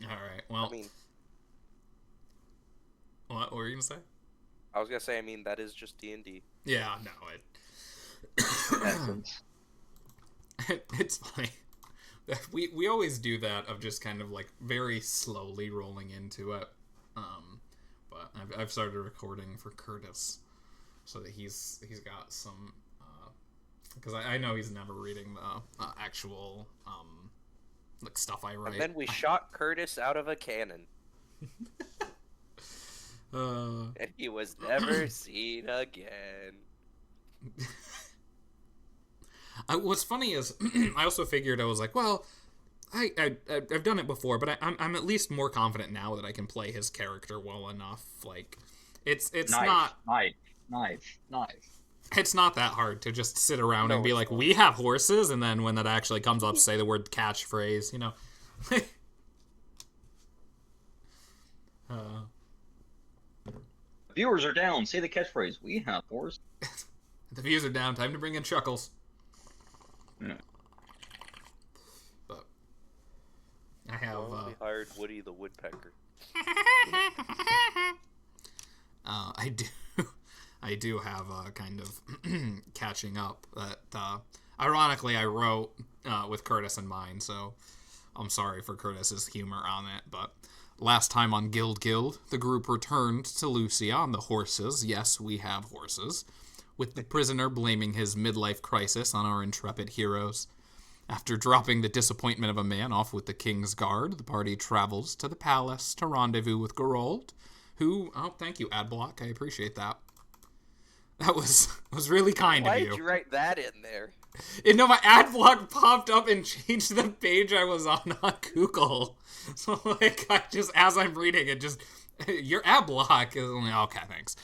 Alright, well... I mean... What were you gonna say? I was gonna say, I mean, that is just D&D. Yeah, no, In essence. it's funny. We always do that of just kind of like very slowly rolling into it. But I've started recording for Curtis so that he's got some because I know he's never reading the actual like stuff I write. And then we shot Curtis out of a cannon. And he was never seen again. What's funny is I also figured I was like, well, I've done it before, but I'm at least more confident now that I can play his character well enough. Like, it's Nice, not nice. it's not that hard to just sit around No, and be it's like, not. we have horses, and then when that actually comes up, say the word catchphrase, you know. Viewers are down. Say the catchphrase. We have horse. The views are down. Time to bring in Chuckles. Yeah. But I have. Well, we hired Woody the Woodpecker. I do. I do have kind of catching up. That ironically, I wrote with Curtis in mind, so I'm sorry for Curtis's humor on it. But last time on Guild, the group returned to Lucia on the horses. Yes, we have horses. With the prisoner blaming his midlife crisis on our intrepid heroes. After dropping the disappointment of a man off with the King's Guard, the party travels to the palace to rendezvous with Geralt, who... Oh, thank you, Adblock. I appreciate that. That was really kind Why of you. did you write that in there? And no, my Adblock popped up and changed the page I was on Google. So, like, I just, as I'm reading it, just... Your Adblock is only... Okay, thanks.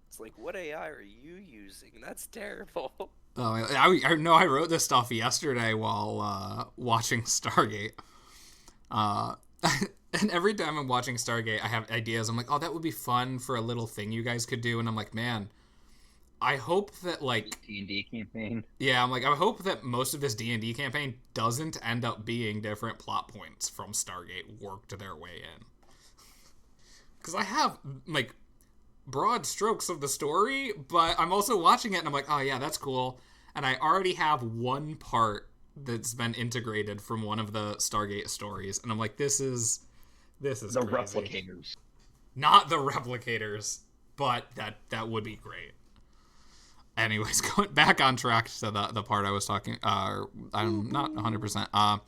It's like, what AI are you using? That's terrible. Oh, I know I wrote this stuff yesterday while watching Stargate. And every time I'm watching Stargate, I have ideas. I'm like, oh, that would be fun for a little thing you guys could do. And I'm like, man, I hope that, like... D&D campaign. Yeah, I'm like, I hope that most of this D&D campaign doesn't end up being different plot points from Stargate worked their way in. Because I have, like... broad strokes of the story, but I'm also watching it and I'm like, oh yeah, that's cool. And I already have one part that's been integrated from one of the Stargate stories, and I'm like, this is The crazy. replicators. Not the replicators, but that would be great. Anyways, going back on track to the part I was talking, I'm not 100%.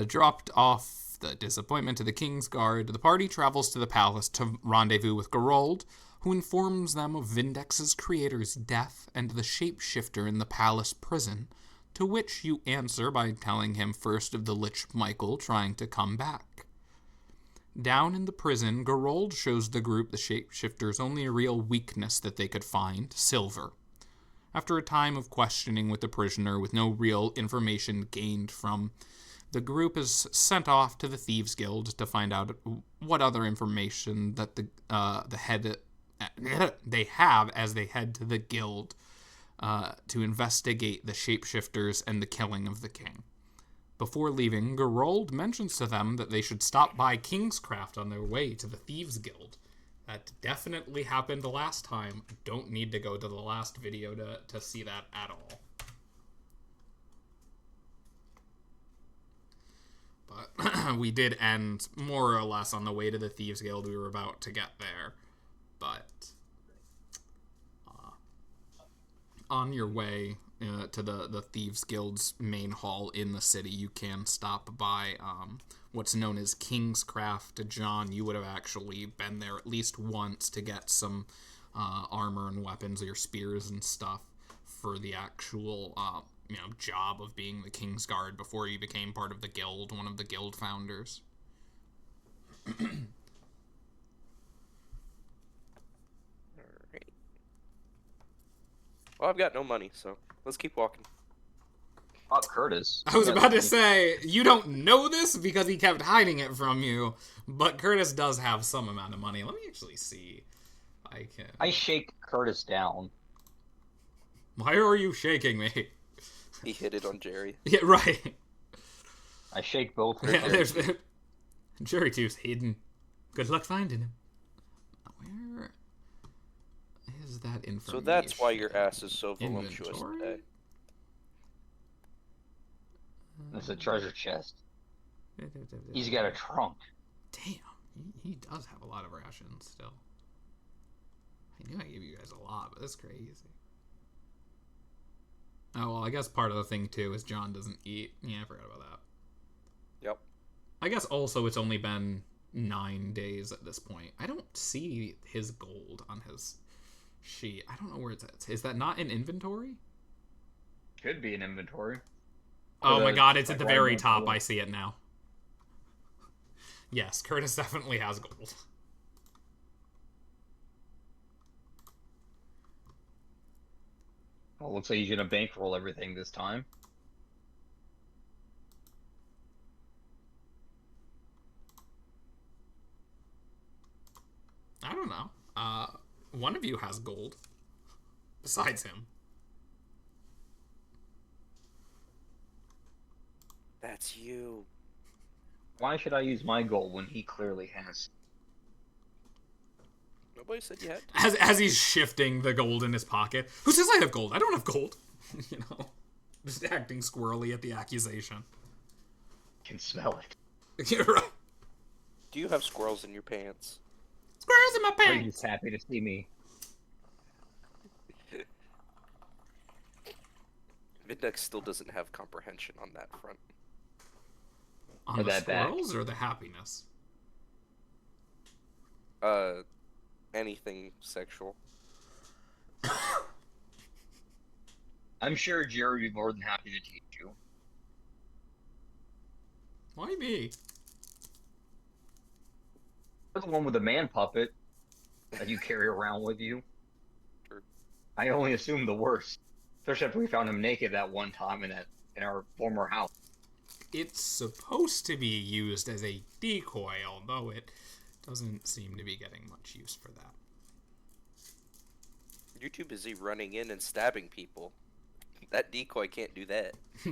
Dropped off the disappointment to the King's Guard, the party travels to the palace to rendezvous with Geralt, who informs them of Vindex's creator's death and the shapeshifter in the palace prison, to which you answer by telling him first of the Lich Michael trying to come back. Down in the prison, Geralt shows the group the shapeshifter's only real weakness that they could find, silver. After a time of questioning with the prisoner with no real information gained from, the group is sent off to the Thieves Guild to find out what other information that the head they have as they head to the guild to investigate the shapeshifters and the killing of the king. Before leaving, Geralt mentions to them that they should stop by Kingscraft on their way to the Thieves Guild. That definitely happened the last time. Don't need to go to the last video to see that at all. But we did end more or less on the way to the Thieves Guild. We were about to get there. But on your way to the Thieves Guild's main hall in the city, you can stop by what's known as Kingscraft. John, you would have actually been there at least once to get some armor and weapons, or your spears and stuff, for the actual job of being the King's Guard before you became part of the guild, one of the guild founders. Alright. Well, I've got no money, so let's keep walking. Curtis. I was about to say, you don't know this because he kept hiding it from you, but Curtis does have some amount of money. Let me actually see. I shake Curtis down. Why are you shaking me? He hit it on Jerry. Yeah, right. I shake both. Yeah, there's Jury 2's hidden. Good luck finding him. Where is that information? So that's why your ass is so voluptuous Inventory? today. It's a treasure chest. He's got a trunk. Damn, he does have a lot of rations still. I knew I gave you guys a lot, but that's crazy. Oh, well, I guess part of the thing, too, is John doesn't eat. Yeah, I forgot about that. Yep. I guess also it's only been 9 days at this point. I don't see his gold on his sheet. I don't know where it's at. Is that not in inventory? Could be an inventory. Oh my god, it's like at the right very above top. the- I see it now. Yes, Curtis definitely has gold. Well, looks like he's gonna bankroll everything this time. I don't know. One of you has gold. Besides him. That's you. Why should I use my gold when he clearly has? Nobody said you had. As he's shifting the gold in his pocket. Who says I have gold? I don't have gold. You know, just acting squirrely at the accusation. Can smell it. You're right. Do you have squirrels in your pants? Squirrels in my He's pants. just happy to see me. Midnex still doesn't have comprehension on that front. On Or the that back. squirrels or the happiness? Anything sexual. I'm sure Jerry would be more than happy to teach you. Why me? You're the one with the man puppet that you carry around with you. Sure. I only assume the worst. Especially after we found him naked that one time in our former house. It's supposed to be used as a decoy, although it doesn't seem to be getting much use for that. You're too busy running in and stabbing people. That decoy can't do that.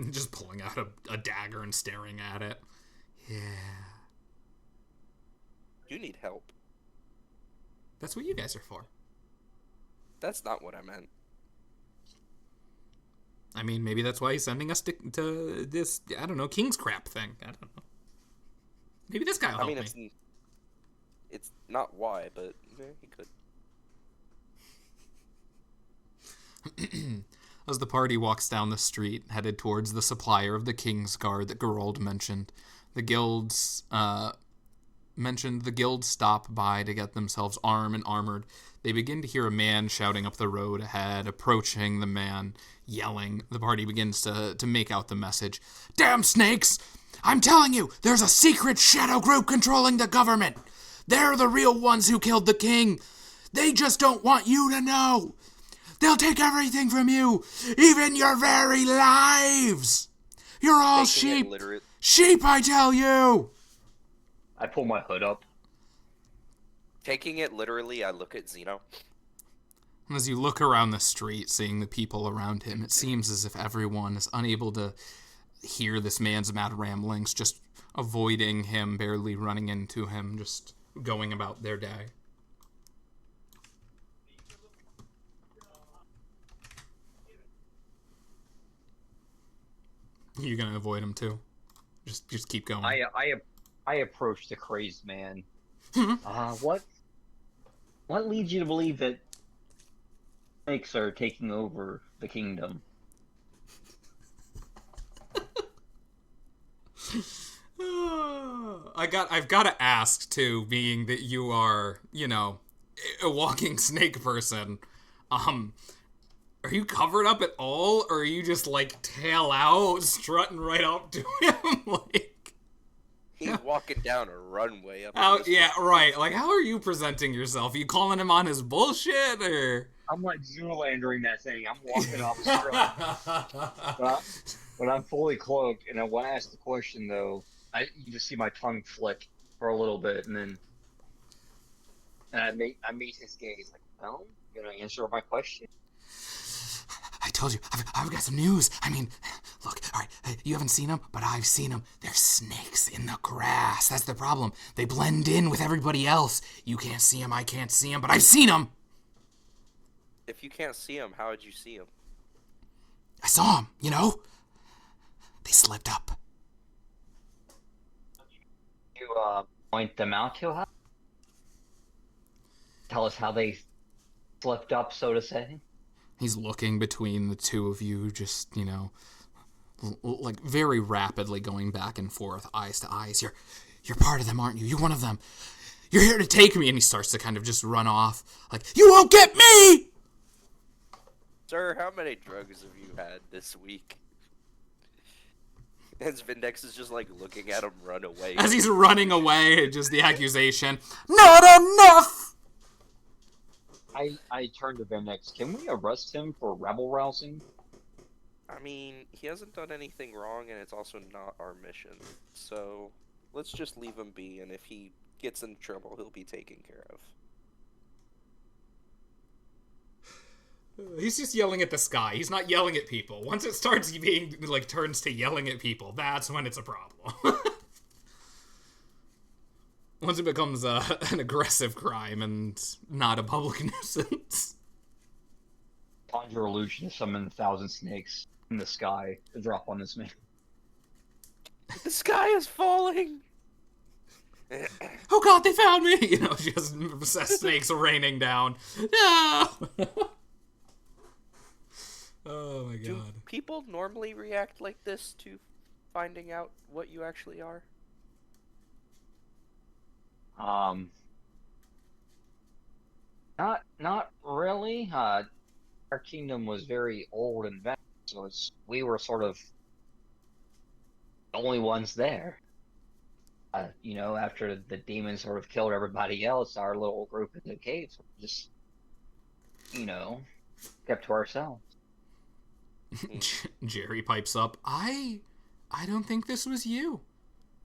Just pulling out a dagger and staring at it. Yeah. You need help. That's what you guys are for. That's not what I meant. I mean, maybe that's why he's sending us to this, I don't know, King's Crap thing. I don't know. Maybe this guy will help me. It's not why, but he could. As the party walks down the street, headed towards the supplier of the King's Guard that Geralt mentioned, the guilds stop by to get themselves armed and armored. They begin to hear a man shouting up the road ahead, approaching the man, yelling. The party begins to make out the message. Damn snakes! I'm telling you, there's a secret shadow group controlling the government. They're the real ones who killed the king. They just don't want you to know. They'll take everything from you, even your very lives. You're all sheep. Sheep, I tell you. I pull my hood up. Taking it literally, I look at Zeno. As you look around the street, seeing the people around him, it seems as if everyone is unable to hear this man's mad ramblings, just avoiding him, barely running into him, just going about their day. You gonna avoid him too? Just keep going. I approach the crazed man. What leads you to believe that snakes are taking over the kingdom? I've got to ask too, being that you are, you know, a walking snake person. Are you covered up at all, or are you just like tail out, strutting right up to him? Like he's walking down a runway up. Yeah, right. Like, how are you presenting yourself? Are you calling him on his bullshit, or? I'm like Zoolandering that thing. I'm walking off the street. But I'm fully cloaked, and when I ask the question, though, you just see my tongue flick for a little bit, and I meet his gaze. Like, well, you gonna answer my question? I told you, I've got some news. I mean, Look, all right, hey, you haven't seen them, but I've seen them. They're snakes in the grass. That's the problem. They blend in with everybody else. You can't see them, I can't see them, but I've seen them. If you can't see them, how would you see them? I saw them, you know? They slipped up. You point them out to us? Tell us how they slipped up, so to say? He's looking between the two of you, just, you know, like very rapidly going back and forth, eyes to eyes. You're part of them, aren't you? You're one of them. You're here to take me. And he starts to kind of just run off, like, you won't get me! Sir, how many drugs have you had this week? And Vindex is just like looking at him run away. As he's running away, just the accusation, not enough! I turn to Vindex. Can we arrest him for rebel rousing? I mean, he hasn't done anything wrong, and it's also not our mission. So, let's just leave him be, and if he gets in trouble, he'll be taken care of. He's just yelling at the sky. He's not yelling at people. Once it starts being, like, turns to yelling at people, that's when it's a problem. Once it becomes an aggressive crime and not a public nuisance. Conjure illusion to summon 1,000 snakes in the sky to drop on this man. The sky is falling! Oh god, they found me! You know, just snakes raining down. No! Oh my god. Do people normally react like this to finding out what you actually are? Not really. Our kingdom was very old and vast, so we were sort of the only ones there. You know, after the demons sort of killed everybody else, our little group in the caves just, you know, kept to ourselves. Jerry pipes up, I don't think this was you.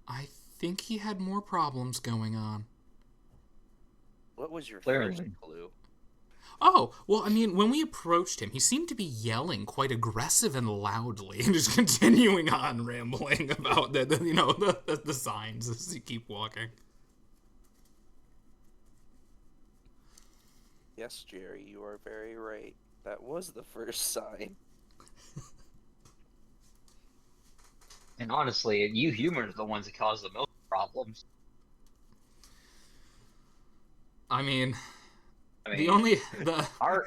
I think he had more problems going on. What was your Clearly. first clue? Oh, well, I mean, when we approached him, he seemed to be yelling quite aggressive and loudly, and just continuing on rambling about the signs as you keep walking. Yes, Jerry, you are very right. That was the first sign. And honestly, you humans are the ones that cause the most problems. I mean, our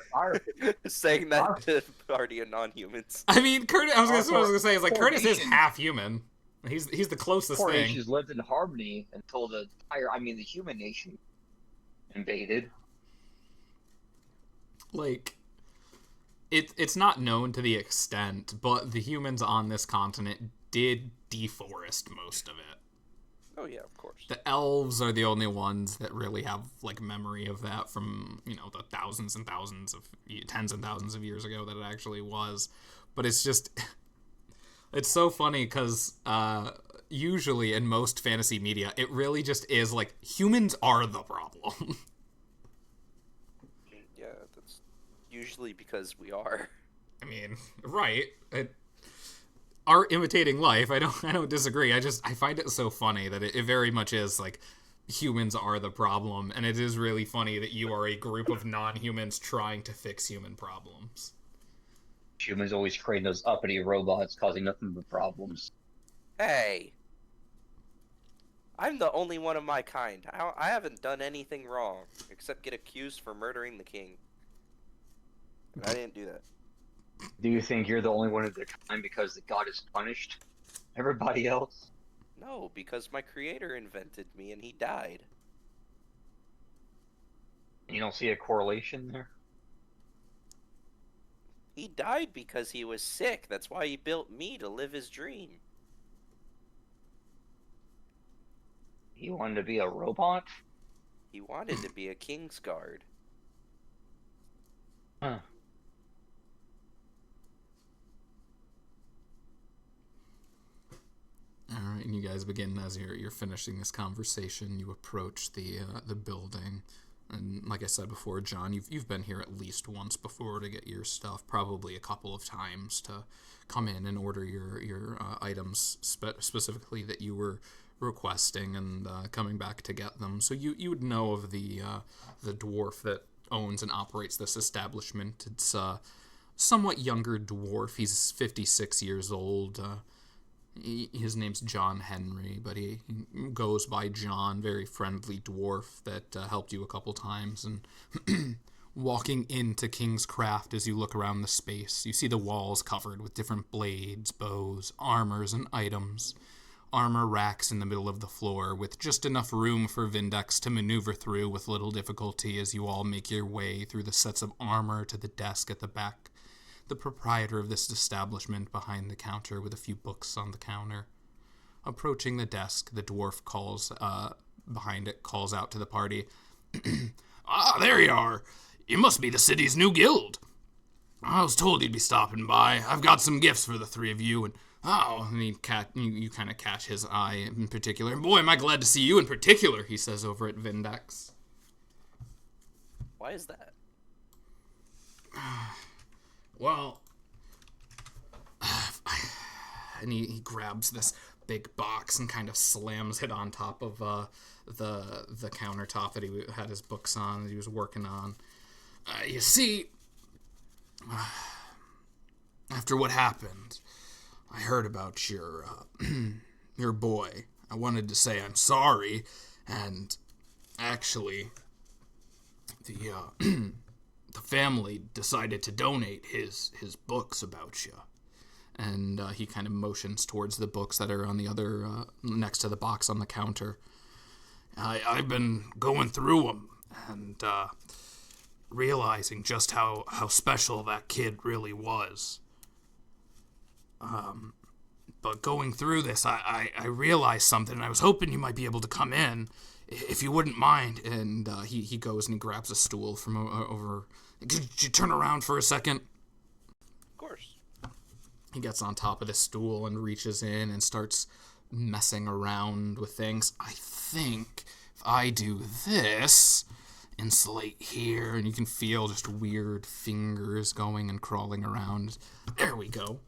Saying that to the party of non-humans. I mean, Curtis. I was gonna say is like Curtis is half human. He's the closest poor thing. nations lived in harmony until the human nation invaded. Like, it's not known to the extent, but the humans on this continent did deforest most of it. Oh yeah, of course. The elves are the only ones that really have, like, memory of that from, you know, the thousands and thousands of, tens and thousands of years ago that it actually was. But it's just, it's so funny because usually in most fantasy media, it really just is, like, humans are the problem. Yeah, that's usually because we are. I mean, right. Art imitating life. I don't disagree. I find it so funny that it very much is like humans are the problem, and it is really funny that you are a group of non-humans trying to fix human problems. Humans always create those uppity robots causing nothing but problems. Hey! I'm the only one of my kind. I haven't done anything wrong, except get accused for murdering the king. But I didn't do that. Do you think you're the only one of their kind because the god is punished everybody else? No, because my creator invented me and he died. You don't see a correlation there? He died because he was sick. That's why he built me to live his dream. He wanted to be a robot? He wanted to be a king's guard. Huh. All right, and you guys begin as you're finishing this conversation. You approach the building. And like I said before, John, you've been here at least once before to get your stuff, probably a couple of times to come in and order your items specifically that you were requesting and coming back to get them. So you would know of the dwarf that owns and operates this establishment. It's a somewhat younger dwarf. He's 56 years old. His name's John Henry, but he goes by John, very friendly dwarf that helped you a couple times. And walking into King's Craft, as you look around the space, you see the walls covered with different blades, bows, armors, and items. Armor racks in the middle of the floor, with just enough room for Vindex to maneuver through with little difficulty as you all make your way through the sets of armor to the desk at the back. The proprietor of this establishment behind the counter with a few books on the counter. Approaching the desk, the dwarf calls out to the party. "Ah, there you are. You must be the city's new guild. I was told you'd be stopping by. I've got some gifts for the three of you, and you kind of catch his eye in particular. Boy, am I glad to see you in particular," he says over at Vindex. Why is that? Well, and he grabs this big box and kind of slams it on top of the countertop that he had his books on that he was working on. You see, after what happened, I heard about your boy. I wanted to say I'm sorry, and actually, the family decided to donate his books about you. And he kind of motions towards the books that are on the other, next to the box on the counter. I've been going through them and realizing just how special that kid really was. But going through this, I realized something, and I was hoping you might be able to come in, if you wouldn't mind. And he goes and he grabs a stool from over. Could you turn around for a second? Of course. He gets on top of the stool and reaches in and starts messing around with things. I think if I do this, insulate here, and you can feel just weird fingers going and crawling around. There we go.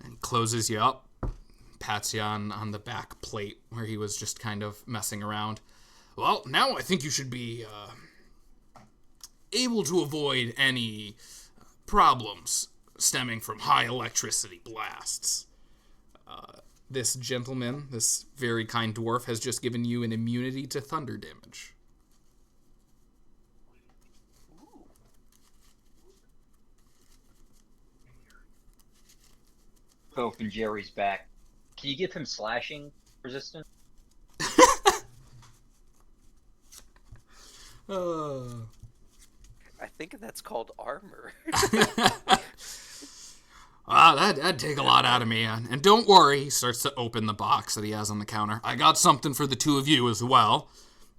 And closes you up, pats you on the back plate where he was just kind of messing around. Well, now I think you should be able to avoid any problems stemming from high electricity blasts. This gentleman, this very kind dwarf, has just given you an immunity to thunder damage. Open Jerry's back. Can you give him slashing resistance? I think that's called armor. That'd take a lot out of me. And don't worry, he starts to open the box that he has on the counter. I got something for the two of you as well.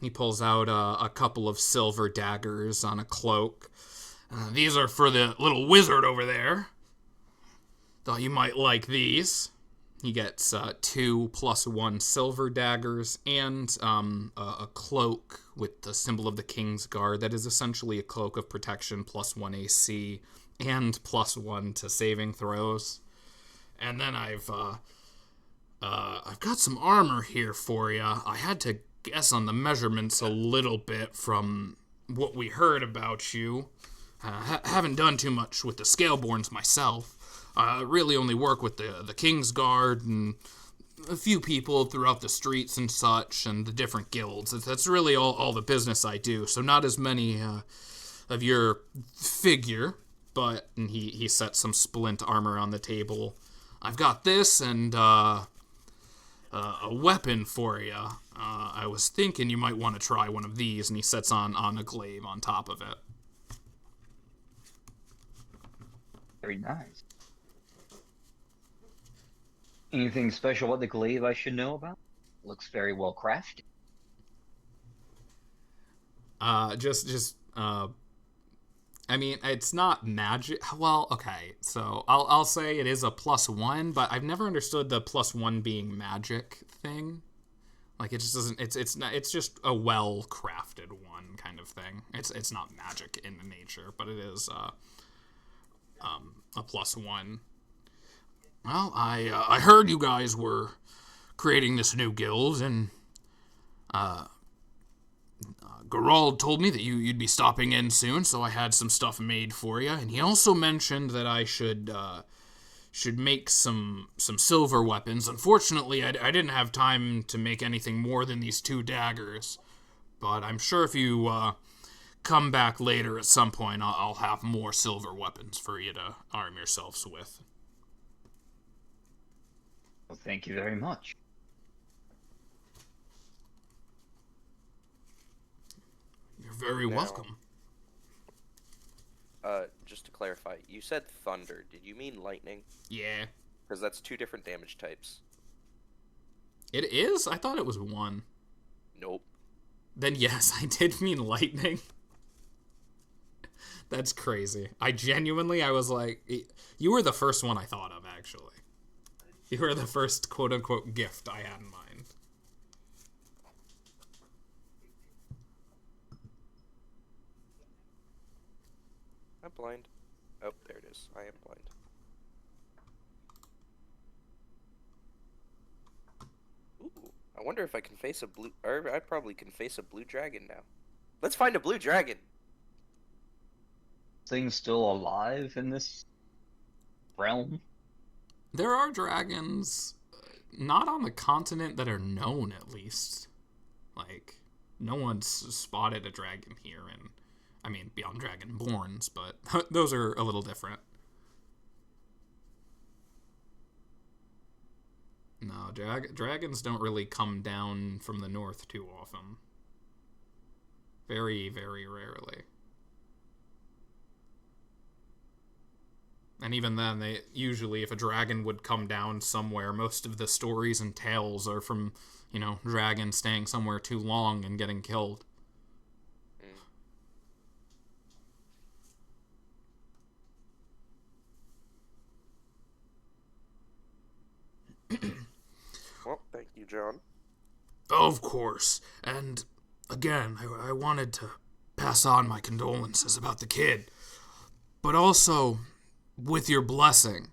He pulls out a couple of silver daggers on a cloak. These are for the little wizard over there. Thought you might like these. He gets 2 + 1 silver daggers and a cloak with the symbol of the King's Guard. That is essentially a cloak of protection +1 AC and +1 to saving throws. And then I've got some armor here for you. I had to guess on the measurements a little bit from what we heard about you. Haven't done too much with the Scaleborns myself. Really only work with the King's Guard and a few people throughout the streets and such, and the different guilds. That's really all the business I do. So not as many of your figure, but and he sets some splint armor on the table. I've got this and a weapon for you. I was thinking you might want to try one of these, and he sets on a glaive on top of it. Very nice. Anything special about the glaive I should know about? Looks very well crafted. I mean, it's not magic. Well, okay, so I'll say it is a +1, but I've never understood the +1 being magic thing. Like, it just doesn't. It's not. It's just a well crafted one kind of thing. It's not magic in nature, but it is a +1. Well, I heard you guys were creating this new guild, and Gerald told me that you'd be stopping in soon, so I had some stuff made for you. And he also mentioned that I should make some silver weapons. Unfortunately, I didn't have time to make anything more than these 2 daggers. But I'm sure if you come back later at some point, I'll have more silver weapons for you to arm yourselves with. Well, thank you very much. You're very welcome. Just to clarify, you said thunder. Did you mean lightning? Yeah. Because that's 2 different damage types. It is? I thought it was 1. Nope. Then yes, I did mean lightning. That's crazy. I was like, you were the first one I thought of, actually. You were the first quote-unquote gift I had in mind. I'm blind. Oh, there it is. I am blind. Ooh, I wonder if I can face a blue... Or I probably can face a blue dragon now. Let's find a blue dragon! Things still alive in this realm? There are dragons, not on the continent that are known, at least. Like, no one's spotted a dragon here, and I mean, beyond Dragonborns, but those are a little different. No, dragons don't really come down from the north too often. Very, very rarely. And even then, they usually, if a dragon would come down somewhere, most of the stories and tales are from, dragons staying somewhere too long and getting killed. Well, thank you, John. Of course. And again, I wanted to pass on my condolences about the kid. But also, with your blessing,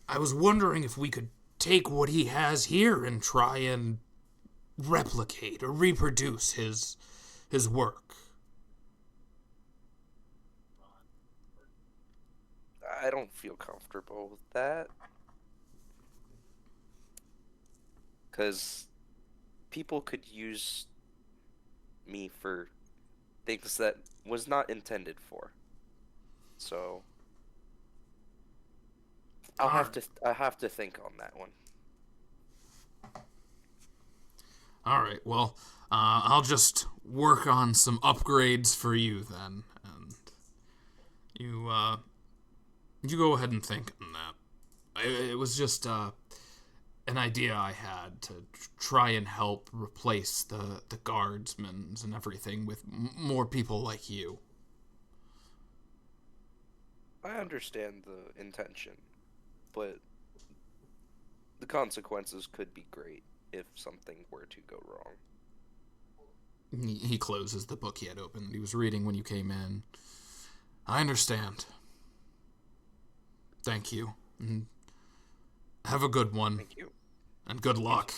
I was wondering if we could take what he has here and try and replicate or reproduce his work. I don't feel comfortable with that. Because people could use me for things that was not intended for. So I have to think on that one. All right. Well, I'll just work on some upgrades for you then, and you go ahead and think on that. It was just an idea I had to try and help replace the guardsmen and everything with more people like you. I understand the intention, but the consequences could be great if something were to go wrong. He closes the book he had opened. He was reading when you came in. I understand. Thank you. And have a good one. Thank you. And good luck.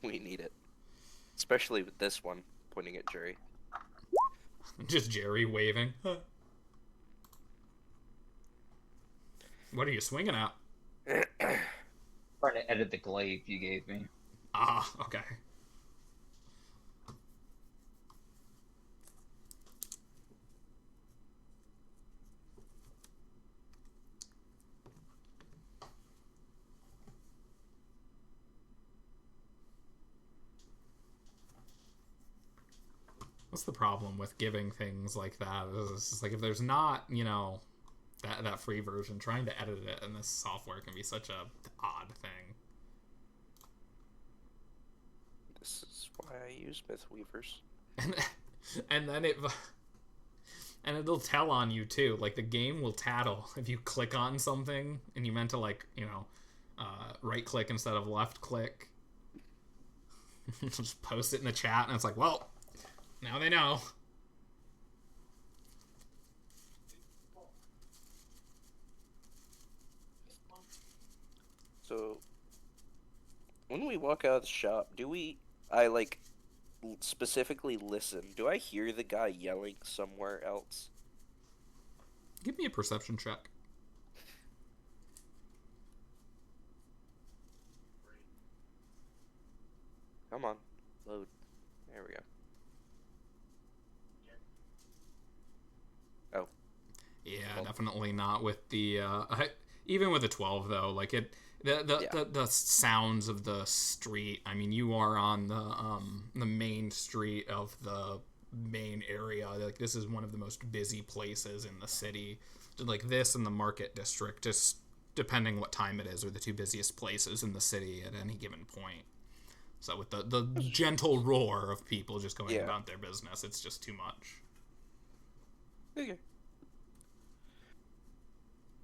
We need it. Especially with this one, pointing at Jerry. Just Jerry waving. What are you swinging at? Trying to edit the glaive you gave me. Ah, okay. What's the problem with giving things like that? It's just like, if there's not, that free version, trying to edit it in this software can be such a odd thing. This is why I use Mythweavers. And then it'll tell on you too. Like, the game will tattle if you click on something and you meant to right click instead of left click. Just post it in the chat, and it's like, well, now they know. So, when we walk out of the shop, I like specifically listen. Do I hear the guy yelling somewhere else? Give me a perception check. Come on, load. There we go. Oh. Yeah, definitely not with the even with the 12 though. Like the sounds of the street. I mean, you are on the main street of the main area. Like, this is one of the most busy places in the city. Like, this and the market district, just depending what time it is, are the two busiest places in the city at any given point. So with the gentle roar of people just going about their business, it's just too much. Okay.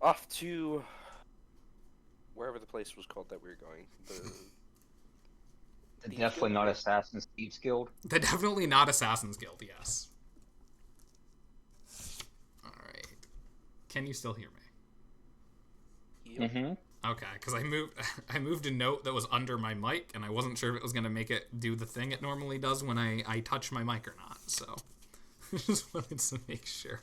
Off to wherever the place was called that we were going. Definitely not Assassin's Thieves Guild. They're definitely not Assassin's Guild, yes. Alright. Can you still hear me? Yep. Mm-hmm. Okay, because I moved a note that was under my mic, and I wasn't sure if it was going to make it do the thing it normally does when I touch my mic or not, so just wanted to make sure.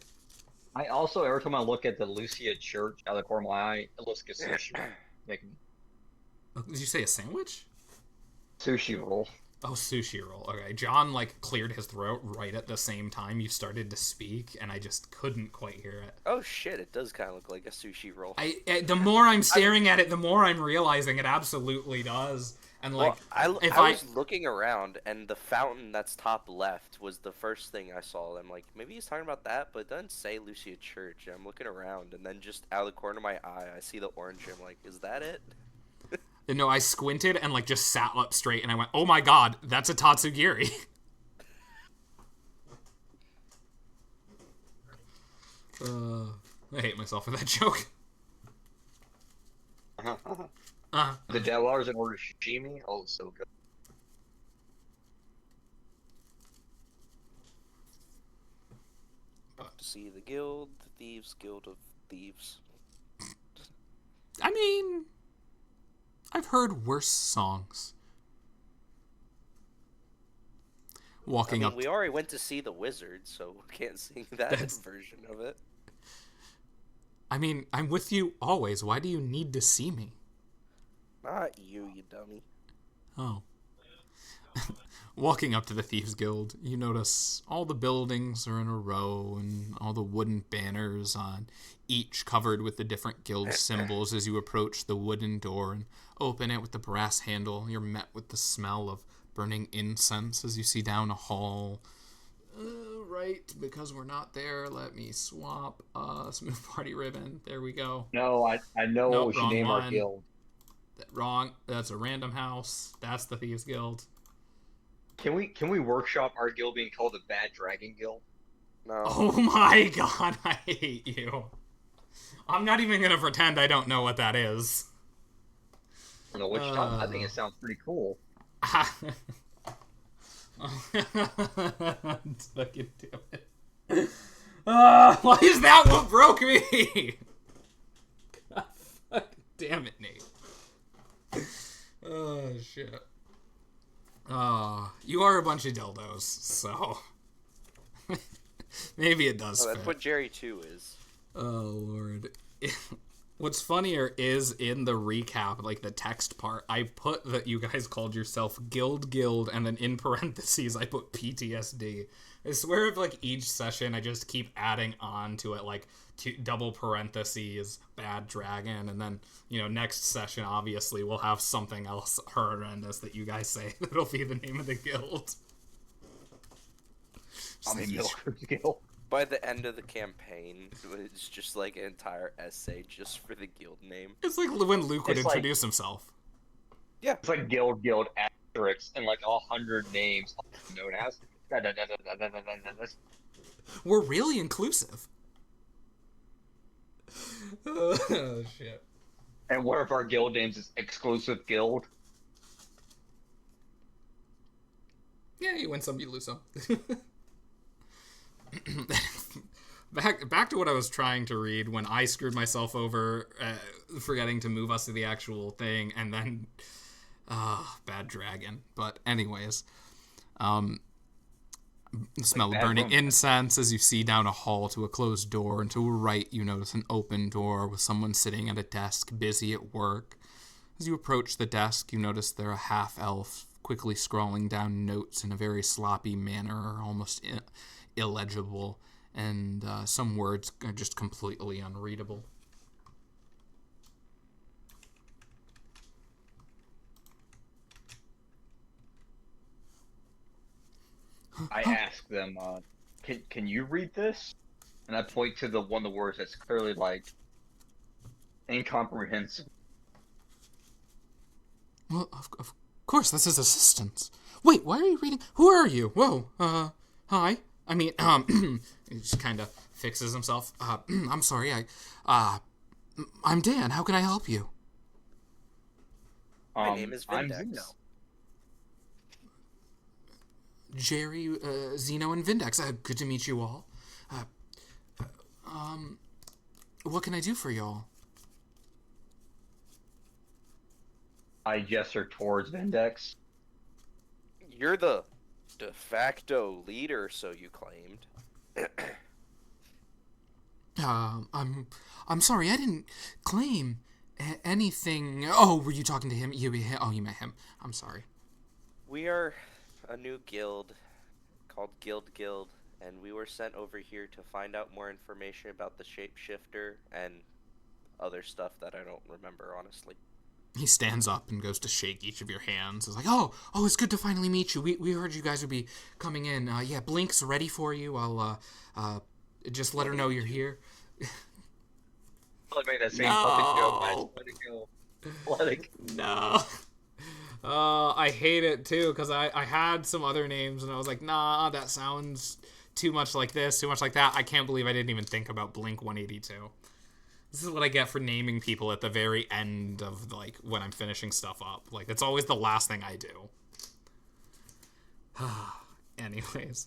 I also, every time I look at the Lucia Church out of the corner of my eye, it looks like a sushi roll. Did you say a sandwich? Sushi roll. Oh, sushi roll. Okay, John, cleared his throat right at the same time you started to speak, and I just couldn't quite hear it. Oh shit, it does kind of look like a sushi roll. The more I'm staring at it, the more I'm realizing it absolutely does. And I was looking around, and the fountain that's top left was the first thing I saw. I'm like, maybe he's talking about that, but it doesn't say Lucia Church. I'm looking around, and then just out of the corner of my eye, I see the orange. I'm like, is that it? No, I squinted and just sat up straight, and I went, "Oh my god, that's a Tatsugiri." I hate myself for that joke. The Jaguars in order sashimi. Oh, it's so good. Off to see the guild, the Thieves Guild of Thieves. I mean, I've heard worse songs. Walking up. We already went to see the Wizard, so we can't sing that version of it. I mean, I'm with you always. Why do you need to see me? Not you, you dummy. Oh. Walking up to the Thieves Guild, you notice all the buildings are in a row and all the wooden banners on each covered with the different guild symbols. As you approach the wooden door and open it with the brass handle, you're met with the smell of burning incense as you see down a hall. Right, because we're not there, let me swap Smooth Party Ribbon. There we go. No, I know what we should name our guild. Wrong. That's a random house. That's the Thieves Guild. Can we workshop our guild being called the Bad Dragon Guild? No. Oh my god, I hate you. I'm not even gonna pretend I don't know what that is. I don't know which time. I think it sounds pretty cool. Let's fucking do it. Why is that what broke me? God, fuck, damn it, Nate. Oh, shit. You are a bunch of dildos, so maybe it does fit. That's what Jerry 2 is. Oh, Lord. What's funnier is in the recap, the text part, I put that you guys called yourself Guild, and then in parentheses I put PTSD. I swear if each session I just keep adding on to it, double parentheses, Bad Dragon, and then, next session obviously we'll have something else horrendous that you guys say that'll be the name of the guild. I mean, Milker's Guild. By the end of the campaign, it's just an entire essay just for the guild name. It's like when Luke would introduce himself. Yeah. It's like guild asterisk and 100 names known as. We're really inclusive. Oh, shit. And one of our guild names is Exclusive Guild. Yeah, you win some, you lose some. Back to what I was trying to read when I screwed myself over, forgetting to move us to the actual thing, and then bad dragon. But anyways, the smell of burning incense as you see down a hall to a closed door, and to a right you notice an open door with someone sitting at a desk busy at work. As you approach the desk, you notice they're a half-elf quickly scrawling down notes in a very sloppy manner, almost illegible, and some words are just completely unreadable. I ask them, can you read this? And I point to the one of the words that's clearly like incomprehensible. Well, of course, this is assistance. Wait, why are you reading? Who are you? Whoa, hi. I mean, he just kind of fixes himself. I'm sorry, I'm Dan. How can I help you? My name is I'm Vindex. Zeno. Jerry, Zeno, and Vindex. Good to meet you all. What can I do for y'all? I gesture towards Vindex. You're the de facto leader, so you claimed. I'm sorry, I didn't claim anything. Oh, were you talking to him? You met him. I'm sorry. We are a new guild called Guild, and we were sent over here to find out more information about the shapeshifter and other stuff that I don't remember, honestly. He stands up and goes to shake each of your hands. It's like, oh, it's good to finally meet you. We heard you guys would be coming in. Yeah, Blink's ready for you. I'll just let her know you're here. Let me make that same No. fucking joke, guys. Let it go. No. I hate it too, because I had some other names and I was like, nah, that sounds too much like this, too much like that. I can't believe I didn't even think about Blink 182. This is what I get for naming people at the very end of, like, when I'm finishing stuff up. Like, it's always the last thing I do. Anyways,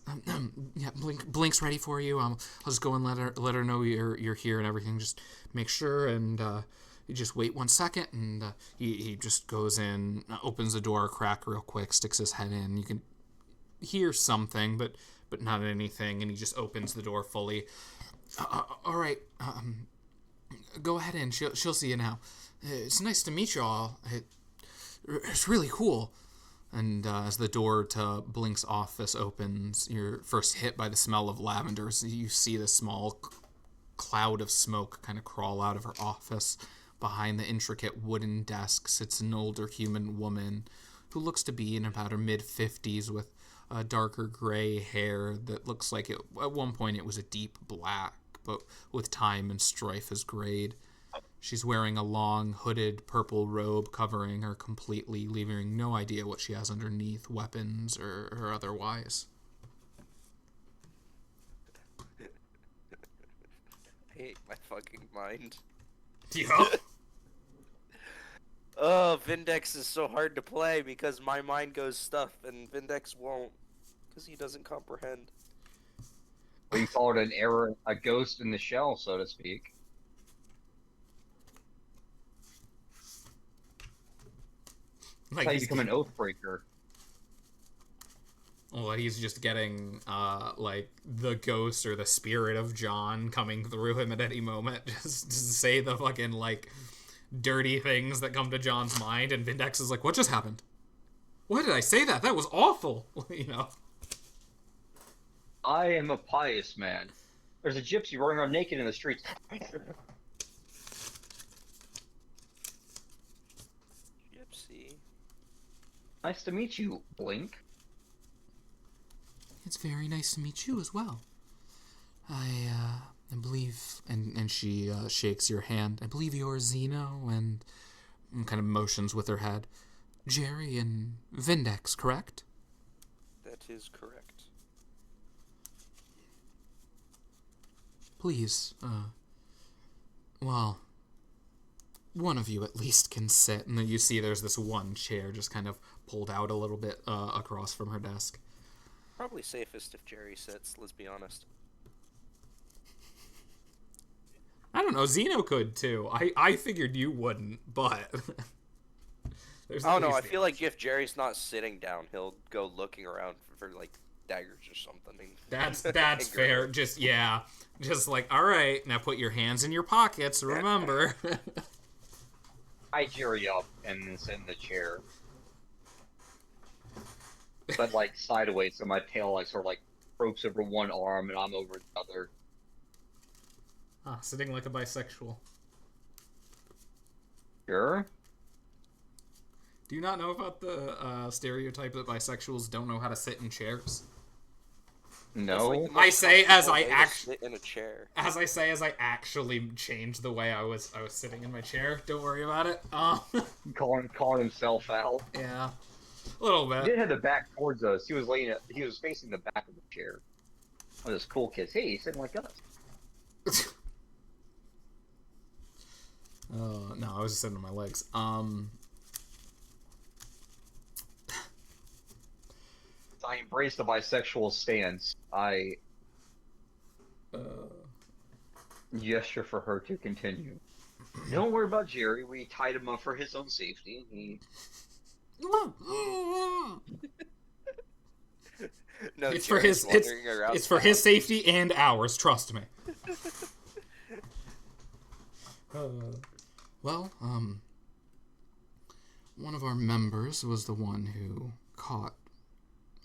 yeah, Blink's ready for you. I'll just go and let her know you're here and everything. Just make sure, and you just wait 1 second, and he just goes in, opens the door a crack real quick, sticks his head in. You can hear something, but not anything, and he just opens the door fully. All right, go ahead in. She'll see you now. It's nice to meet you all. It's really cool. And as the door to Blink's office opens, you're first hit by the smell of lavender. So you see the small cloud of smoke kind of crawl out of her office. Behind the intricate wooden desk sits an older human woman who looks to be in about her mid-50s with darker gray hair that looks like at one point it was a deep black, but with time and strife has grayed. She's wearing a long, hooded purple robe covering her completely, leaving no idea what she has underneath, weapons or otherwise. I hate my fucking mind. Yeah. Oh, Vindex is so hard to play because my mind goes stuff and Vindex won't because he doesn't comprehend. We called an error, a ghost in the shell, so to speak. Like That's how you become an oath breaker. Well, he's just getting, like, the ghost or the spirit of John coming through him at any moment just to say the fucking, like, dirty things that come to John's mind, and Vindex is like, what just happened? Why did I say that? That was awful! You know? I am a pious man. There's a gypsy running around naked in the streets. Gypsy. Nice to meet you, Blink. It's very nice to meet you as well. I believe, and she shakes your hand. I believe you're Zeno, and kind of motions with her head. Jerry and Vindex, correct? That is correct. Please, well, one of you at least can sit. And then you see there's this one chair just kind of pulled out a little bit across from her desk. probably safest if Jerry sits, let's be honest. I don't know. Zeno could too. I figured you wouldn't, but there's I don't know. always I the feel like option. if Jerry's not sitting down, he'll go looking around for like daggers or something. That's and fair. grab it. Just like, all right, now put your hands in your pockets. Remember. I Jerry up and then sit in the chair, but like sideways, so my tail like sort of like ropes over one arm and I'm over the other. Sitting like a bisexual. Sure. Do you not know about the stereotype that bisexuals don't know how to sit in chairs? No. It's like the I most say as comfortable I way to actually, sit in a chair. as I say as I actually changed the way I was sitting in my chair. Don't worry about it. Calling himself out. Yeah, a little He bit. did have the back towards us. He was facing the back of the chair. One of those cool kids. Hey, he's sitting like us. No, I was just sitting on my legs. I embrace the bisexual stance. I gesture for her to continue. Don't worry about Jerry. We tied him up for his own safety. No, It's for Jerry's his wandering around it's for his safety and ours. Trust me. Well, one of our members was the one who caught.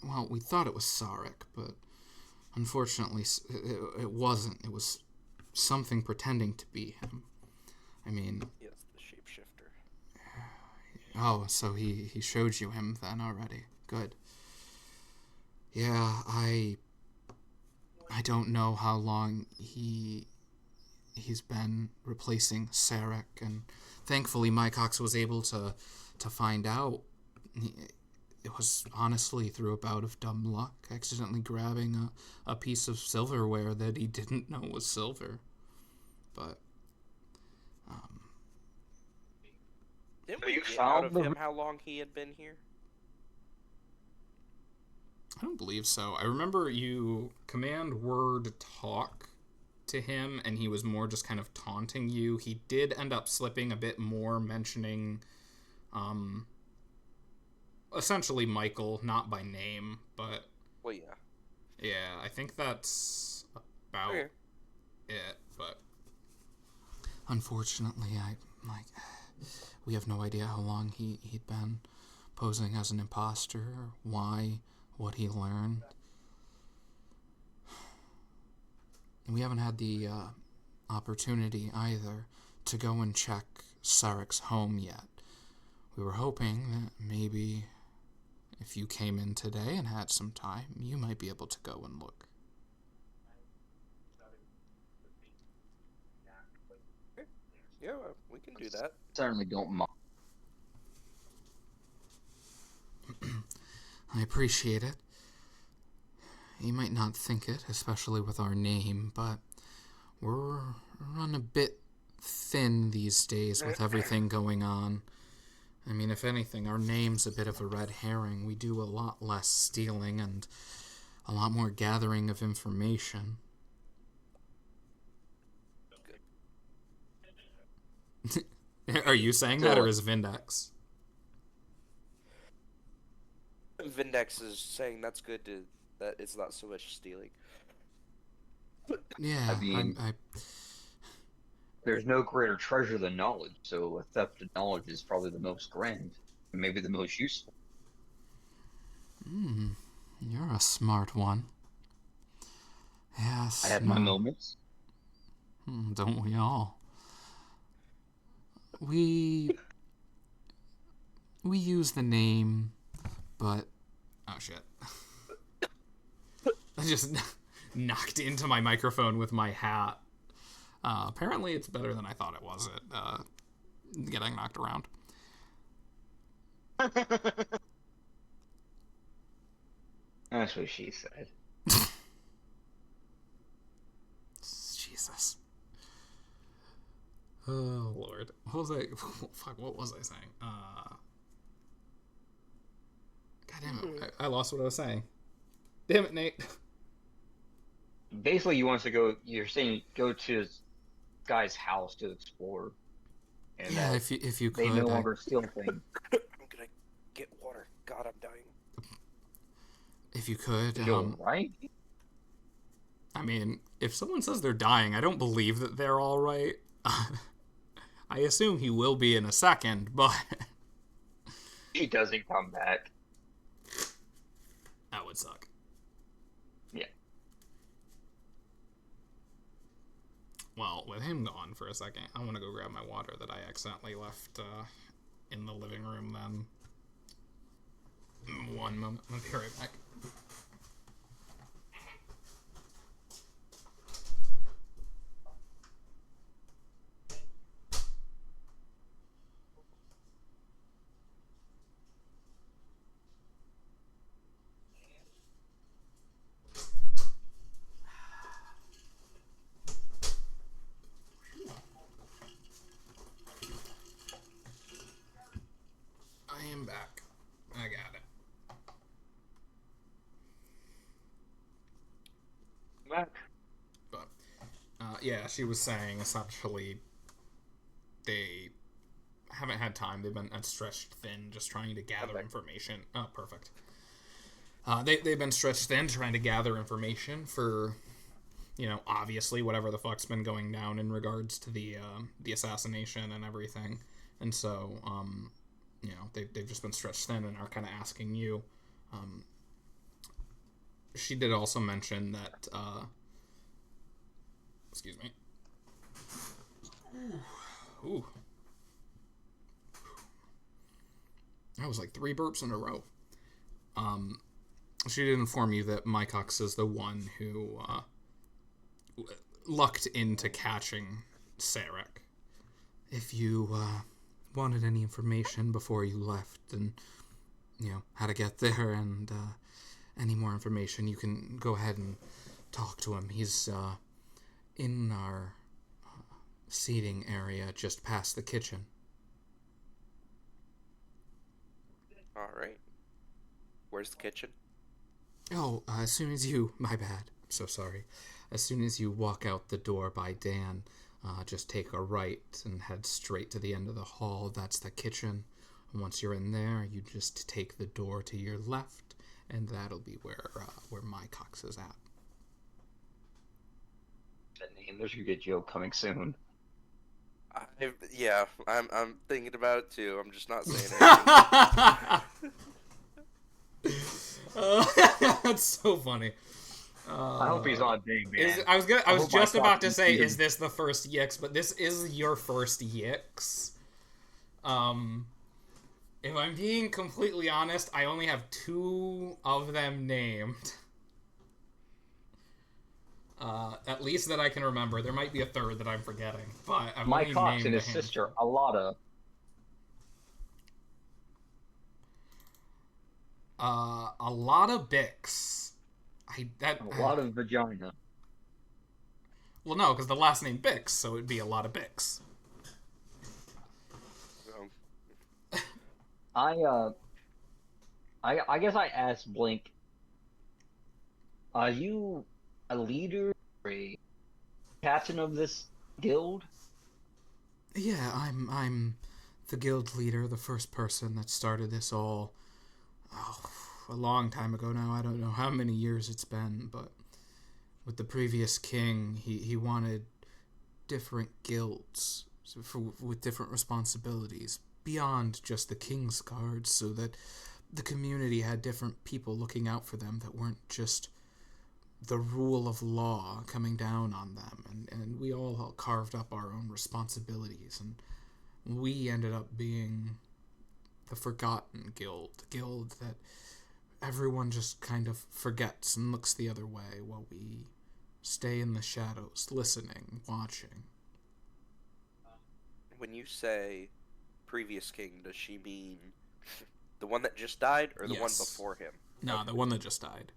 Well, we thought it was Sarek, but unfortunately, it wasn't. It was something pretending to be him. I mean. Yes, the shapeshifter. Oh, so he showed you him then already. Good. Yeah, I don't know how long he's been replacing Sarek, and thankfully Mycox was able to find out. It was honestly through a bout of dumb luck, accidentally grabbing a piece of silverware that he didn't know was silver. But Didn't So we you get found out of the- him how long he had been here? I don't believe so. I remember you command word talk to him, and he was more just kind of taunting you. He did end up slipping a bit more, mentioning, essentially Michael, not by name, but Well, yeah. yeah, I think that's about Okay. it. But unfortunately, we have no idea how long he'd been posing as an imposter, or why, what he learned. We haven't had the opportunity either to go and check Sarek's home yet. We were hoping that maybe if you came in today and had some time, you might be able to go and look. Yeah, we can do that. Certainly don't mind. I appreciate it. You might not think it, especially with our name, but we're run a bit thin these days with everything going on. I mean, if anything, our name's a bit of a red herring. We do a lot less stealing and a lot more gathering of information. Are you saying that, or is Vindex? Vindex is saying that's good that it's not so much stealing. Yeah, I mean- I There's no greater treasure than knowledge, so a theft of knowledge is probably the most grand, and maybe the most useful. you're a smart one. Yes. I have my moments. Don't we all? We use the name, but oh shit! I just knocked into my microphone with my hat. Apparently, it's better than I thought it was at getting knocked around. That's what she said. Jesus. Oh Lord, what was I? Fuck, what was I saying? God damn it, I lost what I was saying. Damn it, Nate. Basically, you want us to go. You're saying go to this guy's house to explore, and Yeah, that if you they could. no longer steal things. I'm gonna get water. God, I'm dying. If you could. You're right. I mean, if someone says they're dying, I don't believe that they're all right. I assume he will be in a second, but He doesn't come back. that would suck. Yeah. Well, with him gone for a second, I want to go grab my water that I accidentally left in the living room then. One moment. I'll be right back. I am back. I got it. Back. But, yeah, she was saying essentially they haven't had time. They've been stretched thin just trying to gather information. Oh, perfect. They've been stretched thin trying to gather information for, obviously whatever the fuck's been going down in regards to the assassination and everything. And so, they've just been stretched thin and are kind of asking you. She did also mention that, excuse me. Ooh. That was like 3 burps in a row. She did inform you that Mycox is the one who lucked into catching Sarek. If you wanted any information before you left, and how to get there, and any more information, you can go ahead and talk to him. He's in our seating area just past the kitchen. All right. Where's the kitchen? Oh, as soon as you... My bad. I'm so sorry. As soon as you walk out the door by Dan, just take a right and head straight to the end of the hall. That's the kitchen. And once you're in there, you just take the door to your left, and that'll be where Mycox is at. That name. There's a good joke coming soon. I'm thinking about it too. I'm just not saying anything. That's so funny. I hope he's not big, man. I was just about to say, is is this the first Yix? But this is your first Yix. If I'm being completely honest, I only have 2 of them named. At least that I can remember. There might be a third that I'm forgetting, but I've only Mycox named and his a handful. sister, Alada. A lot of Bix. A lot of vagina. Well, no, because the last name Bix, so it'd be a lot of Bix. I guess I asked Blink, are you a leader or a captain of this guild? Yeah, I'm the guild leader, the first person that started this all a long time ago now. I don't know how many years it's been, but with the previous king, he wanted different guilds with different responsibilities beyond just the king's guards, so that the community had different people looking out for them that weren't just the rule of law coming down on them, and we all carved up our own responsibilities, and we ended up being the forgotten guild that everyone just kind of forgets and looks the other way while we stay in the shadows, listening, watching. When you say previous king, does she mean the one that just died or the one Yes. before him? No, the one that just died.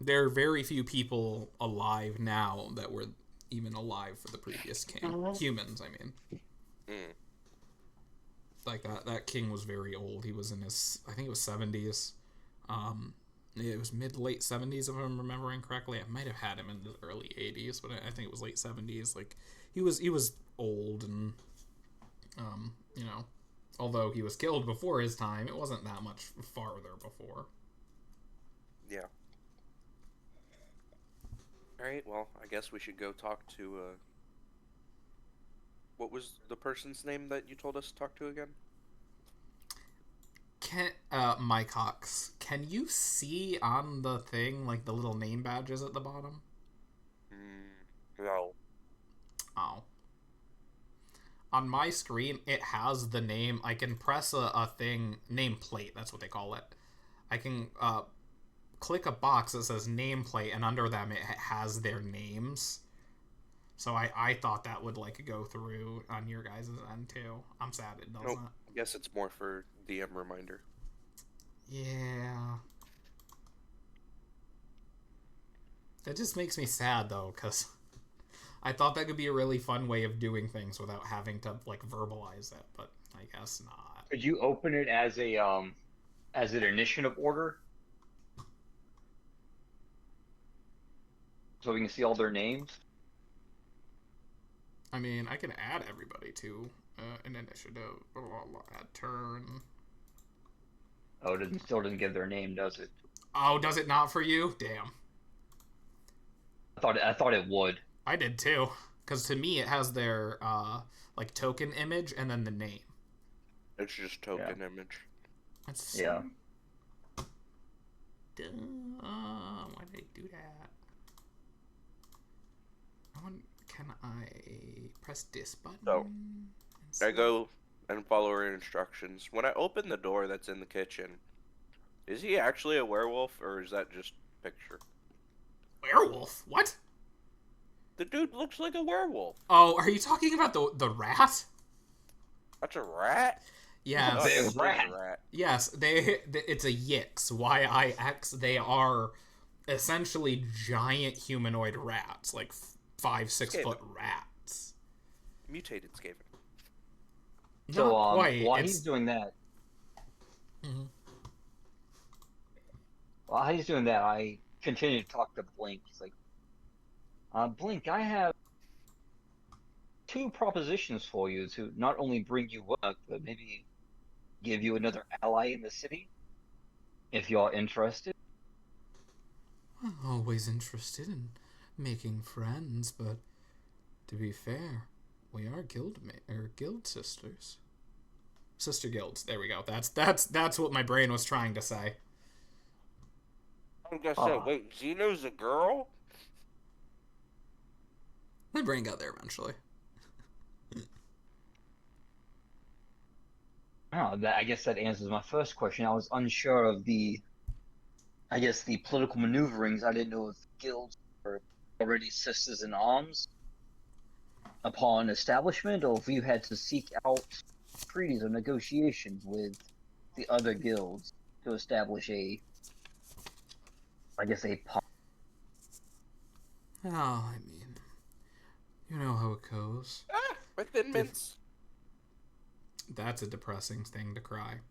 There are very few people alive now that were even alive for the previous king. Humans, I mean. Mm. Like, that king was very old. He was in his, I think it was 70s. It was mid-late 70s, if I'm remembering correctly. I might have had him in the early 80s, but I think it was late 70s. Like, he was old, and, although he was killed before his time, it wasn't that much farther before. Yeah. Alright, well, I guess we should go talk to, what was the person's name that you told us to talk to again? Mike Hawks, can you see on the thing, like, the little name badges at the bottom? No. Oh. On my screen, it has the name. I can press a thing, nameplate, that's what they call it. I can, click a box that says nameplate, and under them it has their names. So I thought that would, like, go through on your guys' end, too. I'm sad it doesn't. Nope. I guess it's more for DM reminder. Yeah. That just makes me sad, though, because I thought that could be a really fun way of doing things without having to, like, verbalize it, but I guess not. Could you open it as an initiative order? So we can see all their names? I mean, I can add everybody to an initiative. Add turn. Oh, it still doesn't give their name, does it? Oh, does it not for you? Damn. I thought it would. I did too. Because to me, it has their, like, token image and then the name. It's just token image. That's Yeah. Dumb. Why did I do that? Can I press this button? So, I go and follow her instructions. When I open the door that's in the kitchen, is he actually a werewolf, or is that just a picture? Werewolf? What? The dude looks like a werewolf. Oh, are you talking about the rat? That's a rat? Yes. Oh, it's Big rat. a rat. Yes, it's a Yix. Y-I-X. They are essentially giant humanoid rats, like 5-6 foot rats. Mutated Skaven. So Not quite. while he's doing that, I continue to talk to Blink. He's like, Blink, I have 2 propositions for you to not only bring you work, but maybe give you another ally in the city, if you're interested. I'm always interested in making friends, but to be fair, we are guild sisters. Sister guilds. There we go. That's what my brain was trying to say. I'm gonna say, wait, Xeno's a girl? My brain got there eventually. Oh, I guess that answers my first question. I was unsure of the political maneuverings. I didn't know if guilds were already sisters in arms upon establishment, or if you had to seek out treaties or negotiations with the other guilds to establish a Oh, I mean, you know how it goes. My Thin Mints. That's a depressing thing to cry.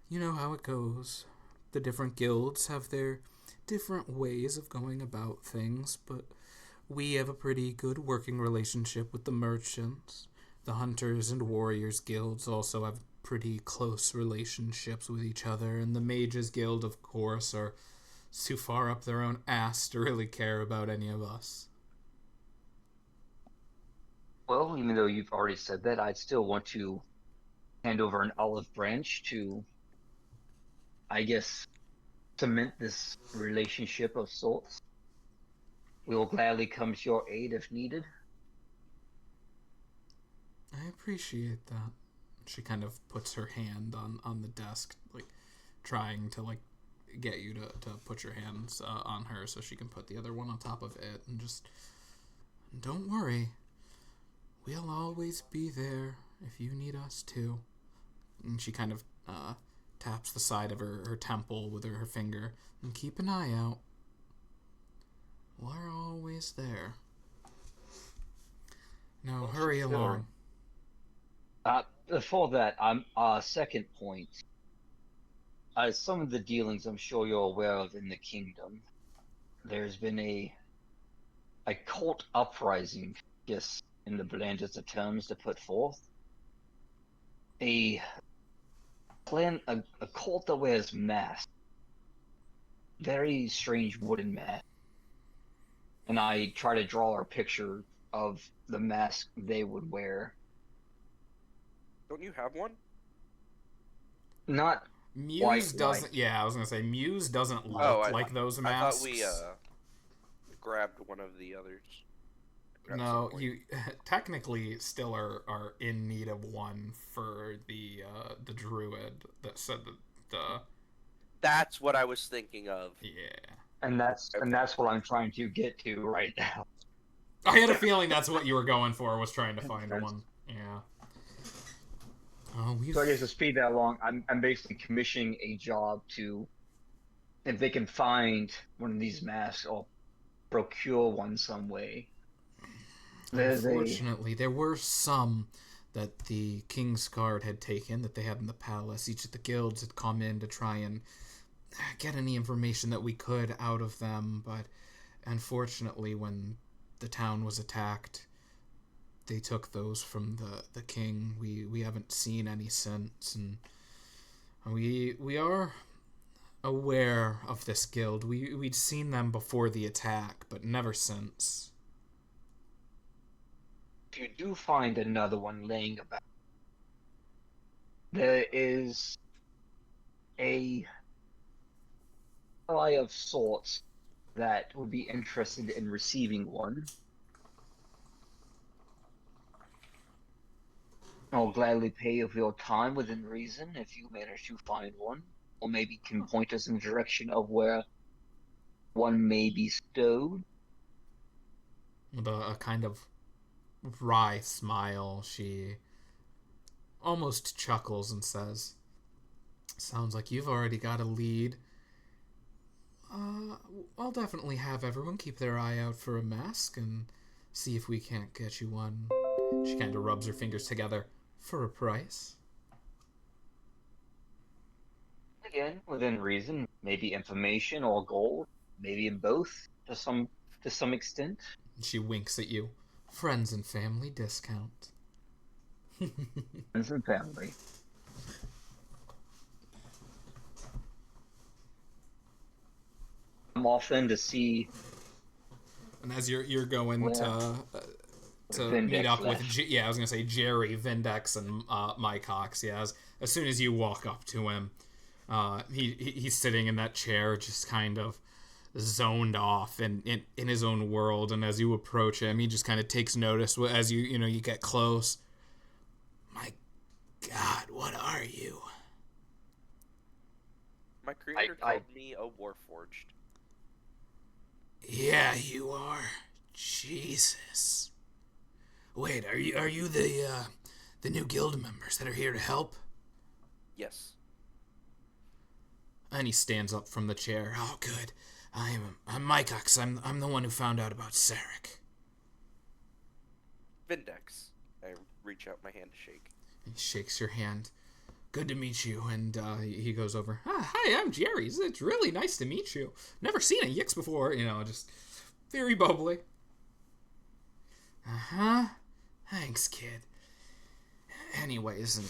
You know how it goes. The different guilds have their different ways of going about things, but we have a pretty good working relationship with the merchants. The hunters and warriors guilds also have pretty close relationships with each other, and the mages guild, of course, are too far up their own ass to really care about any of us. Well, even though you've already said that, I'd still want to hand over an olive branch to, I guess, cement this relationship of sorts. We will gladly come to your aid if needed. I appreciate that. She kind of puts her hand on the desk, like, trying to, like, get you to put your hands on her so she can put the other one on top of it, and just, don't worry. We'll always be there if you need us to. And she kind of taps the side of her temple with her finger. And keep an eye out. We're always there. Now hurry along. Before that, second point. some of the dealings I'm sure you're aware of in the kingdom. There's been a cult uprising, yes, in the blandest of terms to put forth. A a cult that wears masks. Very strange wooden mask. And I try to draw a picture of the mask they would wear. Don't you have one? Not Muse quite doesn't. like. Yeah, I was gonna say Muse doesn't look Oh, like those I masks. thought we grabbed one of the others. Grabbed No, some you technically still are in need of one for the druid that said the That's what I was thinking of. yeah. And Okay. that's what I'm trying to get to right now. I had a feeling that's what you were going for, was trying to find That's- one. Yeah. Oh, we've So I guess to speed that along, I'm basically commissioning a job to, if they can find one of these masks or procure one some way. There's a unfortunately there were some that the King's Guard had taken that they had in the palace. Each of the guilds had come in to try and get any information that we could out of them, but unfortunately when the town was attacked, they took those from the king. We haven't seen any since, and we are aware of this guild. We'd seen them before the attack, but never since. if you do find another one laying about, there is a ally of sorts that would be interested in receiving one. I'll gladly pay of your time within reason if you manage to find one, or maybe can point us in the direction of where one may be stowed. With a kind of wry smile, she almost chuckles and says, "Sounds like you've already got a lead. I'll definitely have everyone keep their eye out for a mask and see if we can't get you one." She kind of rubs her fingers together. "For a price." Again, within reason, maybe information or gold, maybe in both to some extent. She winks at you. "Friends and family discount." Friends and family. I'm off then to see And as you're going where to Vindex meet up left. with I was gonna say Jerry, Vindex, and Mike Cox. Yeah, as soon as you walk up to him, he's sitting in that chair, just kind of zoned off in his own world. And as you approach him, he just kind of takes notice as you get close. "My God, what are you?" My creator called me a Warforged. "Yeah, you are. Jesus. Wait, are you the new guild members that are here to help?" Yes. And he stands up from the chair. "Oh, good. I'm Mycox. I'm the one who found out about Sarek." Vindex. I reach out my hand to shake. He shakes your hand. "Good to meet you." And he goes over. "Hi, I'm Jerry. It's really nice to meet you. Never seen a Yix before." Just very bubbly. "Uh-huh. Thanks, kid." Anyways, and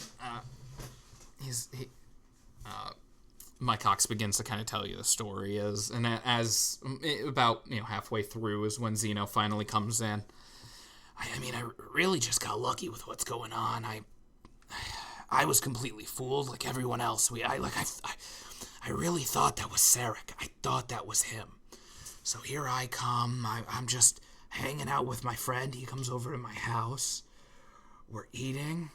my Cox begins to kind of tell you the story as about halfway through is when Zeno finally comes in. I mean, I really just got lucky with what's going on. I was completely fooled like everyone else. I really thought that was Sarek. I thought that was him. So here I come. I'm just hanging out with my friend. He comes over to my house. We're eating.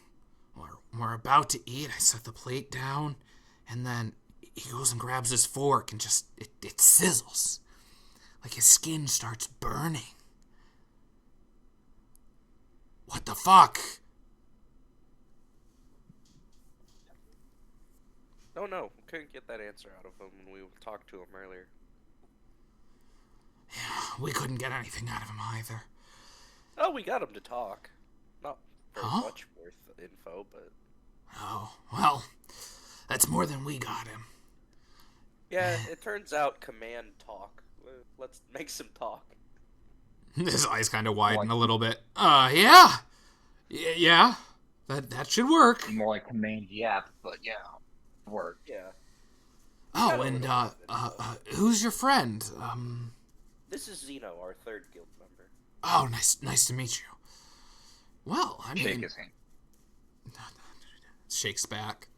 We're about to eat. I set the plate down, and then he goes and grabs his fork and just it sizzles. Like his skin starts burning. What the fuck? No, we couldn't get that answer out of him when we talked to him earlier. Yeah, we couldn't get anything out of him either. Oh, we got him to talk. Not very much worth info, but... Oh, well, that's more than we got him. Yeah, it turns out command talk. Let's make some talk. His eyes kind of widen a little bit. Yeah. Yeah. That should work. More like command yap, but yeah, work. Yeah. Oh, and, who's your friend? This is Zeno, our third guild member. Oh, nice to meet you. Well, I mean... Shake his hand. Shakes back.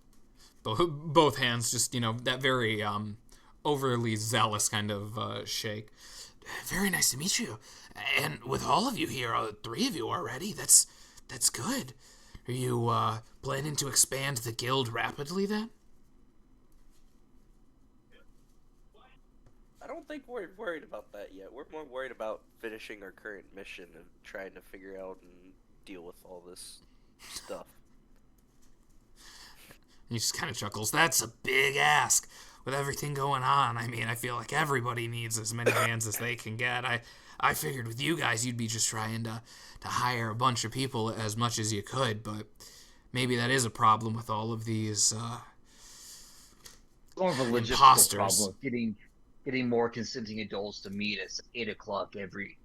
Both hands just, that very, overly zealous kind of, shake. Very nice to meet you. And with all of you here, 3 of you already, that's good. Are you, planning to expand the guild rapidly, then? I don't think we're worried about that yet. We're more worried about finishing our current mission and trying to figure out and deal with all this stuff. He just kind of chuckles. That's a big ask. With everything going on, I mean, I feel like everybody needs as many hands as they can get. I figured with you guys, you'd be just trying to hire a bunch of people as much as you could, but maybe that is a problem with all of these, More of a logistical imposters. problem. Getting more consenting adults to meet at 8 o'clock every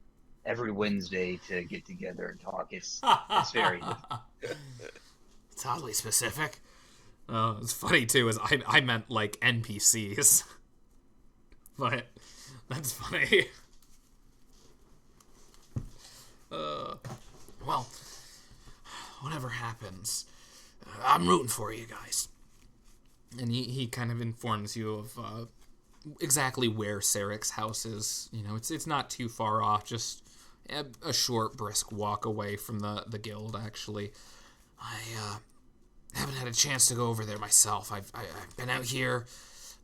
Wednesday to get together and talk. It's very difficult. It's oddly specific. It's funny too, is I meant like NPCs. But that's funny. Well, whatever happens, I'm rooting for you guys. And he kind of informs you of exactly where Sarek's house is. It's not too far off, just a short, brisk walk away from the guild, actually. I haven't had a chance to go over there myself. I've been out here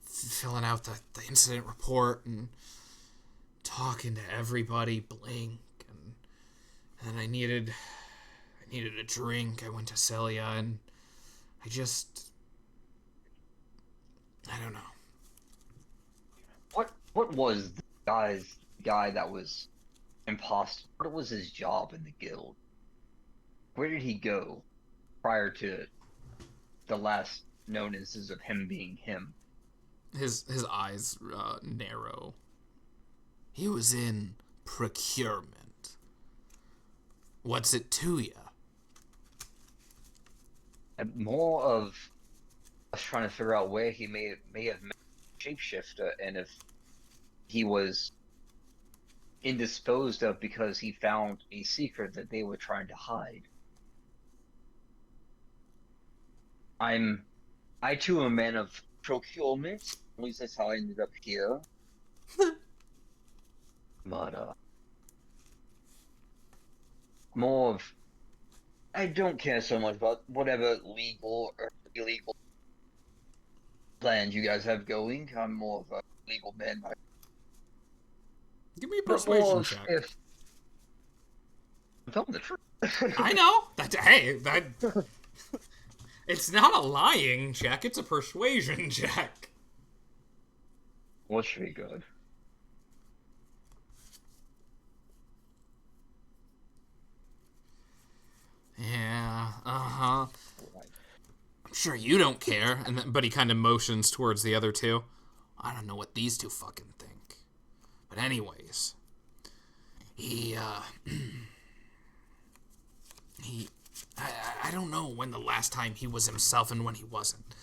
filling out the incident report and talking to everybody, Blink, and I needed a drink. I went to Celia, and I don't know. What was the guy that was imposter? What was his job in the guild? Where did he go prior to the last known instance of him being him? His eyes narrow. He was in procurement. What's it to ya? And more of us trying to figure out where he may have met Shapeshifter, and if he was indisposed of because he found a secret that they were trying to hide. I too am a man of procurement. At least that's how I ended up here. But more of, I don't care so much about whatever legal or illegal plans you guys have going. I'm more of a legal man. Give me a persuasion check. I'm telling the truth. I know. It's not a lying check, it's a persuasion check. Well, should be good. Yeah, I'm sure you don't care, but he kind of motions towards the other two. I don't know what these two fucking think. But anyways, I don't know when the last time he was himself and when he wasn't.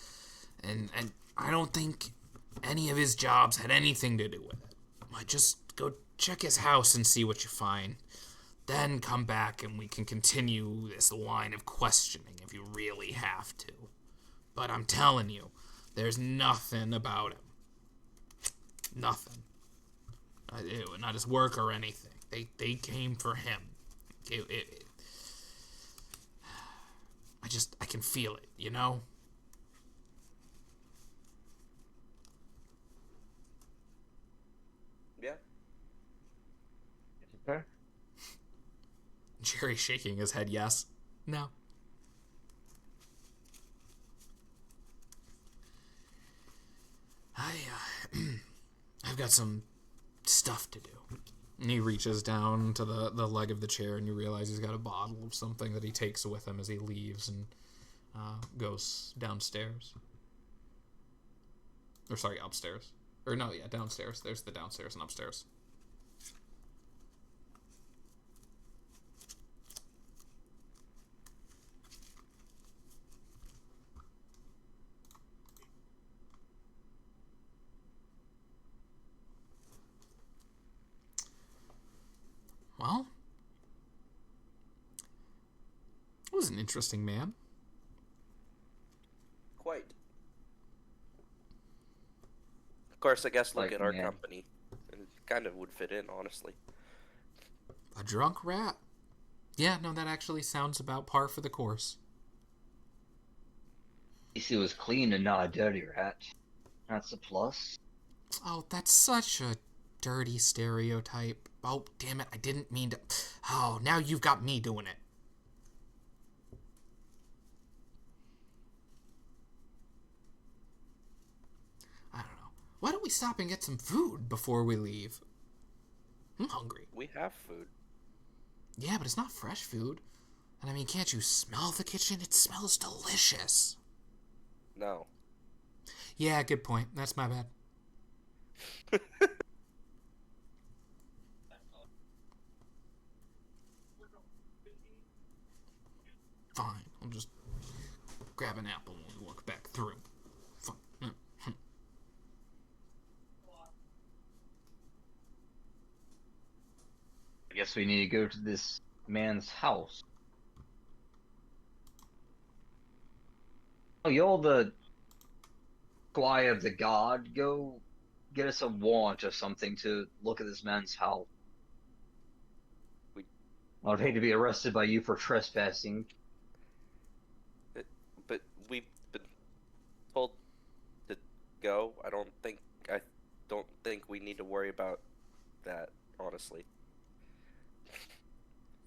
And I don't think any of his jobs had anything to do with it. Just go check his house and see what you find. Then come back and we can continue this line of questioning if you really have to. But I'm telling you, there's nothing about him. Nothing. Not his work or anything. They came for him. I can feel it, you know? Yeah. Okay. Jerry shaking his head yes. No. I've got some stuff to do. And he reaches down to the leg of the chair, and you realize he's got a bottle of something that he takes with him as he leaves and goes downstairs. Or sorry, upstairs. Or no, yeah, downstairs. There's the downstairs and upstairs. Well, it was an interesting man. Quite. Of course, I guess look Like, at our man. company. It kind of would fit in, honestly. A drunk rat. Yeah, no, that actually sounds about par for the course. At least it was clean and not a dirty rat. That's a plus. Oh, that's such a dirty stereotype. Oh, damn it, I didn't mean to... Oh, now you've got me doing it. I don't know. Why don't we stop and get some food before we leave? I'm hungry. We have food. Yeah, but it's not fresh food. And I mean, can't you smell the kitchen? It smells delicious. No. Yeah, good point. That's my bad. Fine, I'll just grab an apple and walk back through. Fine. I guess we need to go to this man's house. Oh, you're the squire of the god. Go get us a warrant or something to look at this man's house. I'd hate to be arrested by you for trespassing. But we've been told to go. I don't think we need to worry about that, honestly.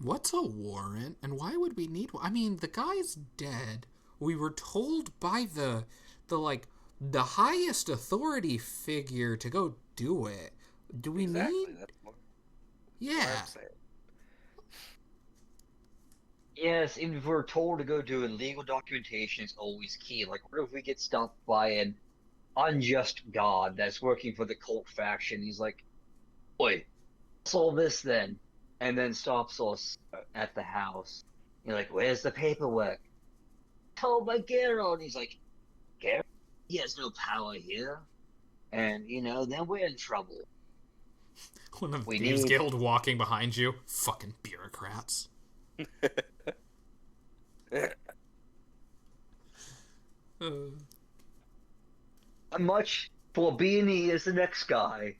What's a warrant, and why would we need one? I mean, the guy's dead. We were told by the highest authority figure to go do it. Do we Exactly. need? That's what Yeah. I'm saying. Yes, and if we're told to go do it, legal documentation is always key. Like, what if we get stopped by an unjust god that's working for the cult faction? He's like, "Boy, solve this then," and then stops us at the house. You're like, "Where's the paperwork?" Told by Geralt. And he's like, "Geralt? He has no power here." And, then we're in trouble. One of We Thieves need- Guild walking behind you. Fucking bureaucrats. Much for being he is the next guy.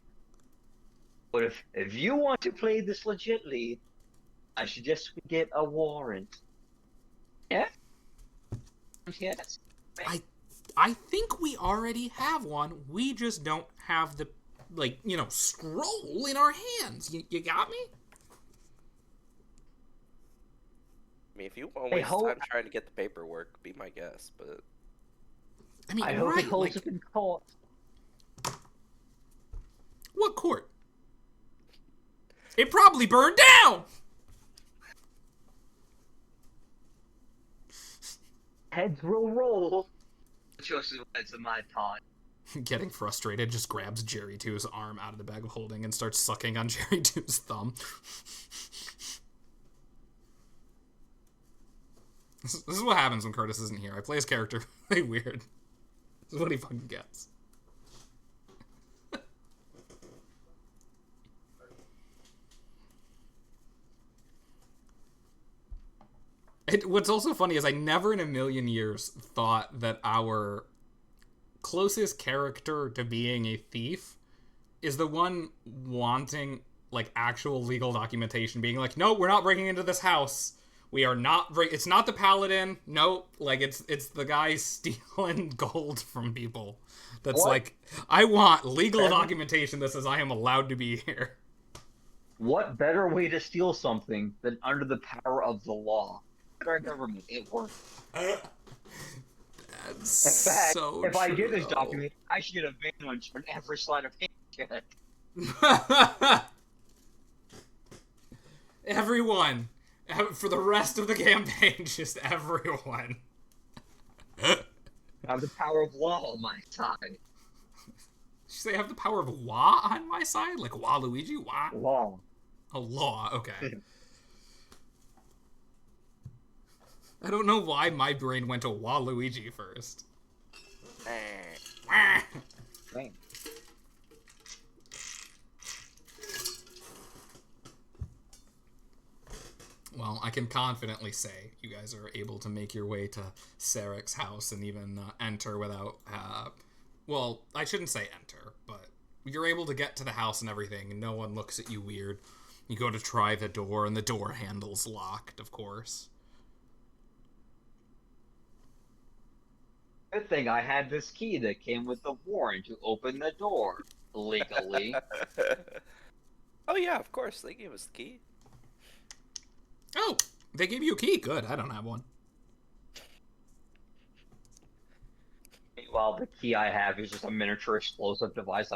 But if you want to play this legitly, I suggest we get a warrant. Yeah? Yes. I think we already have one. We just don't have the, scroll in our hands. You got me? I mean, if you want to Hey, waste hold- time trying to get the paperwork, be my guest. But I mean, I hope right, it holds up in court. what court? It probably burned down! Heads will roll. Choices of heads of my part. Getting frustrated, just grabs Jerry 2's arm out of the bag of holding and starts sucking on Jerry 2's thumb. This is what happens when Curtis isn't here. I play his character really weird. This is what he fucking gets. What's also funny is I never in a million years thought that our closest character to being a thief is the one wanting, actual legal documentation, being like, no, we're not breaking into this house. We are not it's not the paladin. No, it's the guy stealing gold from people. That's What? like, I want legal Better- documentation that says I am allowed to be here. What better way to steal something than under the power of the law? Our government, it works. That's In fact, so if I get true. this document, I should get a advantage on every slide of paycheck. Everyone. For the rest of the campaign, just everyone. I have the power of law on my side. you say I have the power of Wah on my side? Like Waluigi? Wah? Long. Oh, Law. Okay. I don't know why my brain went to Waluigi first. Wah. Dang. Well, I can confidently say you guys are able to make your way to Sarek's house and even enter without... well, I shouldn't say enter, but you're able to get to the house and everything, and no one looks at you weird. You go to try the door, and the door handle's locked, of course. Good thing I had this key that came with the warrant to open the door legally. Oh yeah, of course they gave us the key. Oh, they gave you a key. Good, I don't have one. Meanwhile, the key I have is just a miniature explosive device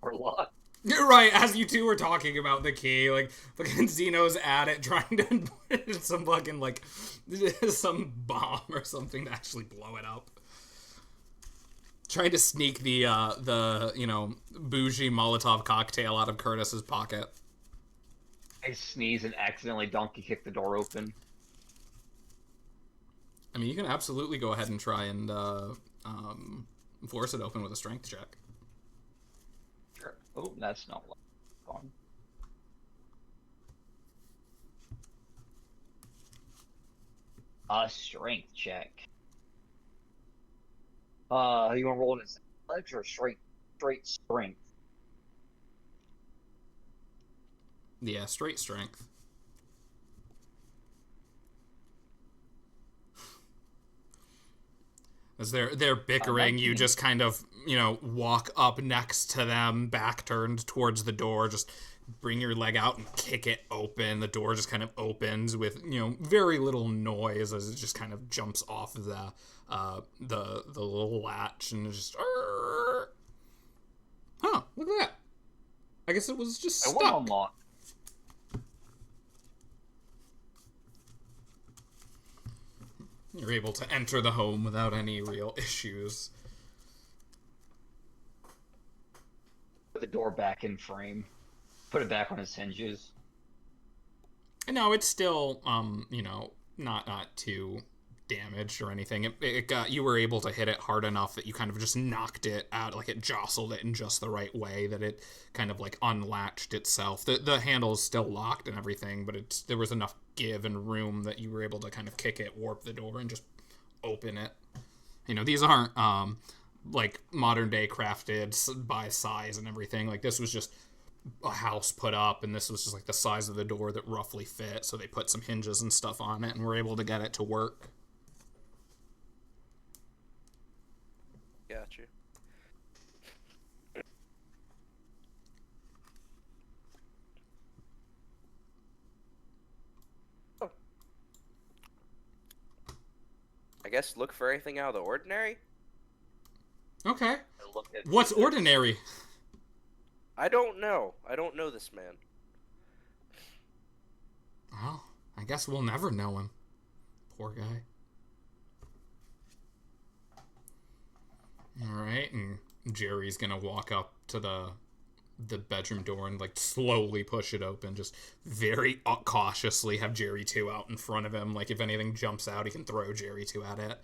or lock. You're right, as you two were talking about the key, like, fucking Xeno's at it, trying to put in some fucking, like, some bomb or something to actually blow it up. Trying to sneak the you know, bougie Molotov cocktail out of Curtis's pocket. I sneeze and accidentally donkey kick the door open. I mean, you can absolutely go ahead and try and, force it open with a strength check. Sure. Oh, that's not fun. A strength check. You want to roll it as legs or straight strength? Yeah, straight strength. As they're bickering, you just kind of, you know, walk up next to them, back turned towards the door, just bring your leg out and kick it open. The door just kind of opens with, you know, very little noise as it just kind of jumps off the little latch and just... Huh, look at that. I guess it was just stuck. I won't unlock. You're able to enter the home without any real issues. Put the door back in frame. Put it back on its hinges. No, it's still, you know, not too damaged or anything. It got, you were able to hit it hard enough that you kind of just knocked it out, like it jostled it in just the right way that it kind of like unlatched itself. The handle's still locked and everything, but there was enough give and room that you were able to kind of kick it, warp the door, and just open it. You know, these aren't like modern day crafted by size and everything. Like this was just a house put up, and this was just like the size of the door that roughly fit, so they put some hinges and stuff on it and were able to get it to work. Got you. Oh. I guess look for anything out of the ordinary? Okay. What's ordinary? I don't know. I don't know this man. Well, I guess we'll never know him. Poor guy. Alright, and Jerry's gonna walk up to the bedroom door and, like, slowly push it open. Just very cautiously have Jerry 2 out in front of him. Like, if anything jumps out, he can throw Jerry 2 at it.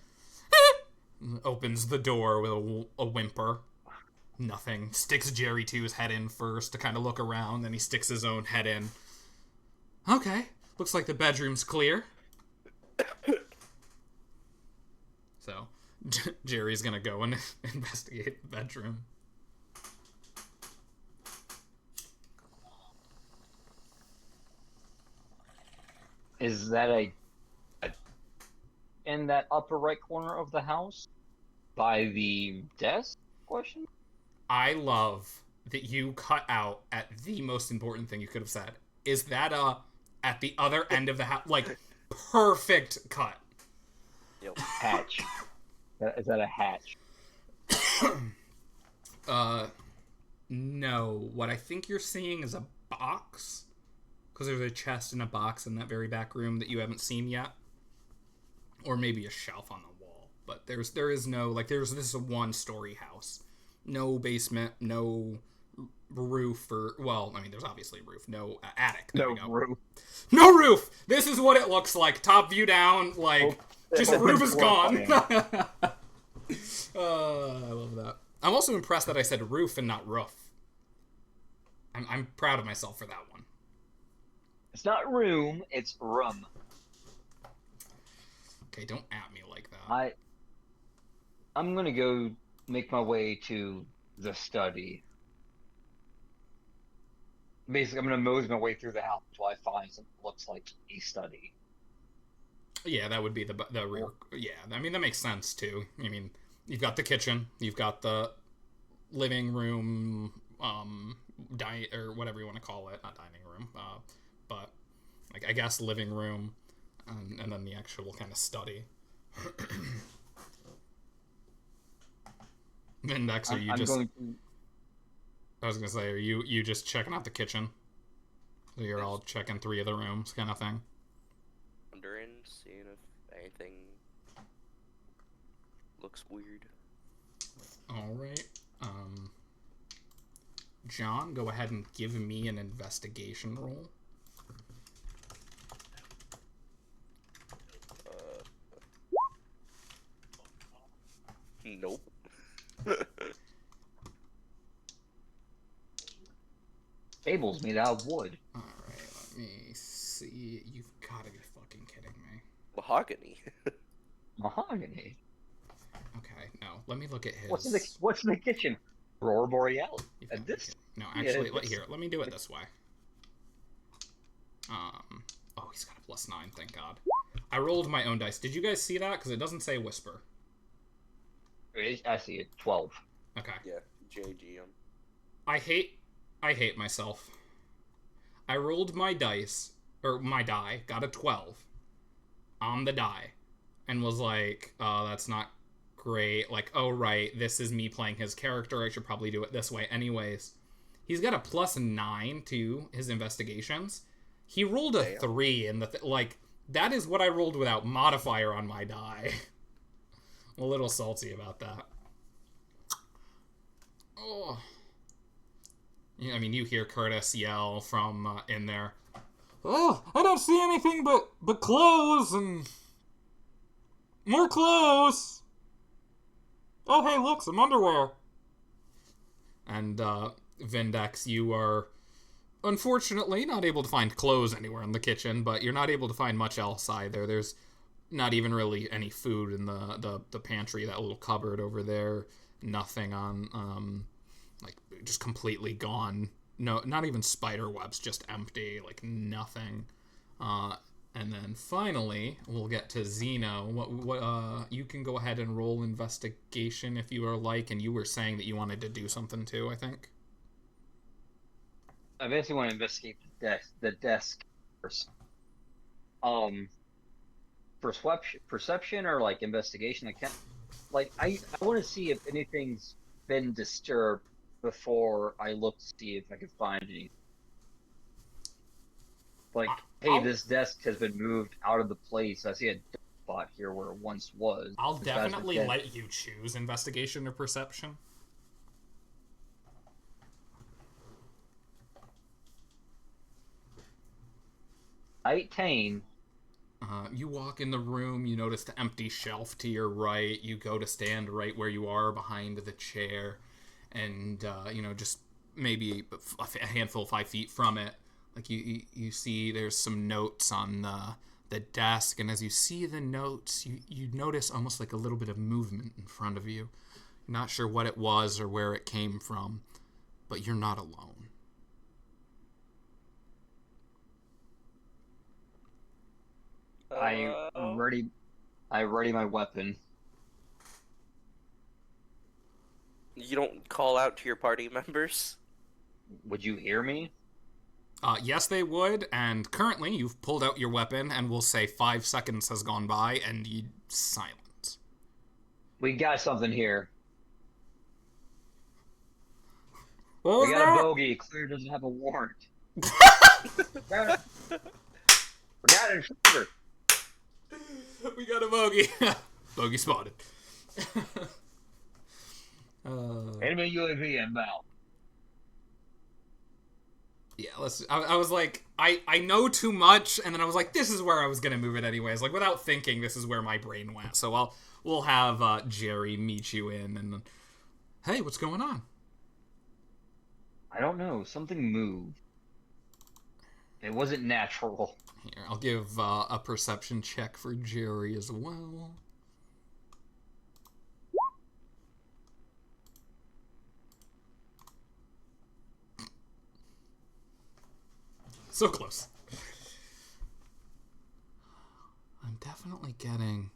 Opens the door with a whimper. Nothing. Sticks Jerry 2's head in first to kind of look around, then he sticks his own head in. Okay, looks like the bedroom's clear. So, Jerry's gonna go and investigate the bedroom. Is that in that upper right corner of the house? By the desk? Question? I love that you cut out at the most important thing you could have said. Is that at the other end of the house? Like, perfect cut. Yep. Hatch. Is that a hatch? No. What I think you're seeing is a box. Because there's a chest and a box in that very back room that you haven't seen yet. Or maybe a shelf on the wall. But there is no, like, this is a one-story house. no basement, no roof, or, well, I mean, there's obviously a roof. No attic. There No we go. roof. No roof! This is what it looks like. Top view down, like, just Open roof is floor gone. plan. I love that. I'm also impressed that I said roof and not roof. I'm proud of myself for that one. It's not room, it's room. Okay, don't at me like that. I'm gonna go make my way to the study. Basically, I'm gonna mosey my way through the house until I find something that looks like a study. Yeah, that would be the rear. Yeah, I mean, that makes sense, too. I mean, you've got the kitchen, you've got the living room, or whatever you want to call it. Not dining room, but, like, I guess living room, and then the actual kind of study. Vindex, are you just... I was gonna say, are you just checking out the kitchen? So you're all checking 3 of the rooms, kind of thing? Wondering, seeing if anything looks weird. Alright. John, go ahead and give me an investigation roll. Nope. Table's made out of wood. Alright, let me see. You've got to be fucking kidding me. Mahogany. Mahogany. Okay, no. Let me look at his... What's in the kitchen? Aurora Borealis. You've And got to be this? kidding- No, actually, Yeah, let me do it this way. Oh, he's got a +9, thank God. I rolled my own dice. Did you guys see that? Because it doesn't say whisper. I see it. 12. Okay. Yeah, JG. I hate myself. I rolled my dice, or my die, got a 12 on the die, and was like, oh, that's not great. Like, oh, right, this is me playing his character. I should probably do it this way. Anyways, he's got a +9 to his investigations. He rolled a 3 in the... like, that is what I rolled without modifier on my die. I'm a little salty about that. Oh... I mean, you hear Curtis yell from in there. Oh, I don't see anything but clothes and more clothes. Oh, hey, look, some underwear. And Vindex, you are unfortunately not able to find clothes anywhere in the kitchen, but you're not able to find much else either. There's not even really any food in the pantry, that little cupboard over there. Nothing on like, just completely gone. No, not even spider webs, just empty, like, nothing. And then finally, we'll get to Zeno. What you can go ahead and roll investigation if you are like, and you were saying that you wanted to do something too, I think. I basically want to investigate the desk first. Perception or, like, investigation. I want to see if anything's been disturbed before I look to see if I can find any. Like, hey, this desk has been moved out of the place. I see a spot here where it once was. I'll definitely let you choose investigation or perception. $18. You walk in the room, you notice the empty shelf to your right, you go to stand right where you are behind the chair, and, just maybe a handful 5 feet from it, like, you see there's some notes on the desk, and as you see the notes, you notice almost like a little bit of movement in front of you. You're not sure what it was or where it came from, but you're not alone. I ready my weapon. You don't call out to your party members? Would you hear me? Yes, they would, and currently you've pulled out your weapon, and we'll say 5 seconds has gone by, and you silence. We got something here. What was we got a bogey. Clear doesn't have a warrant. We got an intruder. We got a bogey. Bogey spotted. Enemy UAV inbound. Yeah, I was like, I know too much, and then I was like, this is where I was gonna move it anyways. Like, without thinking, this is where my brain went. So we'll have Jerry meet you in, and hey, what's going on? I don't know. Something moved. It wasn't natural. Here, I'll give a perception check for Jerry as well. So close. I'm definitely getting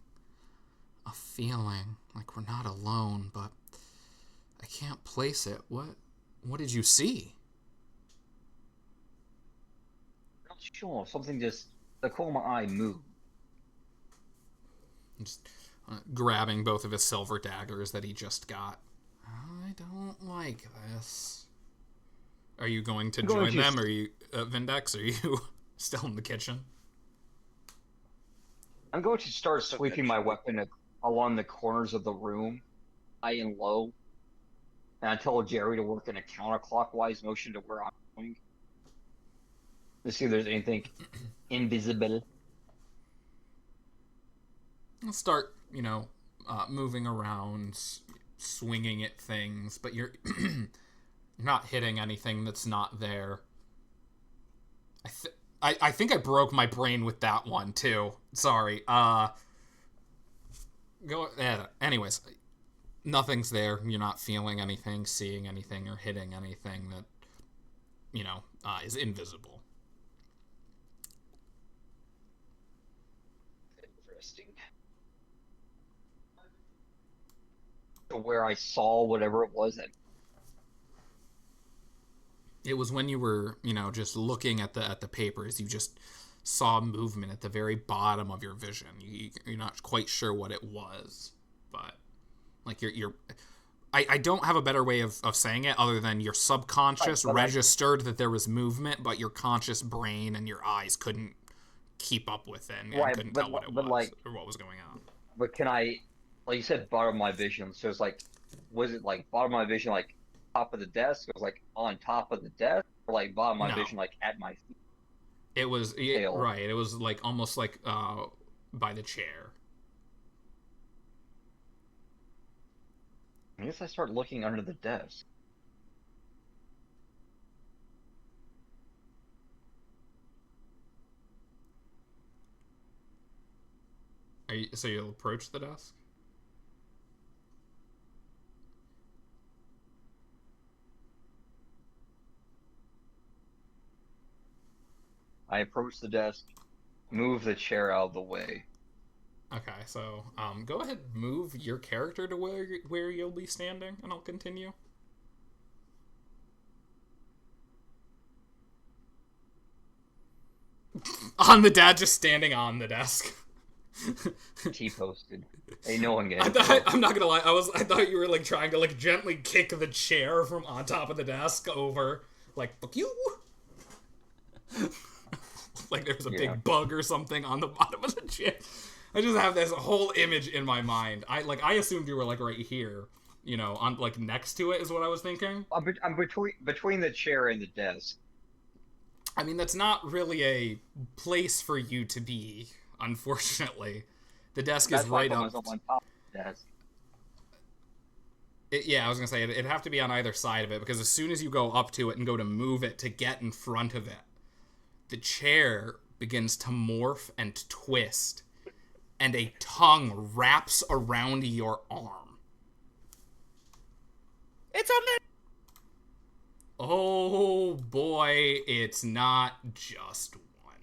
a feeling like we're not alone, but I can't place it. What did you see? I'm not sure. Something just the corner of my eye moved. Just grabbing both of his silver daggers that he just got. I don't like this. Are you going to join them? Are you, Vindex? Are you still in the kitchen? I'm going to start sweeping my weapon along the corners of the room, high and low. And I tell Jerry to work in a counterclockwise motion to where I'm going. To see if there's anything invisible. I'll start, moving around, swinging at things, but you're not hitting anything that's not there. I think I broke my brain with that one too. Sorry. Anyways, nothing's there. You're not feeling anything, seeing anything, or hitting anything that is invisible. Interesting. To where I saw whatever it was that. It was when you were, just looking at the papers, you just saw movement at the very bottom of your vision. You're not quite sure what it was, but like I don't have a better way of saying it other than your subconscious registered that there was movement, but your conscious brain and your eyes couldn't keep up with it and couldn't tell what it was or what was going on. But can I, like you said, bottom of my vision? So it's like, was it like bottom of my vision, like top of the desk? It was like on top of the desk, or like bottom of my vision, like at my feet? It was right. It was like almost like by the chair. I guess I start looking under the desk. So you'll approach the desk? I approach the desk, move the chair out of the way. Okay, so go ahead, move your character to where you'll be standing, and I'll continue. On the dad, just standing on the desk. T-posted. Hey, no one gets. I'm not gonna lie. I thought you were like trying to like gently kick the chair from on top of the desk over, like fuck you. Like there was a big bug or something on the bottom of the chair. I just have this whole image in my mind. I assumed you were like right here, on like next to it is what I was thinking. I'm between the chair and the desk. I mean, that's not really a place for you to be, unfortunately. The desk is right up. On top of the desk. I was gonna say it'd have to be on either side of it because as soon as you go up to it and go to move it to get in front of it, the chair begins to morph and twist, and a tongue wraps around your arm. It's on there. Oh boy, it's not just one.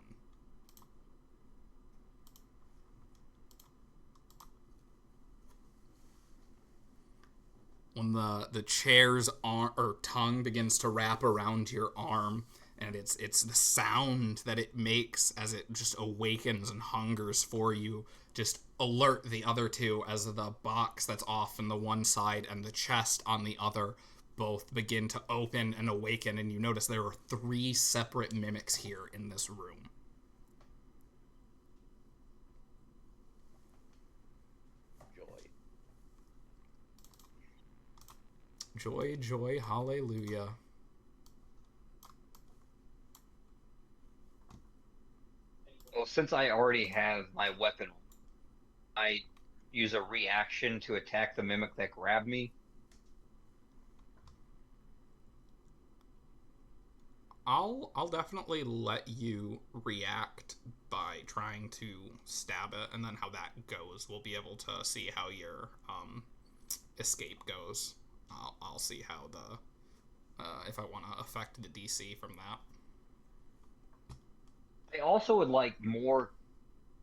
When the chair's arm or tongue begins to wrap around your arm, and it's the sound that it makes as it just awakens and hungers for you, just alert the other two as the box that's off on the one side and the chest on the other both begin to open and awaken, and you notice there are 3 separate mimics here in this room. Joy. Joy, joy, hallelujah. Well, since I already have my weapon, I use a reaction to attack the mimic that grabbed me. I'll definitely let you react by trying to stab it, and then how that goes, we'll be able to see how your escape goes. I'll see how the if I want to affect the DC from that. I also would like more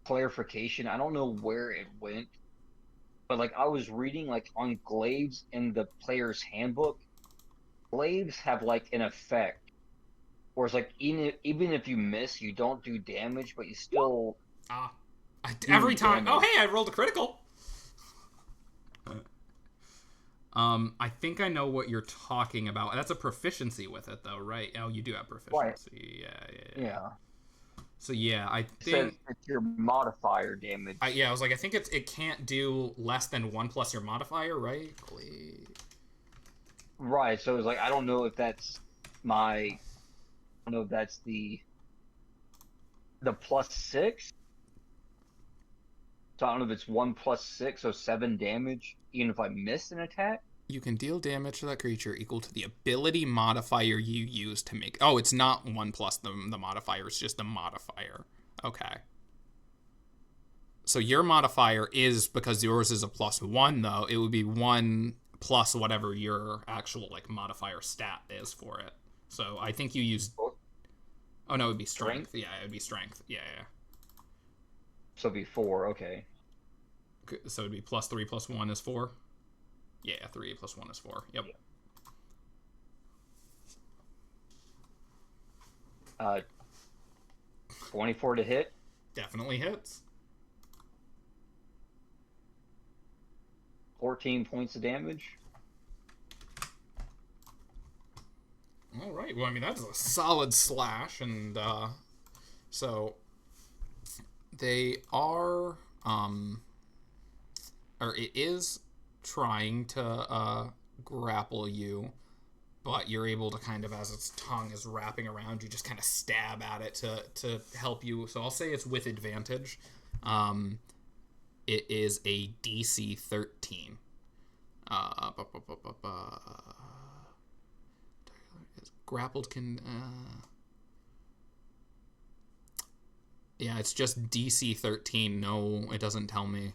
clarification. I don't know where it went, but like I was reading like on glaives in the player's handbook, glaives have like an effect. Whereas like even if you miss, you don't do damage, but you still Every time. damage. Oh, hey, I rolled a critical. I think I know what you're talking about. That's a proficiency with it, though, right? Oh, you do have proficiency. Right. Yeah. Yeah. So yeah, I It says think. it's your modifier damage. Yeah, I was like, I think it can't do less than 1 plus your modifier, right? Right. So it's like I don't know if that's I don't know if that's the +6. So I don't know if it's 1 plus 6, so 7 damage, even if I miss an attack. You can deal damage to that creature equal to the ability modifier you use to make. Oh, it's not 1 plus the modifier. It's just the modifier. Okay. So your modifier is, because yours is a +1, though, it would be 1 plus whatever your actual like modifier stat is for it. So I think you use. Oh no, it would be strength. Yeah, it would be strength. Yeah. So it'd be 4. Okay. So it'd be +3 + 1 is 4. Yeah, 3 + 1 is 4. Yep. Yeah. 24 to hit. Definitely hits. 14 points of damage. All right. Well, I mean, that's a solid slash, and so they are, or it is trying to grapple you, but you're able to kind of, as its tongue is wrapping around you, just kind of stab at it to help you. So I'll say it's with advantage. It is a DC 13. Grappled can. Yeah, it's just DC 13. No, it doesn't tell me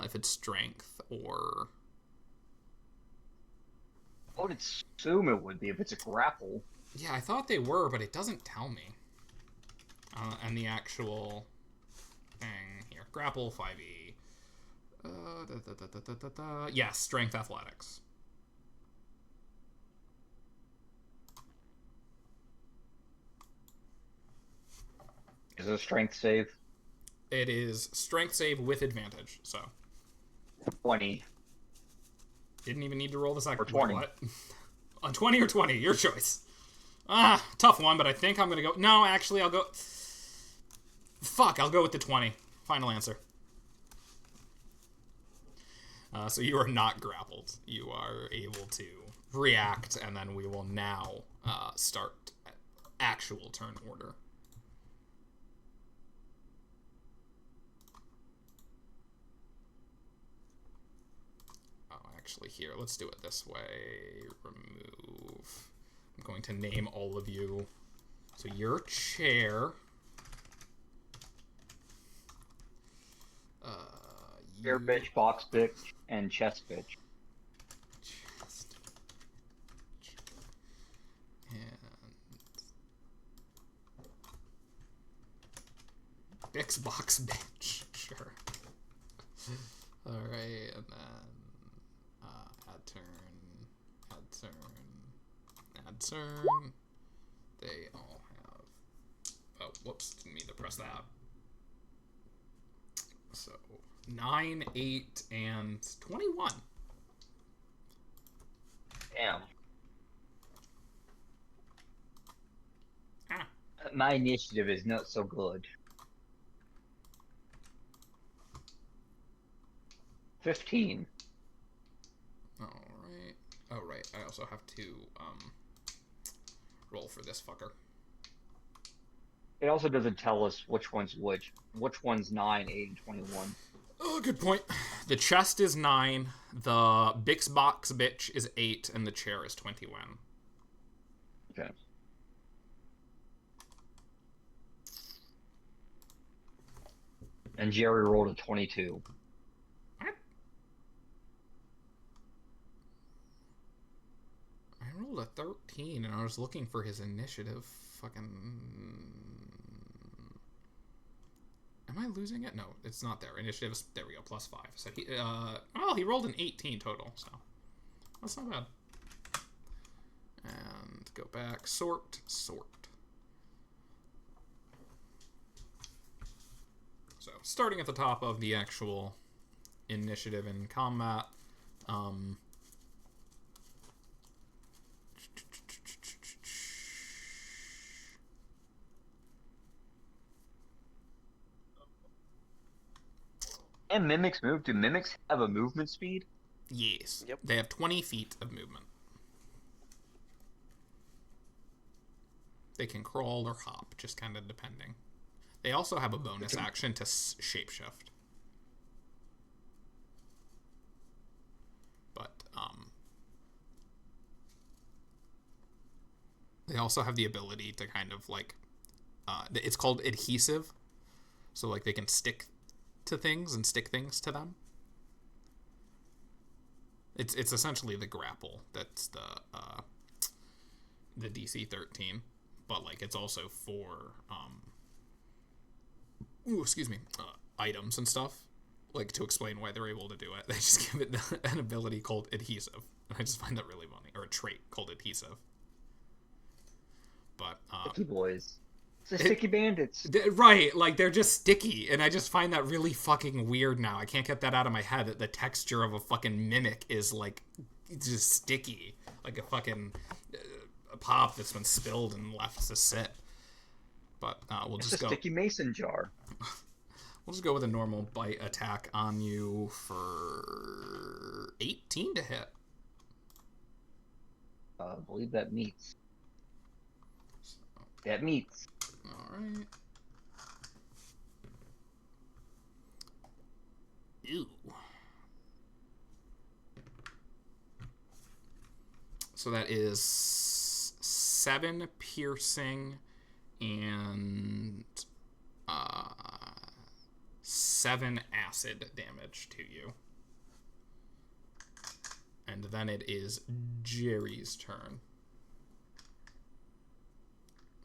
if it's strength or. I would assume it would be if it's a grapple. Yeah, I thought they were, but it doesn't tell me. And the actual thing here, grapple 5e. Yes, strength athletics. Is it a strength save? It is strength save with advantage, so. 20. Didn't even need to roll the second. Or 20. What? On 20 or 20, your choice. Tough one, but I think I'm going to go. No, actually, I'll go. Fuck, I'll go with the 20. Final answer. So you are not grappled. You are able to react, and then we will now start actual turn order. Actually, here, let's do it this way. Remove. I'm going to name all of you. So your chair. Chair bitch, box bitch, and chest bitch. Chest. And Bix box bitch. Sure. Alright, and then add turn. They all have. Oh, whoops! Didn't mean to press that. So 9, 8, and 21. Damn. Ah. My initiative is not so good. 15. All I also have to roll for this fucker. It also doesn't tell us which one's which. Which one's 9, 8, and 21. Oh, good point. The chest is 9, the Bix Box bitch is 8, and the chair is 21. Okay. And Jerry rolled a 22. What? I rolled a 13, and I was looking for his initiative. Fucking... Am I losing it? No, it's not there. Initiative's... There we go, +5. So he, well, he rolled an 18 total, so... That's not bad. And go back. Sort. So, starting at the top of the actual initiative in combat, And mimics move. Do mimics have a movement speed? yes. Yep. They have 20 feet of movement. They can crawl or hop, just kind of depending. They also have a bonus action to shapeshift. But, they also have the ability to kind of, like, it's called adhesive. So, like, they can stick to things and stick things to them. It's essentially the grapple that's the DC 13. But, like, it's also for, items and stuff. Like, to explain why they're able to do it. They just give it an ability called adhesive. And I just find that really funny. Or a trait called adhesive. But, Sticky boys. It's the sticky bandits. Right, like, they're just sticky. And I just find that really fucking weird now. I can't get that out of my head, that the texture of a fucking mimic is, like, just sticky. Like a fucking... pop that's been spilled and left to sit. But we'll It's just a go. sticky mason jar. We'll just go with a normal bite attack on you for 18 to hit. I believe that meets. That meets. All right. Ew. So that is 7 piercing and 7 acid damage to you. And then it is Jerry's turn.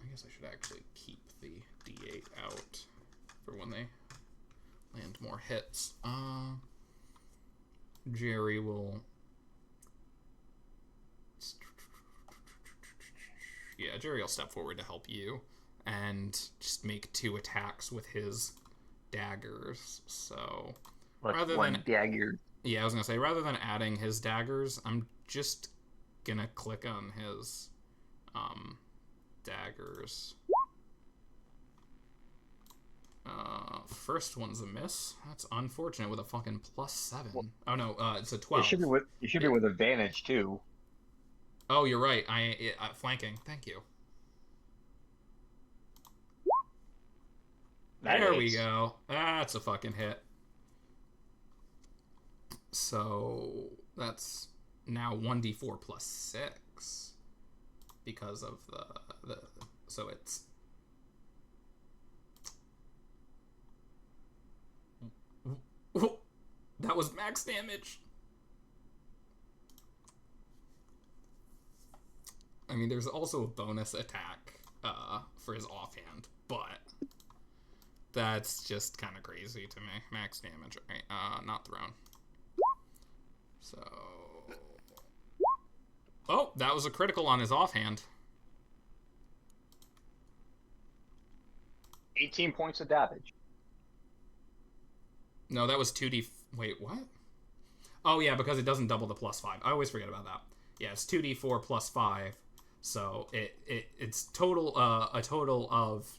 I guess I should actually keep the D8 out for when they land more hits. Jerry will... Yeah, Jerry will step forward to help you and just make 2 attacks with his daggers. So rather than dagger. Yeah, I was gonna say, rather than adding his daggers, I'm just gonna click on his daggers. First one's a miss. That's unfortunate with a fucking +7. Well, oh no, it's a 12. You should be with advantage too. Oh, you're right. Flanking. Thank you. There we go. That's a fucking hit. So that's now 1d4 plus 6 because of the so it's that was max damage. I mean, there's also a bonus attack for his offhand, but that's just kind of crazy to me. Max damage, right? Not thrown. So... Oh, that was a critical on his offhand. 18 points of damage. No, that was 2d... Wait, what? Oh, yeah, because it doesn't double the +5. I always forget about that. Yeah, it's 2d4 plus 5. So it's total a total of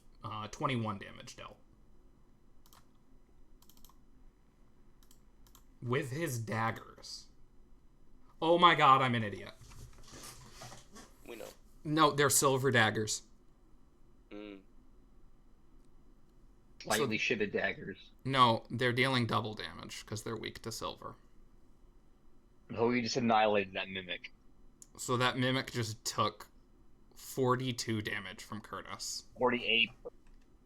21 damage dealt. With his daggers. Oh my god, I'm an idiot. No, they're silver daggers. Mm. Slightly shitted daggers. No, they're dealing double damage because they're weak to silver. Oh, you just annihilated that mimic. So that mimic just took 42 damage from Curtis. 48.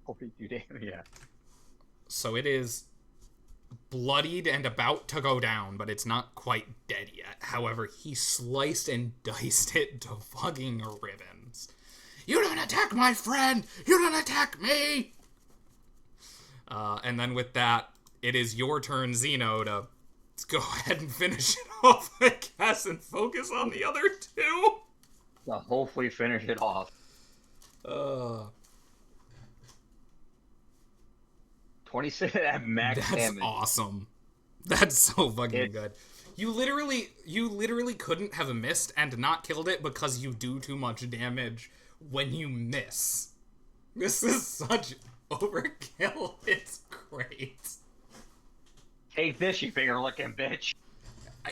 42 damage, yeah. So it is bloodied and about to go down, but it's not quite dead yet. However, he sliced and diced it to fucking ribbons. You don't attack my friend! You don't attack me! And then with that, it is your turn, Xeno, to go ahead and finish it off, I guess, and focus on the other two. So hopefully finish it off. 26 at max That's damage. awesome. That's so fucking good. You literally couldn't have missed and not killed it because you do too much damage when you miss. This is such overkill. It's great. Take this, you finger-looking bitch.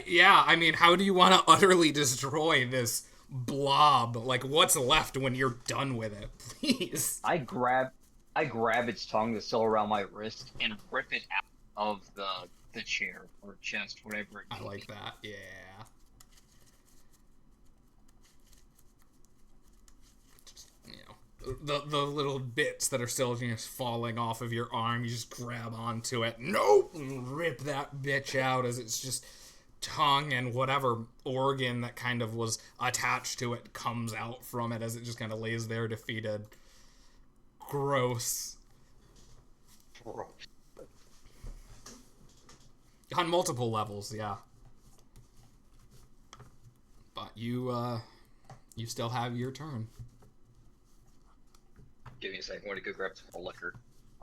Yeah, I mean, how do you want to utterly destroy this blob? Like, what's left when you're done with it? Please. I grab its tongue that's still around my wrist and rip it out of the chair or chest, whatever it is. I like that, yeah. Just, the little bits that are still just falling off of your arm, you just grab onto it. Nope! Rip that bitch out as it's just tongue and whatever organ that kind of was attached to it comes out from it as it just kind of lays there defeated. Gross. On multiple levels, yeah. But you still have your turn. Give me a second. I want to go grab some liquor.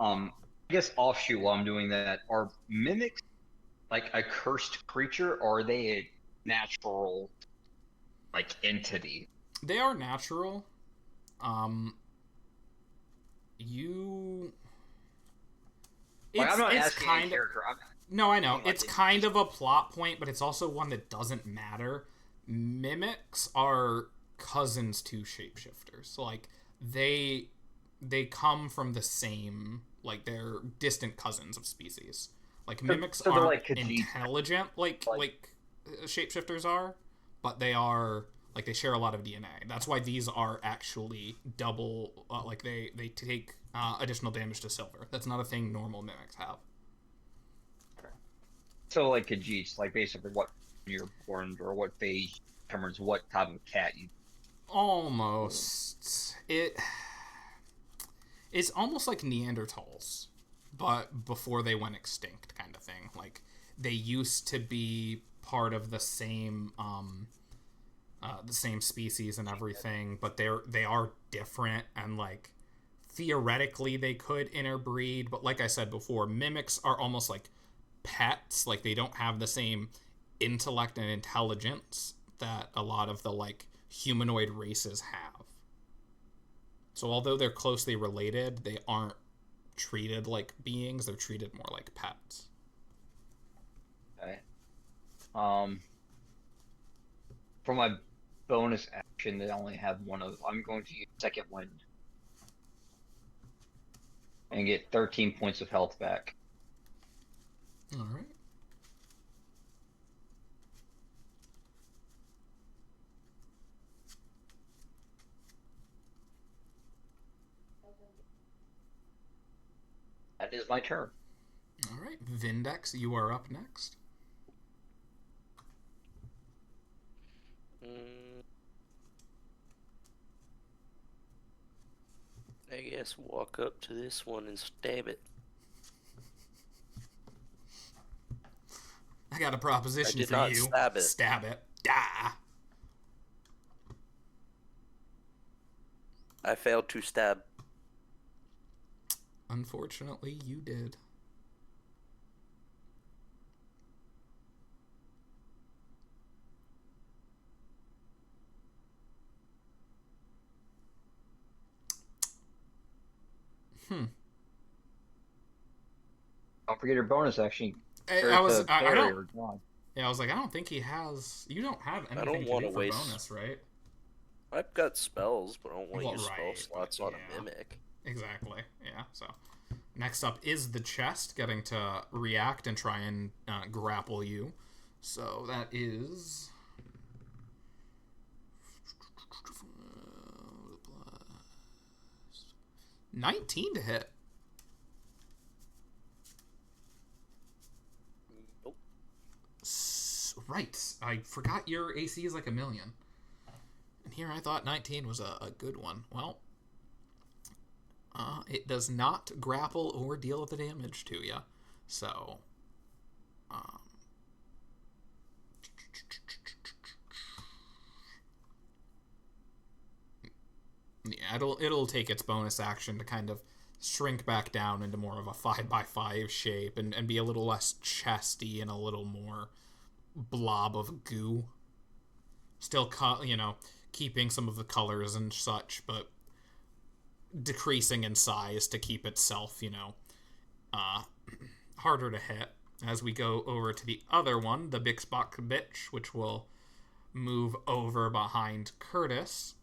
I guess offshoot while I'm doing that, are mimics like a cursed creature, or are they a natural like entity? They are natural. You. Like, I'm not it's asking kind any of. character. No, I know. Like, It's kind of a plot point, but it's also one that doesn't matter. Mimics are cousins to shapeshifters. So, like, they come from the same, like, they're distant cousins of species. Like, mimics so they're aren't like Khajiit. intelligent like shapeshifters are, but they are, like, they share a lot of DNA. That's why these are actually double, like, they take additional damage to silver. That's not a thing normal mimics have. So like Khajiits, like basically what you're born or what phase determines what type of cat you. Almost. It's almost like Neanderthals, but before they went extinct, kind of thing. Like, they used to be part of the same species and everything, but they are different, and like theoretically they could interbreed, but like I said before, mimics are almost like pets. Like, they don't have the same intellect and intelligence that a lot of the like humanoid races have. So although they're closely related, they aren't treated like beings. They're treated more like pets. Okay. For my bonus action, they only have one of. I'm going to use Second Wind and get 13 points of health back. All right. That is my turn. All right, Vindex, you are up next. I guess walk up to this one and stab it. I got a proposition I did for not you. stab it. Stab it. Die. I failed to stab. Unfortunately, you did. Don't forget your bonus action. I was I don't. Yeah, I was like, I don't think he has. You don't have anything to wanna do for waste- bonus, right? I've got spells, but I don't want to Well, use spell right, slots but on yeah. a mimic. Exactly. Yeah. So next up is the chest, getting to react and try and grapple you. So that is 19 to hit. Nope. Right. I forgot your AC is like 1,000,000. And here I thought 19 was a good one. Well, it does not grapple or deal the damage to you. So, yeah, it'll take its bonus action to kind of shrink back down into more of a 5x5 shape and be a little less chesty and a little more blob of goo. Still, keeping some of the colors and such, but decreasing in size to keep itself, harder to hit. As we go over to the other one, the Bixbok bitch, which will move over behind Curtis,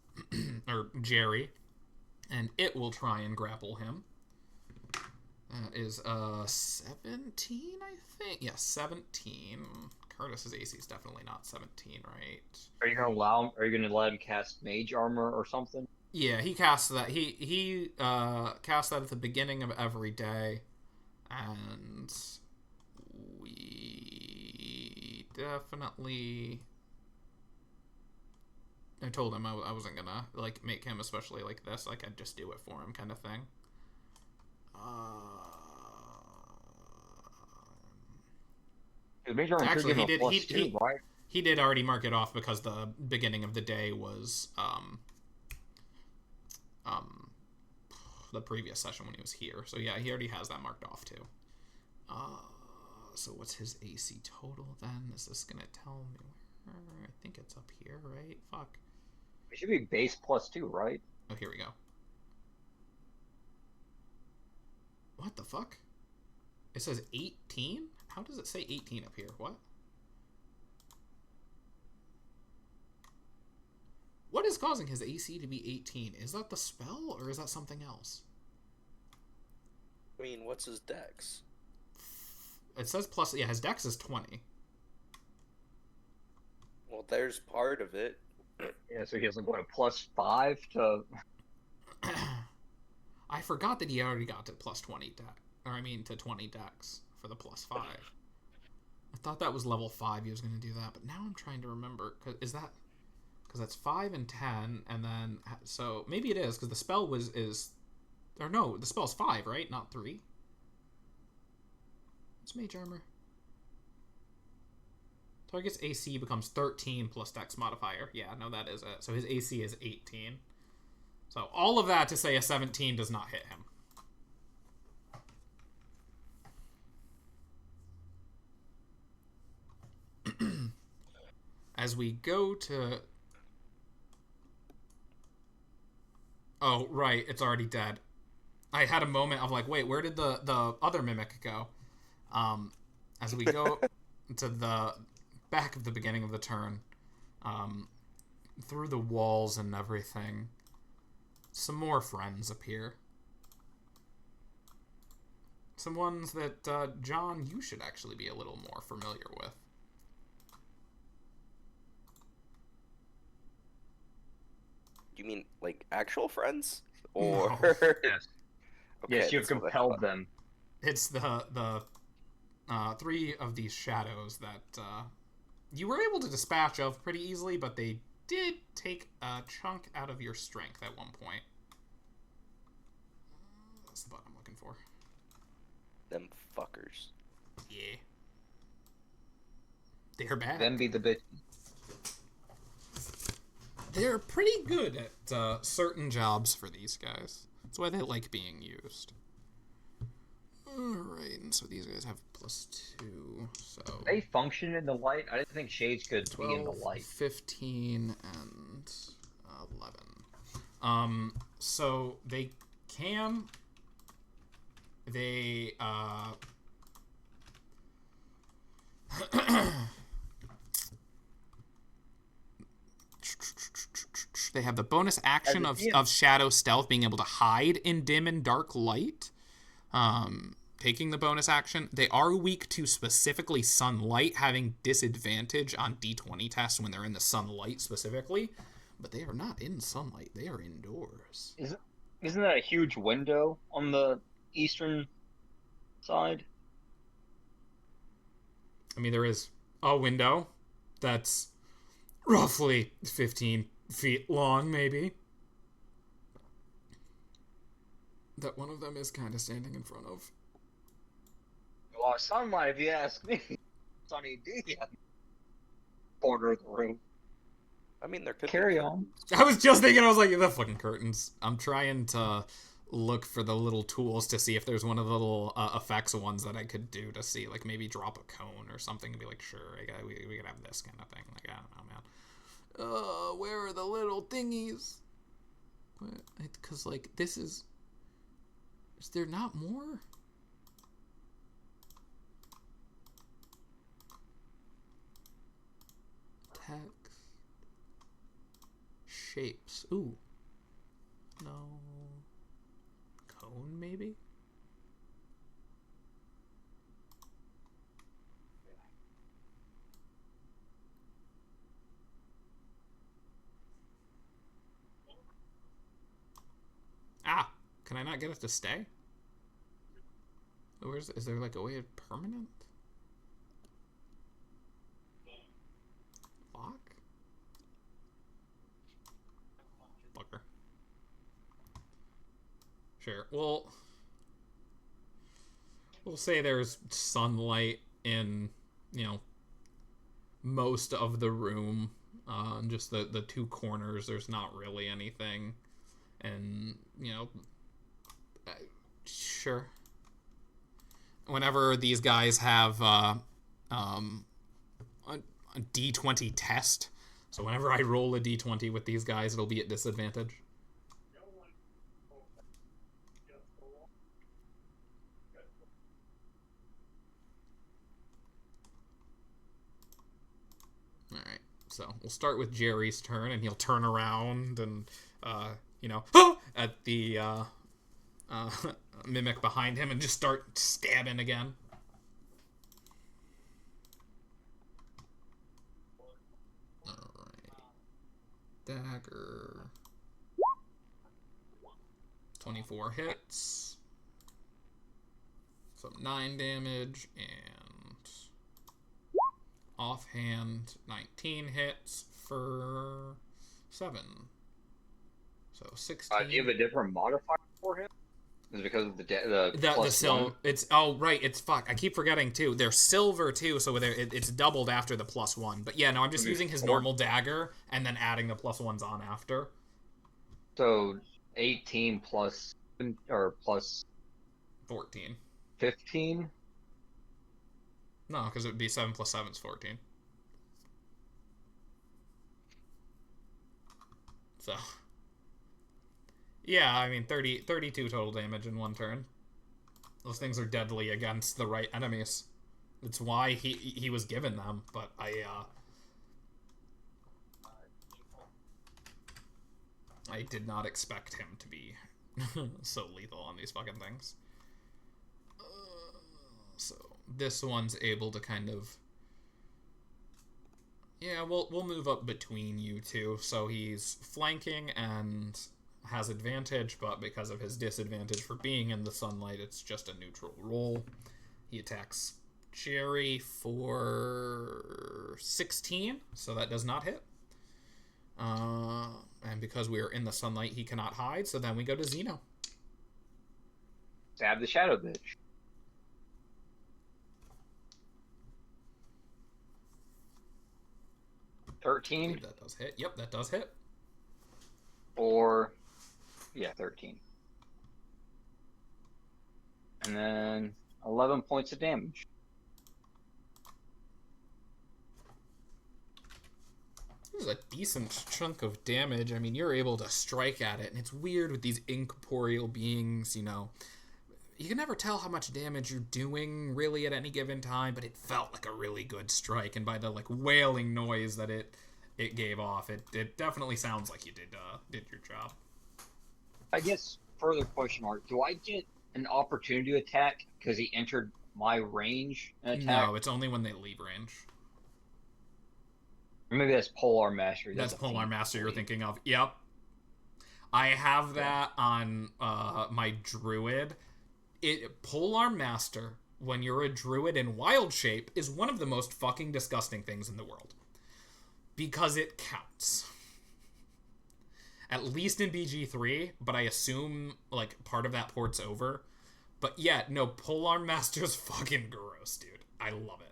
or Jerry, and it will try and grapple him. That is 17, I think. Yeah, 17. Curtis's AC is definitely not 17, right? Are you gonna let him cast Mage Armor or something? Yeah, he casts that. He casts that at the beginning of every day, and we definitely. I told him I wasn't gonna make him especially like this. Like I'd just do it for him, kind of thing. Actually, he did. Right? He did already mark it off because the beginning of the day was the previous session when he was here. So yeah, he already has that marked off too. So what's his AC total then? Is this gonna tell me where? I think it's up here, right? Fuck. It should be base +2, right? Oh, here we go. What the fuck? It says 18? How does it say 18 up here? What? What is causing his AC to be 18? Is that the spell, or is that something else? I mean, what's his dex? It says plus... Yeah, his dex is 20. Well, there's part of it. Yeah, so he has, like, what, a +5 to... I forgot that he already got to plus 20 dex. Or, I mean, to 20 dex for the +5. I thought that was level 5 he was going to do that, but now I'm trying to remember. Is that... Because that's 5 and 10, and then... So, maybe it is, because the spell is... Or no, the spell's 5, right? Not 3. What's Mage Armor? Target's AC becomes 13 plus Dex modifier. Yeah, no, that is it. So his AC is 18. So all of that to say a 17 does not hit him. As we go to... Oh, right, it's already dead. I had a moment of like, wait, where did the other mimic go? As we go to the back of the beginning of the turn, through the walls and everything, some more friends appear. Some ones that, John, you should actually be a little more familiar with. You mean, like, actual friends? Or... No. Yes. Okay, Yes, you've that's what I compelled thought. Mm-hmm. them. It's the 3 of these shadows that you were able to dispatch of pretty easily, but they did take a chunk out of your strength at one point. That's the button I'm looking for. Them fuckers. Yeah. They're bad. Them be the bitch. They're pretty good at certain jobs for these guys. That's why they like being used. Alright, and so these guys have +2, so... They function in the light? I didn't think shades could 12, be in the light. 15, and 11. So they can... They, damage. They have the bonus action As a DM. of shadow stealth, being able to hide in dim and dark light. Taking the bonus action. They are weak to specifically sunlight, having disadvantage on D20 tests when they're in the sunlight specifically. But they are not in sunlight. They are indoors. Isn't that a huge window on the eastern side? I mean, there is a window that's roughly 15 feet long, maybe. That one of them is kind of standing in front of. Well, sunlight, if you ask me. Sunny D. Corner of the room. I mean, there could Carry be on. I was just thinking, I was like, the fucking curtains. I'm trying to look for the little tools to see if there's one of the little effects ones that I could do to see, like maybe drop a cone or something and be like, sure, we could have this kind of thing. Like, I don't know, man. Where are the little thingies? Because, like, this is there not more? Text. Shapes. Ooh. No. Cone, maybe? Ah! Can I not get it to stay? Is there like a way of permanent? Lock? Bugger. Sure. Well, we'll say there's sunlight in, most of the room. Just the two corners, there's not really anything. And, sure. Whenever these guys have a D20 test, so whenever I roll a D20 with these guys, it'll be at disadvantage. Alright, so we'll start with Jerry's turn, and he'll turn around and, at the mimic behind him and just start stabbing again. Alright. Dagger. 24 hits. So 9 damage, and offhand 19 hits for 7. So 16. Do you have a different modifier for him? Is it because of the plus silver? one? It's right. It's fuck. I keep forgetting too. They're silver too, so it's doubled after the +1. But yeah, no, I'm just using his normal dagger and then adding the +1s on after. So 18 plus 14. 15. No, because it would be 7 + 7 is 14. So. Yeah, I mean, 32 total damage in one turn. Those things are deadly against the right enemies. That's why he was given them, but I did not expect him to be so lethal on these fucking things. So this one's able to kind of... Yeah, we'll move up between you two. So he's flanking and has advantage, but because of his disadvantage for being in the sunlight, it's just a neutral roll. He attacks Jerry for 16, so that does not hit. And because we are in the sunlight, he cannot hide, so then we go to Zeno. Stab the shadow bitch. I 13 believe that does hit. Yep, that does hit. or 13. And then 11 points of damage. This is a decent chunk of damage. I mean, you're able to strike at it, and it's weird with these incorporeal beings, you can never tell how much damage you're doing really at any given time, but it felt like a really good strike, and by the wailing noise that it it gave off, it definitely sounds like you did your job. I guess further question mark: do I get an opportunity to attack because he entered my range and attack? No, it's only when they leave range. Or maybe that's Polar Master. That's Polar Master you're thinking of. Yep. I have that on my druid. Polar Master, when you're a druid in wild shape, is one of the most fucking disgusting things in the world. Because it counts. At least in BG3, but I assume, like, part of that port's over. But yeah, no, Polar Master's fucking gross, dude. I love it.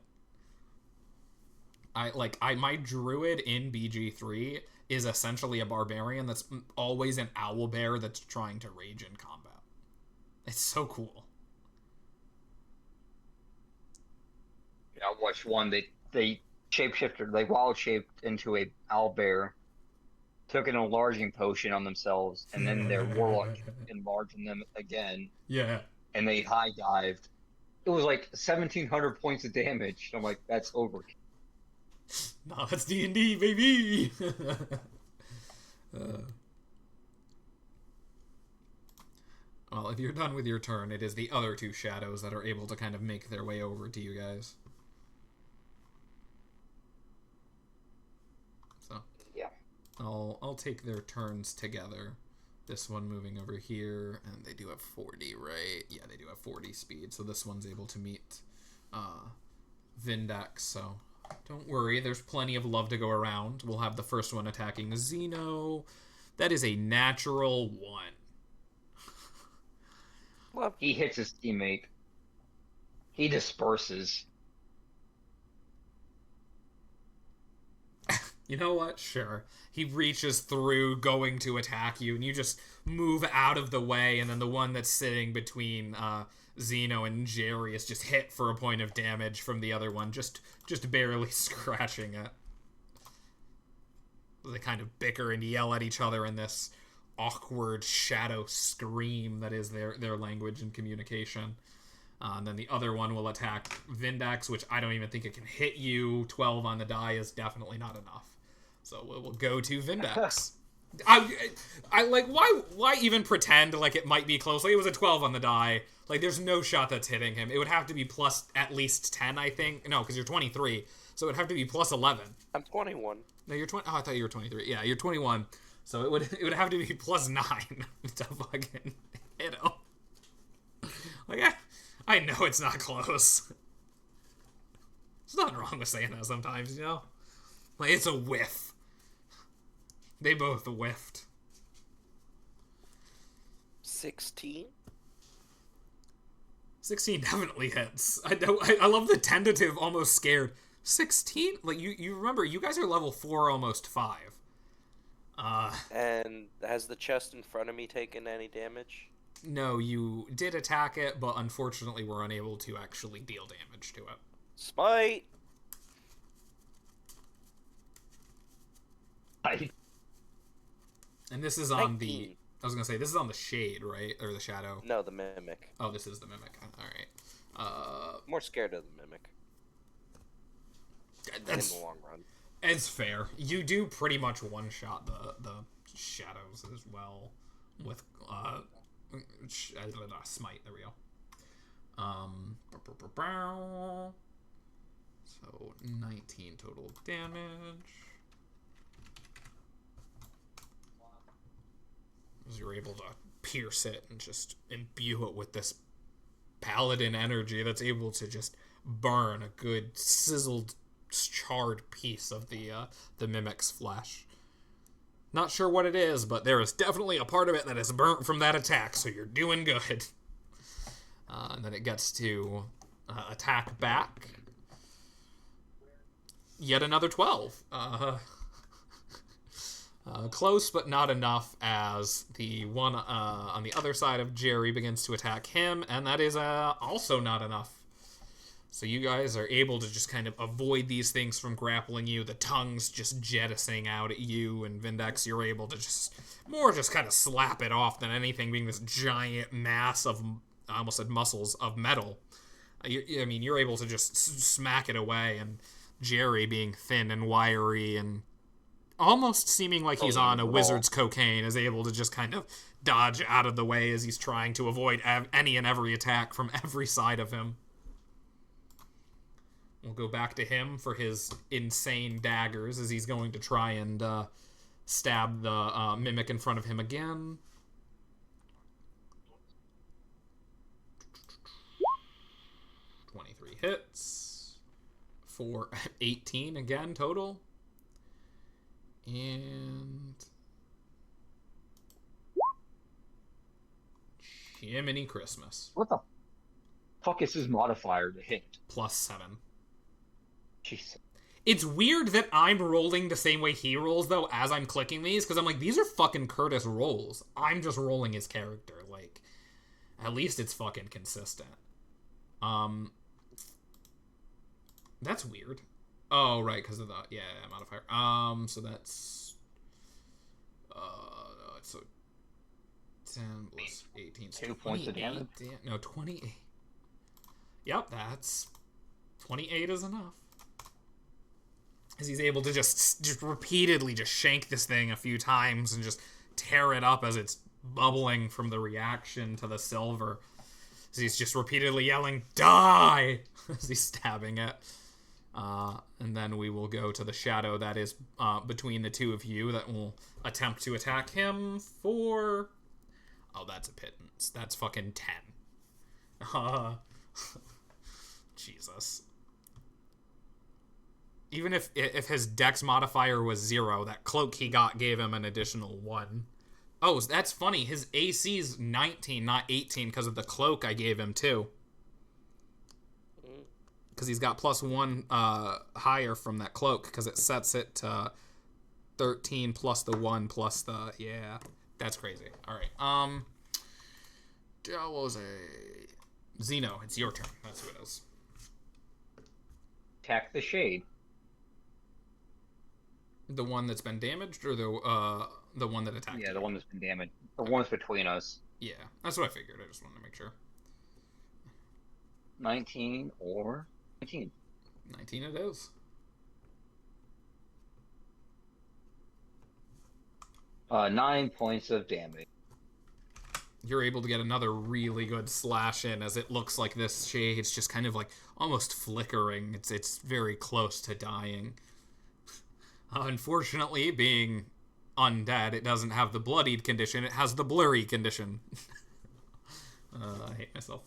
My druid in BG3 is essentially a barbarian that's always an owlbear that's trying to rage in combat. It's so cool. Yeah, I watched one. They shapeshifted. They wild shaped into a owlbear, took an enlarging potion on themselves, and then their warlock enlarged them again. Yeah. And they high dived. It was like 1,700 points of damage. I'm like, that's over. No, that's D&D, baby! Well, if you're done with your turn, it is the other two shadows that are able to kind of make their way over to you guys. So, yeah, I'll take their turns together. This one moving over here, and they do have 40, right? Yeah, they do have 40 speed, so this one's able to meet Vindax, so don't worry, there's plenty of love to go around. We'll have the first one attacking Xeno. That is a natural 1. Well, he hits his teammate. He disperses. You know what? Sure. He reaches through, going to attack you, and you just move out of the way, and then the one that's sitting between Xeno and Jerry is just hit for a point of damage from the other one, just barely scratching it. They kind of bicker and yell at each other in this awkward shadow scream that is their language and communication. And then the other one will attack Vindax, which I don't even think it can hit you. 12 on the die is definitely not enough. So we'll go to Vindax. I like, why even pretend like it might be close? Like, it was a 12 on the die. Like, there's no shot that's hitting him. It would have to be plus at least 10, I think. No, because you're 23. So it would have to be plus 11. I'm 21. No, you're 20. Oh, I thought you were 23. Yeah, you're 21. So it would have to be plus 9 to fucking hit him. Like, I know it's not close. There's nothing wrong with saying that sometimes, you know? Like, it's a whiff. They both whiffed. 16? 16 definitely hits. I love the tentative, almost scared. 16? Like, you remember, you guys are level 4, almost 5. And has the chest in front of me taken any damage? No, you did attack it, but unfortunately were unable to actually deal damage to it. Smite! And this is on 19. I was gonna say, this is on the shade, right? Or the shadow? No, the mimic. Oh, this is the mimic. Alright. More scared of the mimic. That's, in the long run. It's fair. You do pretty much one-shot the shadows as well with smite. There we go. So 19 total damage. As you're able to pierce it and just imbue it with this paladin energy that's able to just burn a good sizzled, charred piece of the mimic's flesh. Not sure what it is, but there is definitely a part of it that is burnt from that attack, so you're doing good. And then it gets to attack back. Yet another 12. Close, but not enough, as the one on the other side of Jerry begins to attack him, and that is also not enough. So you guys are able to just kind of avoid these things from grappling you. The tongues just jettisoning out at you, and Vindex, you're able to just kind of slap it off than anything, being this giant mass of, I almost said muscles, of metal. You're able to just smack it away, and Jerry being thin and wiry and almost seeming like he's on a Brilliant. wizard's cocaine, is able to just kind of dodge out of the way as he's trying to avoid any and every attack from every side of him. We'll go back to him for his insane daggers as he's going to try and stab the mimic in front of him again. Hits for 18 again total. And Jiminy Christmas. What the fuck is his modifier to hit? +7. Jeez. It's weird that I'm rolling the same way he rolls, though, as I'm clicking these, because I'm like, these are fucking Curtis rolls. I'm just rolling his character. Like, at least it's fucking consistent. That's weird. Oh, right, because of the modifier. So that's so 10 plus 18. 2 points of damage. No, 28. Yep, that's 28 is enough. As he's able to just repeatedly just shank this thing a few times and just tear it up as it's bubbling from the reaction to the silver. As he's just repeatedly yelling, "Die!" as he's stabbing it. And then we will go to the shadow that is between the two of you that will attempt to attack him for... Oh, that's a pittance. That's fucking 10. Jesus. Even if his dex modifier was 0, that cloak he got gave him an additional 1. Oh, that's funny. His AC's 19, not 18, because of the cloak I gave him, too. Because he's got +1 higher from that cloak, because it sets it to 13 plus the 1 plus the... Yeah, that's crazy. All right. That was a... Zeno, it's your turn. That's who it is. Attack the shade. The one that's been damaged, or the one that attacked Yeah, you? the one that's been damaged. The one's between us. Yeah, that's what I figured. I just wanted to make sure. 19 or 19. 19 it is. 9 points of damage. You're able to get another really good slash in, as it looks like this shade's just kind of like almost flickering. It's very close to dying. Unfortunately, being undead, it doesn't have the bloodied condition. It has the blurry condition. I hate myself.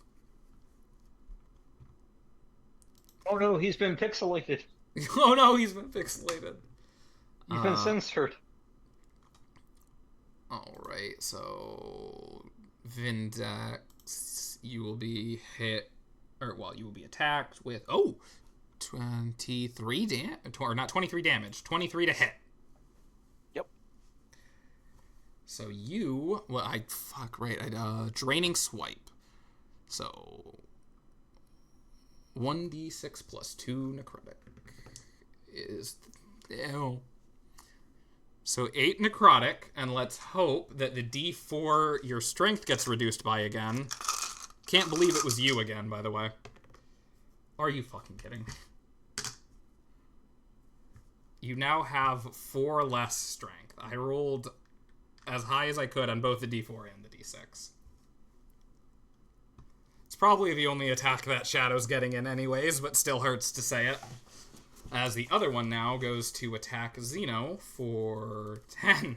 Oh no, he's been pixelated. Oh no, he's been pixelated. He's been censored. Alright, so Vindex, you will be hit, you will be attacked with, 23 damage, or not 23 damage, 23 to hit. Yep. So you, draining swipe. So 1d6 plus 2 necrotic is, so 8 necrotic, and let's hope that the d4 your strength gets reduced by again. Can't believe it was you again, by the way. Are you fucking kidding? You now have 4 less strength. I rolled as high as I could on both the d4 and the d6. It's probably the only attack that Shadow's getting in anyways, but still hurts to say it. As the other one now goes to attack Zeno for 10.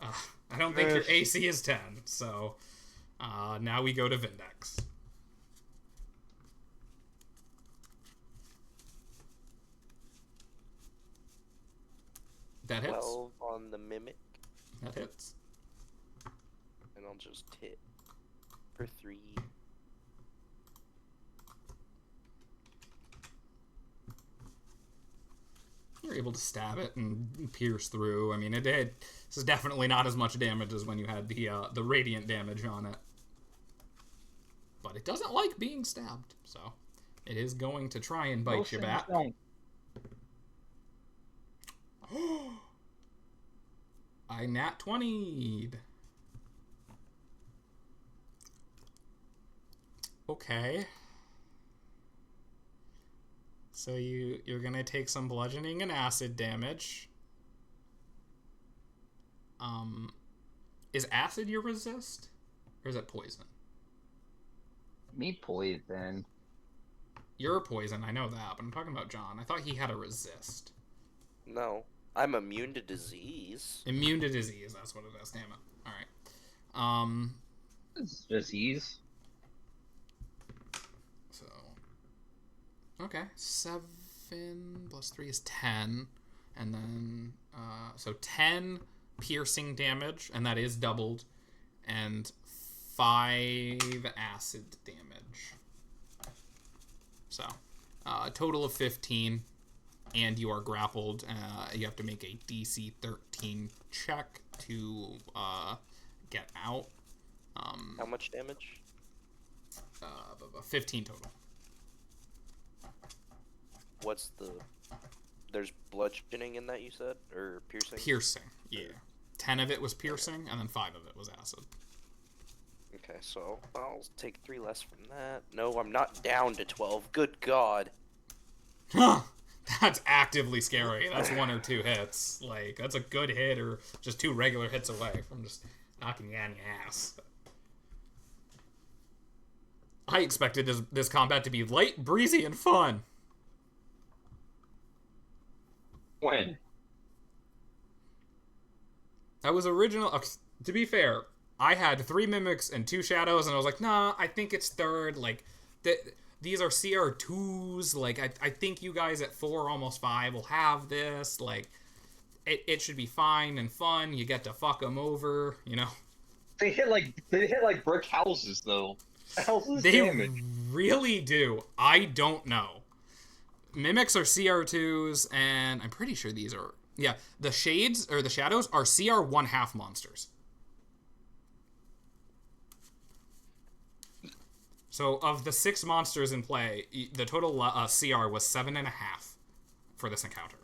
I don't think your AC is 10, so now we go to Vindex. That hits. 12 on the mimic. That hits. And I'll just hit for 3. You're able to stab it and pierce through. I mean, it did. This is definitely not as much damage as when you had the radiant damage on it. But it doesn't like being stabbed, so it is going to try and bite you back. I nat 20'd. Okay. So you're gonna take some bludgeoning and acid damage. Is acid your resist? Or is it poison? Me poison. You're poison, I know that, but I'm talking about John. I thought he had a resist. No. I'm immune to disease. Immune to disease, that's what it is, damn it. Alright. It's disease. So, okay, 7 plus 3 is 10, and then, so 10 piercing damage, and that is doubled, and 5 acid damage. So, a total of 15, and you are grappled. You have to make a DC 13 check to get out. How much damage? 15 total. What's the... There's bludgeoning in that, you said? Or piercing? Piercing, yeah. 10 of it was piercing, and then 5 of it was acid. Okay, so I'll take 3 less from that. No, I'm not down to 12. Good God. That's actively scary. That's 1 or 2 hits. Like, that's a good hit or just 2 regular hits away from just knocking you on your ass. I expected this combat to be light, breezy, and fun. When? That was original. To be fair, I had 3 mimics and 2 shadows, and I was like, nah, I think it's third. Like, these are CR2s. Like, I think you guys at 4, almost 5 will have this. Like, it should be fine and fun. You get to fuck them over, you know? They hit like brick houses though. Houses They damage. really do. I don't know. Mimics are CR2s, and I'm pretty sure these are... Yeah, the shades, or the shadows, are CR 1/2 monsters. So, of the 6 monsters in play, the total CR was 7.5 for this encounter.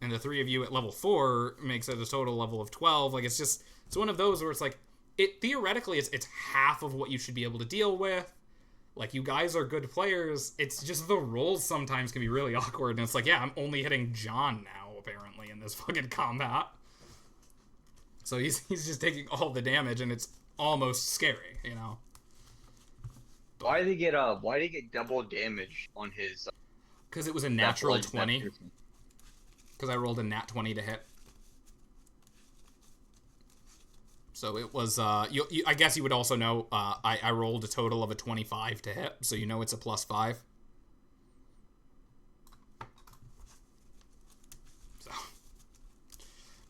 And the 3 of you at level 4 makes it a total level of 12. Like, it's one of those where it's like, theoretically, it's half of what you should be able to deal with. Like, you guys are good players. It's just the rolls sometimes can be really awkward. And it's like, yeah, I'm only hitting John now, apparently, in this fucking combat. So he's just taking all the damage, and it's almost scary, you know? Why did he get double damage on his? Because it was a natural 20. Because I rolled a nat 20 to hit. So it was, I guess you would also know, I rolled a total of a 25 to hit, so you know it's a +5. So,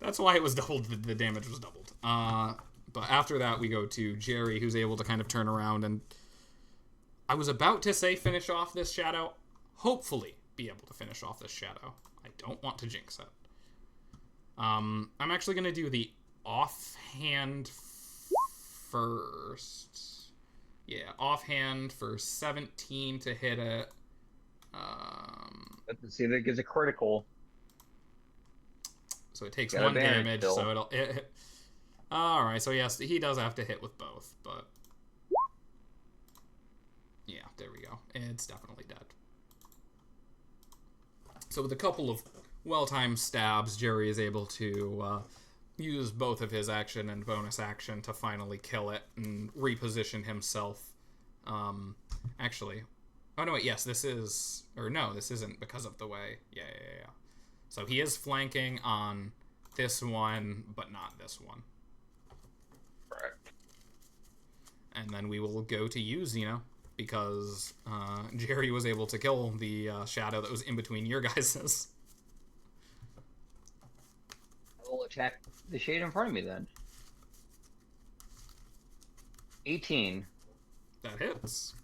that's why it was doubled, the damage was doubled. But after that, we go to Jerry, who's able to kind of turn around, and I was about to say finish off this shadow, hopefully be able to finish off this shadow. I don't want to jinx it. I'm actually going to do the offhand first. Yeah, offhand for 17 to hit it. Let's see, that gives a critical. So it takes Got 1 advantage damage, still. so alright, so yes, he does have to hit with both, but... Yeah, there we go. It's definitely dead. So with a couple of well-timed stabs, Jerry is able to use both of his action and bonus action to finally kill it and reposition himself. Actually, oh no, wait, yes, this is, or no, this isn't because of the way. Yeah. So he is flanking on this one, but not this one. Correct. And then we will go to you, Xeno, because Jerry was able to kill the shadow that was in between your guys's. I will attack the shade in front of me then. 18. That hits.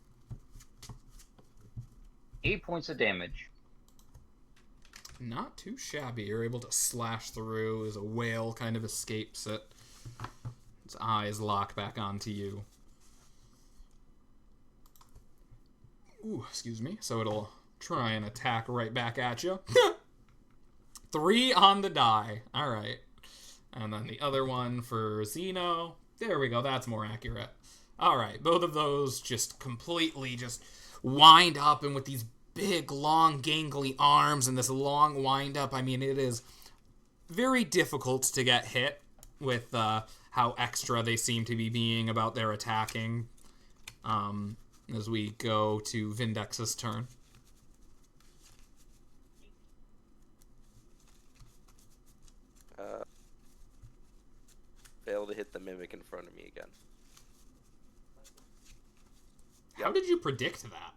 8 points of damage. Not too shabby. You're able to slash through as a whale kind of escapes it. Its eyes lock back onto you. Ooh, excuse me. So it'll try and attack right back at you. 3 on the die. Alright. And then the other one for Xeno. There we go. That's more accurate. Alright. Both of those just completely just wind up, and with these big, long, gangly arms and this long wind up, I mean, it is very difficult to get hit with how extra they seem to be being about their attacking. As we go to Vindex's turn. Fail to hit the mimic in front of me again. How did you predict that?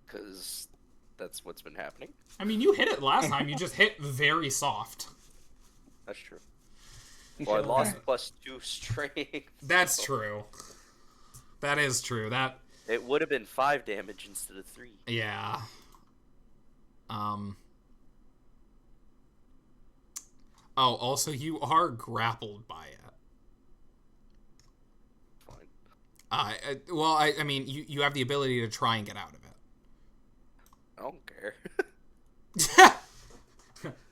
Because that's what's been happening. I mean, you hit it last time. You just hit very soft. That's true. Well, I lost +2 strength. That's true. That is true. It would have been 5 damage instead of 3. Yeah. Oh, also, you are grappled by it. Fine. Well, I mean, you have the ability to try and get out of it. I don't care.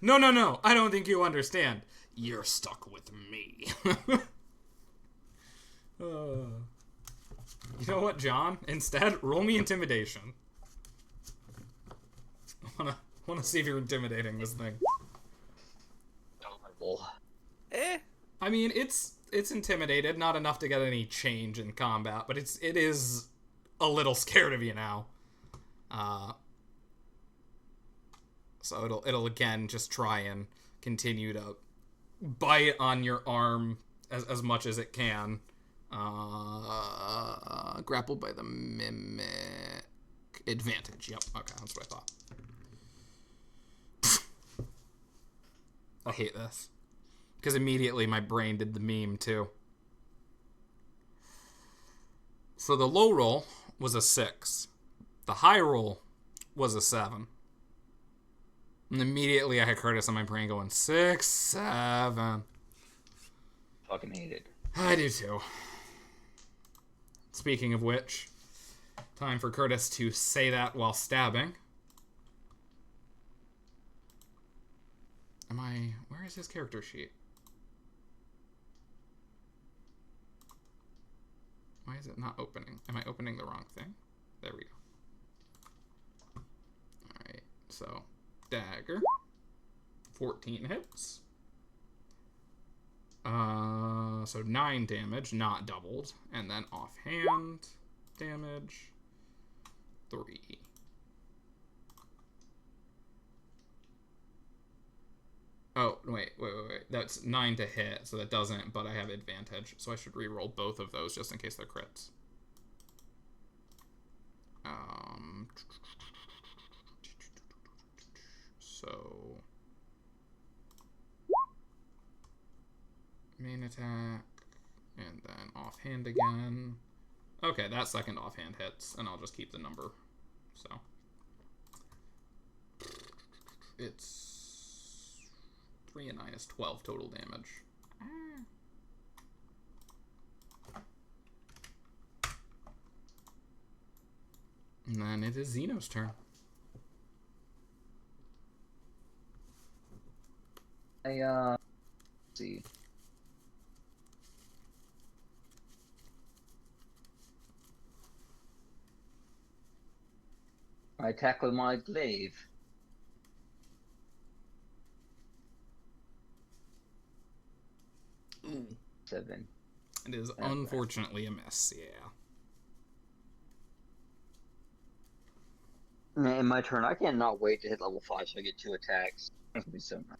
No. I don't think you understand. You're stuck with me. You know what, John? Instead, roll me intimidation. I wanna see if you're intimidating this thing. I mean, it's intimidated, not enough to get any change in combat, but it is a little scared of you now. So it'll again just try and continue to bite on your arm as much as it can. Grappled by the mimic. Advantage. Yep. Okay, that's what I thought. I hate this. Because immediately my brain did the meme, too. So the low roll was a 6. The high roll was a 7. And immediately I had Curtis on my brain going, 6, 7. Fucking hate it. I do, too. Speaking of which, time for Curtis to say that while stabbing. Where is his character sheet? Why is it not opening? Am I opening the wrong thing? There we go. Alright, so, dagger. 14 hits. So 9 damage, not doubled. And then offhand damage, 3. Oh, wait. That's 9 to hit, so that doesn't, but I have advantage. So I should re-roll both of those just in case they're crits. So... main attack, and then offhand again. Okay, that second offhand hits, and I'll just keep the number. So... it's... 3 and 9 is 12 total damage. And then it is Zeno's turn. Let's see. I attack with my glaive. Ooh. 7. It is unfortunately a miss, yeah. In my turn, I cannot wait to hit level 5 so I get 2 attacks. That's gonna be so nice.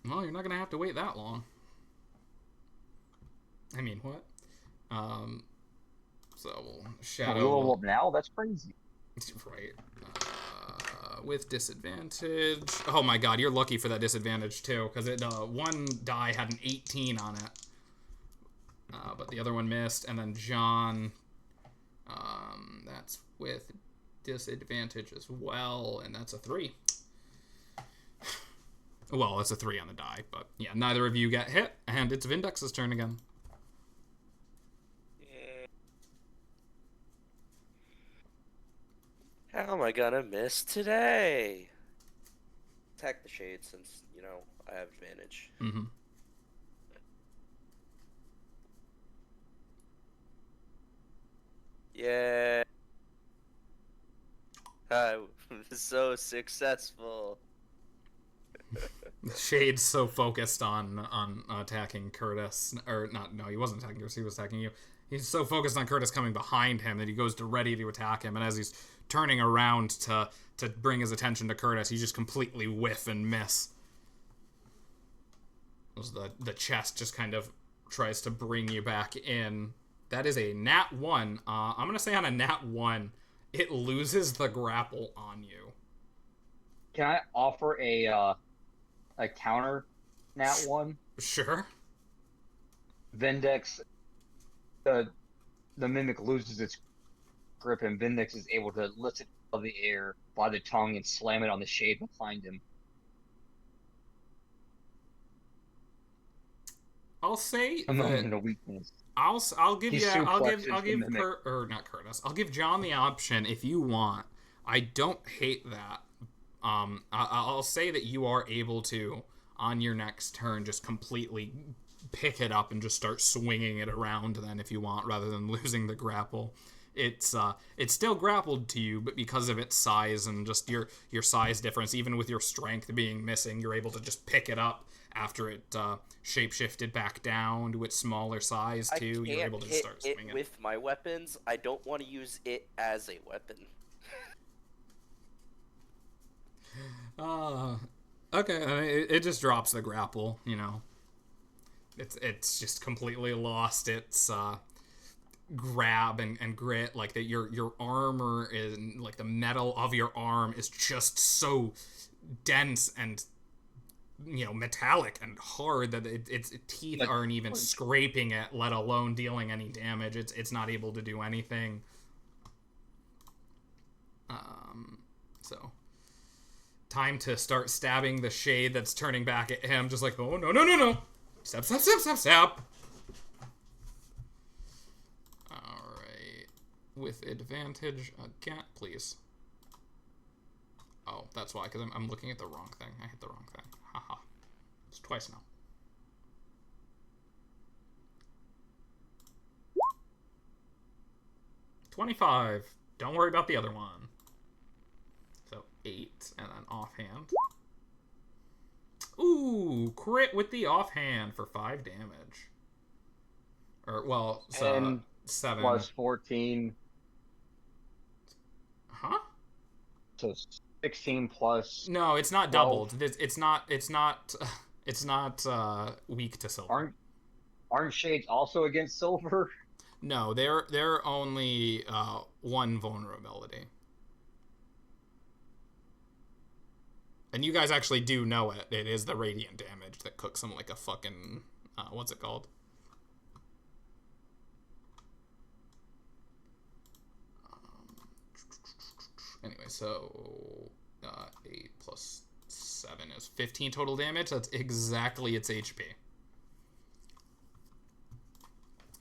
Well, you're not gonna have to wait that long. I mean, what? So we'll shadow. Level up now? That's crazy. Right. With disadvantage. Oh my god, you're lucky for that disadvantage too, because it one die had an 18 on it. But the other one missed, and then John, that's with disadvantage as well, and that's a 3. Well, it's a 3 on the die, but yeah, neither of you get hit, and it's Vindex's turn again. How am I gonna miss today? Attack the shade since, you know, I have advantage. Mm-hmm. Yeah. I was so successful. The Shade's so focused on attacking Curtis, or not? No, he wasn't attacking Curtis. He was attacking you. He's so focused on Curtis coming behind him that he goes to ready to attack him, and as he's turning around to bring his attention to Curtis, he just completely whiff and miss. The chest just kind of tries to bring you back in. That is a nat 1. I'm gonna say on a nat 1, it loses the grapple on you. Can I offer a counter nat 1? Sure. Vindex, the mimic loses its grip, and Vindex is able to lift it out of the air by the tongue and slam it on the shade behind him. I'll say A that moment of weakness. I'll give He you I'll suplexes give the mimic. not Curtis. I'll give John the option if you want. I don't hate that. I'll say that you are able to on your next turn just completely pick it up and just start swinging it around then if you want, rather than losing the grapple. It's still grappled to you, but because of its size and just your size difference, even with your strength being missing, you're able to just pick it up after it shapeshifted back down to its smaller size too. You're able to just start swinging it with my weapons. I don't want to use it as a weapon. Okay. I mean, it just drops the grapple. You know, it's just completely lost its grab and grit. Like that, your armor is like the metal of your arm is just so dense and metallic and hard that its teeth aren't even scraping it, let alone dealing any damage. It's not able to do anything. So time to start stabbing the Shade that's turning back at him, just like, oh, no. Step. Alright. With advantage again, please. Oh, that's why, because I'm looking at the wrong thing. I hit the wrong thing. Haha. It's twice now. $25. Don't worry about the other one. So 8, and then offhand. Ooh, crit with the offhand for 5 damage. Or, well, so 7. Plus 14. Huh? So 16 plus. No, it's not 12. doubled. It's not weak to silver. Aren't Shades also against silver? No, they're only 1 vulnerability. And you guys actually do know it. It is the radiant damage that cooks them like a fucking what's it called? Anyway, so 8 plus 7 is 15 total damage. That's exactly its HP.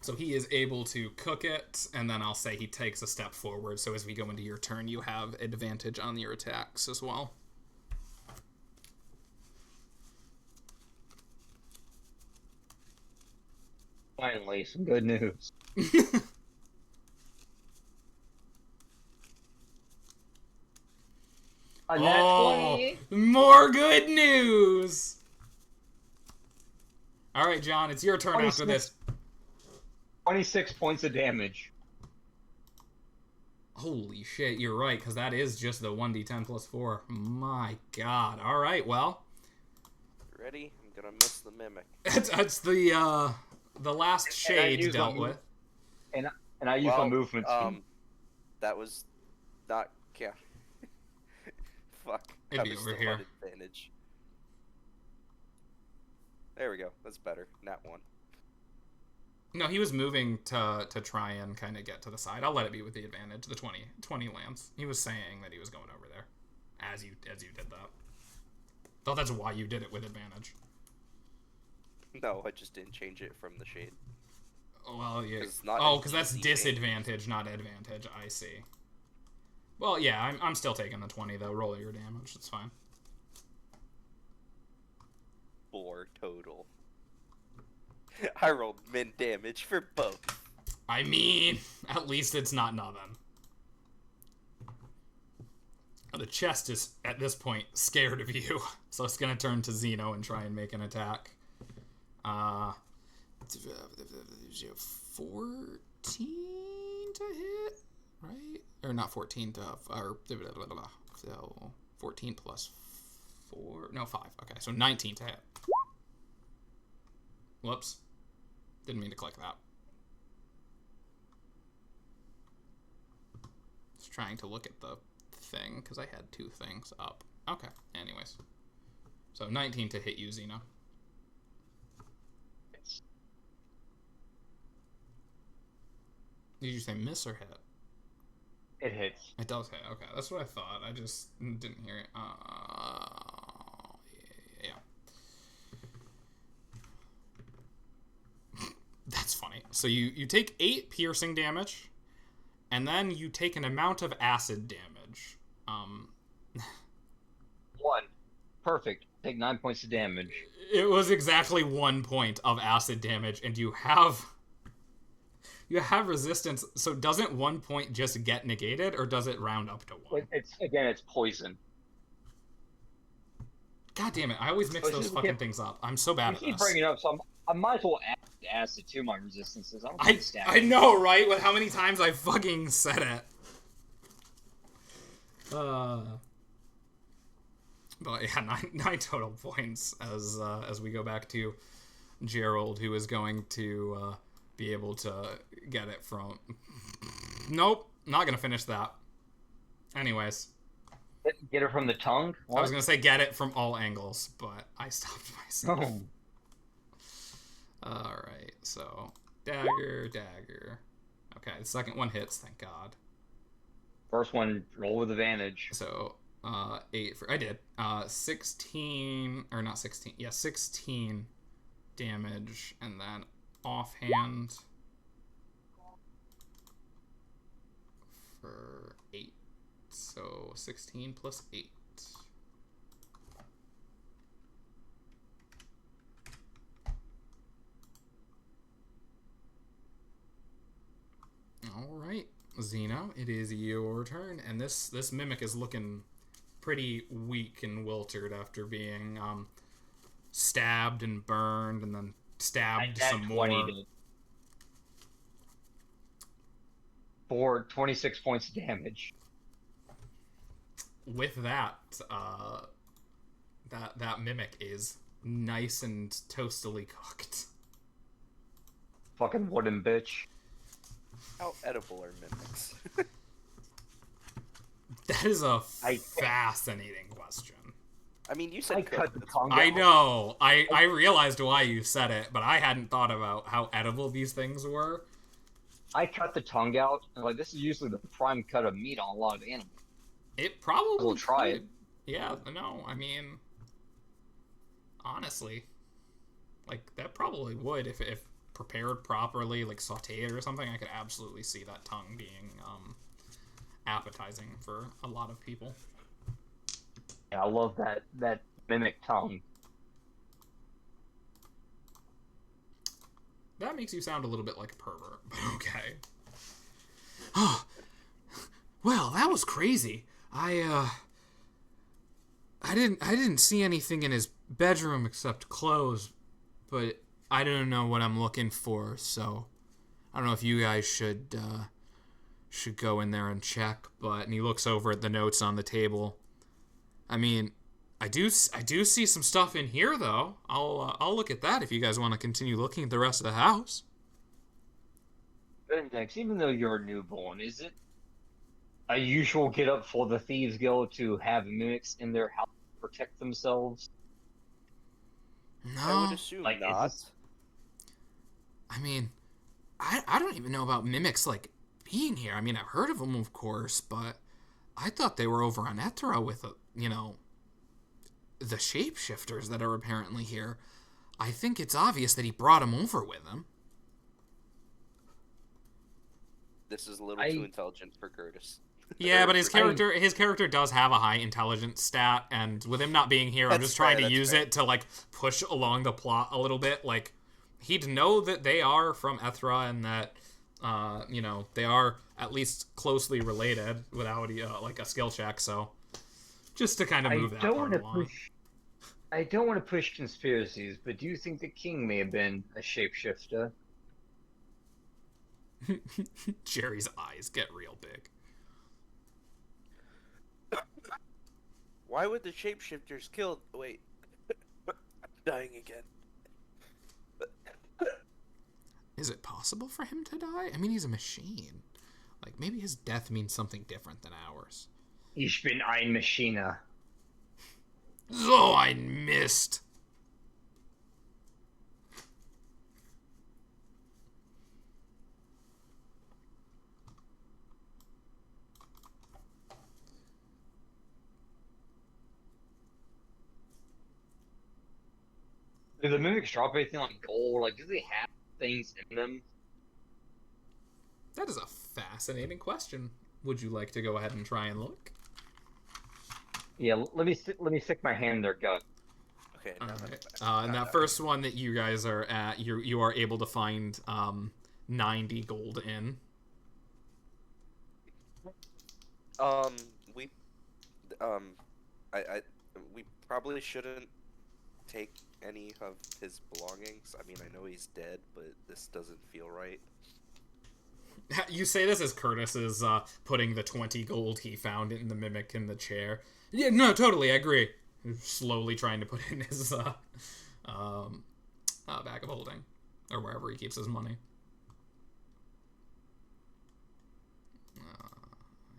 So he is able to cook it, and then I'll say he takes a step forward. So as we go into your turn, you have advantage on your attacks as well. Finally, some good news. A nat 20. More good news! All right, John, it's your turn after this. 26 points of damage. Holy shit, you're right, because that is just the 1d10 plus 4. My god. All right, well. Ready? I'm gonna miss the mimic. That's the last Shade dealt with. And I use my movement speed. That was not... Yeah. Fuck. Maybe I was over still here. on advantage. There we go. That's better. Nat 1. No, he was moving to try and kind of get to the side. I'll let it be with the advantage. The 20 lands. He was saying that he was going over there as you did that. Thought that's why you did it with advantage. No, I just didn't change it from the Shade. Well, yeah. It's not Oh, an because that's easy disadvantage, not advantage. I see. Well, yeah, I'm still taking the 20 though. Roll your damage. It's fine. 4 total. I rolled min damage for both. I mean, at least it's not nothing. The chest is, at this point, scared of you. So it's going to turn to Xeno and try and make an attack. 14 to hit, right? Or not 14 to... Or, so 14 plus 4... No, 5. Okay, so 19 to hit. Whoops. Didn't mean to click that. Just trying to look at the thing, because I had 2 things up. Okay, anyways. So 19 to hit you, Xeno. Did you say miss or hit? It hits. It does hit. Okay, that's what I thought. I just didn't hear it. Yeah. That's funny. So you take 8 piercing damage, and then you take an amount of acid damage. 1. Perfect. Take 9 points of damage. It was exactly 1 point of acid damage, and you have resistance. So doesn't 1 point just get negated, or does it round up to 1? It's poison. God damn it! I always mix those fucking things up. I'm so bad at this. You keep bringing it up, so I might as well add acid to my resistances. I know, right? With how many times I fucking said it. But yeah, 9 total points as we go back to Gerald, who is going to be able to get it from... Nope, not gonna finish that. Anyways. Get it from the tongue? What? I was gonna say get it from all angles, but I stopped myself. Oh. Alright, so dagger. Okay, the second one hits, thank God. First one, roll with advantage. So 8 for... I did. 16... Or not 16. Yeah, 16 damage. And then offhand for 8. So 16 plus 8. Alright, Xeno, it is your turn. And this mimic is looking pretty weak and wilted after being stabbed and burned and then stabbed some more. For 26 points of damage. With that, that mimic is nice and toastily cooked. Fucking wooden bitch. How edible are mimics? That is a fascinating question. I mean, you said I cut the tongue I out. know. I realized why you said it, but I hadn't thought about how edible these things were. I cut the tongue out, and like this is usually the prime cut of meat on a lot of animals. It probably We'll try could. it. Yeah, no, I mean, honestly, like that probably would if prepared properly, like sauteed or something. I could absolutely see that tongue being appetizing for a lot of people. Yeah, I love that mimic tongue. That makes you sound a little bit like a pervert, but okay. Well, that was crazy. I didn't see anything in his bedroom except clothes, but I don't know what I'm looking for, so I don't know if you guys should go in there and check. And he looks over at the notes on the table. I mean, I do see some stuff in here though. I'll look at that if you guys want to continue looking at the rest of the house. Next, even though you're a newborn, is it a usual get up for the Thieves Guild to have mimics in their house to protect themselves? No. I would assume Like, not. I mean, I don't even know about mimics, like, being here. I mean, I've heard of them, of course, but I thought they were over on Ethra with, the shapeshifters that are apparently here. I think it's obvious that he brought them over with him. This is a little too intelligent for Curtis. Yeah, but his character does have a high intelligence stat, and with him not being here, I'm just trying to use it to, like, push along the plot a little bit. Like, he'd know that they are from Ethra and that, they are at least closely related without, like, a skill check, so Just to kind of move that part along. I don't want to push conspiracies, but do you think the king may have been a shapeshifter? Jerry's eyes get real big. Why would the shapeshifters kill? Wait, I'm dying again. Is it possible for him to die? I mean, he's a machine. Like, maybe his death means something different than ours. Ich bin ein Maschine. So ein Mist. Do the mimics drop anything like gold? Like, do they have things in them? That is a fascinating question. Would you like to go ahead and try and look? Yeah, let me stick my hand in their gut. Okay. And that first one that you guys are at, you are able to find 90 gold in. We probably shouldn't take any of his belongings. I mean, I know he's dead, but this doesn't feel right. You say this as Curtis is putting the 20 gold he found in the mimic in the chair. Yeah, no, totally, I agree. Slowly trying to put in his bag of holding, or wherever he keeps his money.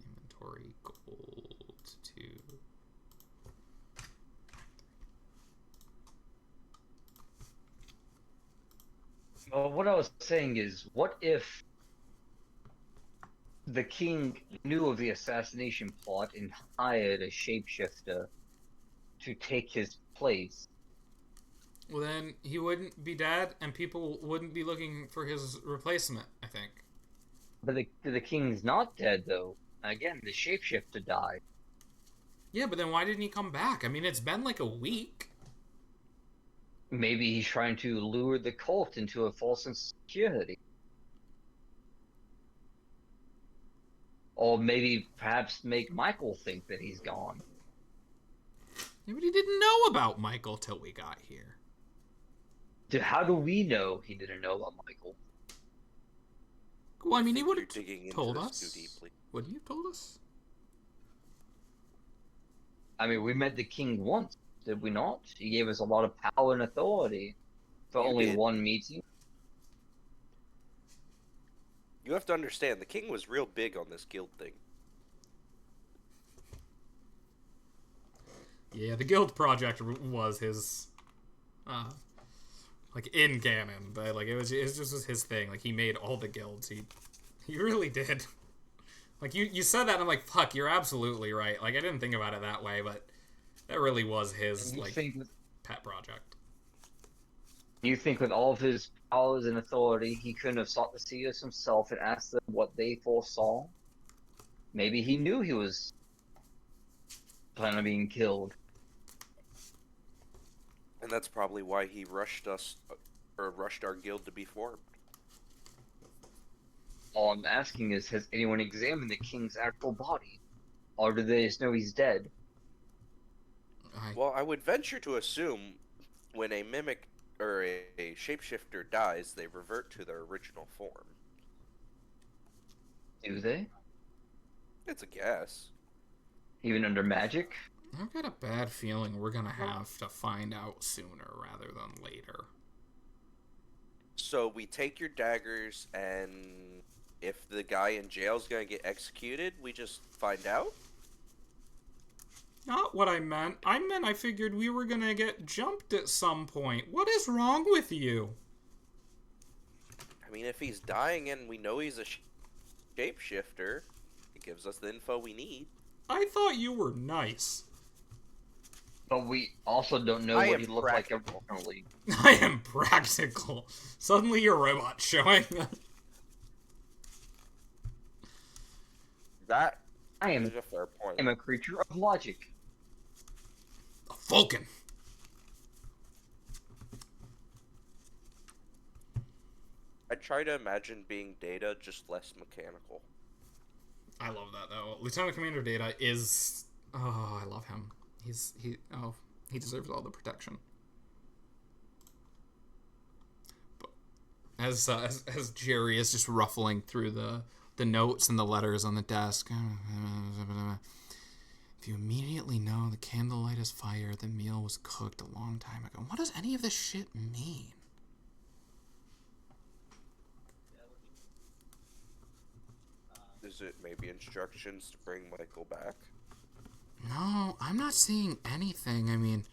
Inventory gold 2. Well, what I was saying is, what if the king knew of the assassination plot and hired a shapeshifter to take his place? Well, then he wouldn't be dead, and people wouldn't be looking for his replacement, I think. But the king's not dead, though. Again, the shapeshifter died. Yeah, but then why didn't he come back? I mean, it's been like a week. Maybe he's trying to lure the cult into a false sense of security. Or maybe perhaps make Michael think that he's gone. Yeah, but he didn't know about Michael till we got here. How do we know he didn't know about Michael? Well, I mean, he would have digging told into us. this too deeply. Wouldn't he have told us? I mean, we met the king once, did we not? He gave us a lot of power and authority for You only did. one meeting. You have to understand, the king was real big on this guild thing. Yeah, the guild project was his, like, in canon, but like it just his thing. Like, he made all the guilds. He really did. Like, you said that, and I'm like, fuck, you're absolutely right. Like, I didn't think about it that way, but that really was his pet project. You think with all of his powers and authority, he couldn't have sought the seers himself and asked them what they foresaw? Maybe he knew he was planning on being killed. And that's probably why he rushed us, or rushed our guild to be formed. All I'm asking is, has anyone examined the king's actual body? Or do they just know he's dead? Well, I would venture to assume when a mimic or a shapeshifter dies, they revert to their original form. Do they? It's a guess. Even under magic? I've got a bad feeling we're gonna have to find out sooner rather than later. So we take your daggers, and if the guy in jail's gonna get executed, we just find out? Not what I meant. I figured we were gonna get jumped at some point. What is wrong with you? I mean, if he's dying and we know he's a shapeshifter, it gives us the info we need. I thought you were nice. But we also don't know what he looked like originally. I am practical. Suddenly your robot showing. That I am is a fair point. a creature of logic. A Vulcan. I try to imagine being Data, just less mechanical. I love that though. Lieutenant Commander Data is Oh, I love him. He deserves all the protection. But as Jerry is just ruffling through the notes and the letters on the desk. If you immediately know the candlelight is fire, the meal was cooked a long time ago. What does any of this shit mean? Is it maybe instructions to bring Michael back? No, I'm not seeing anything. I mean,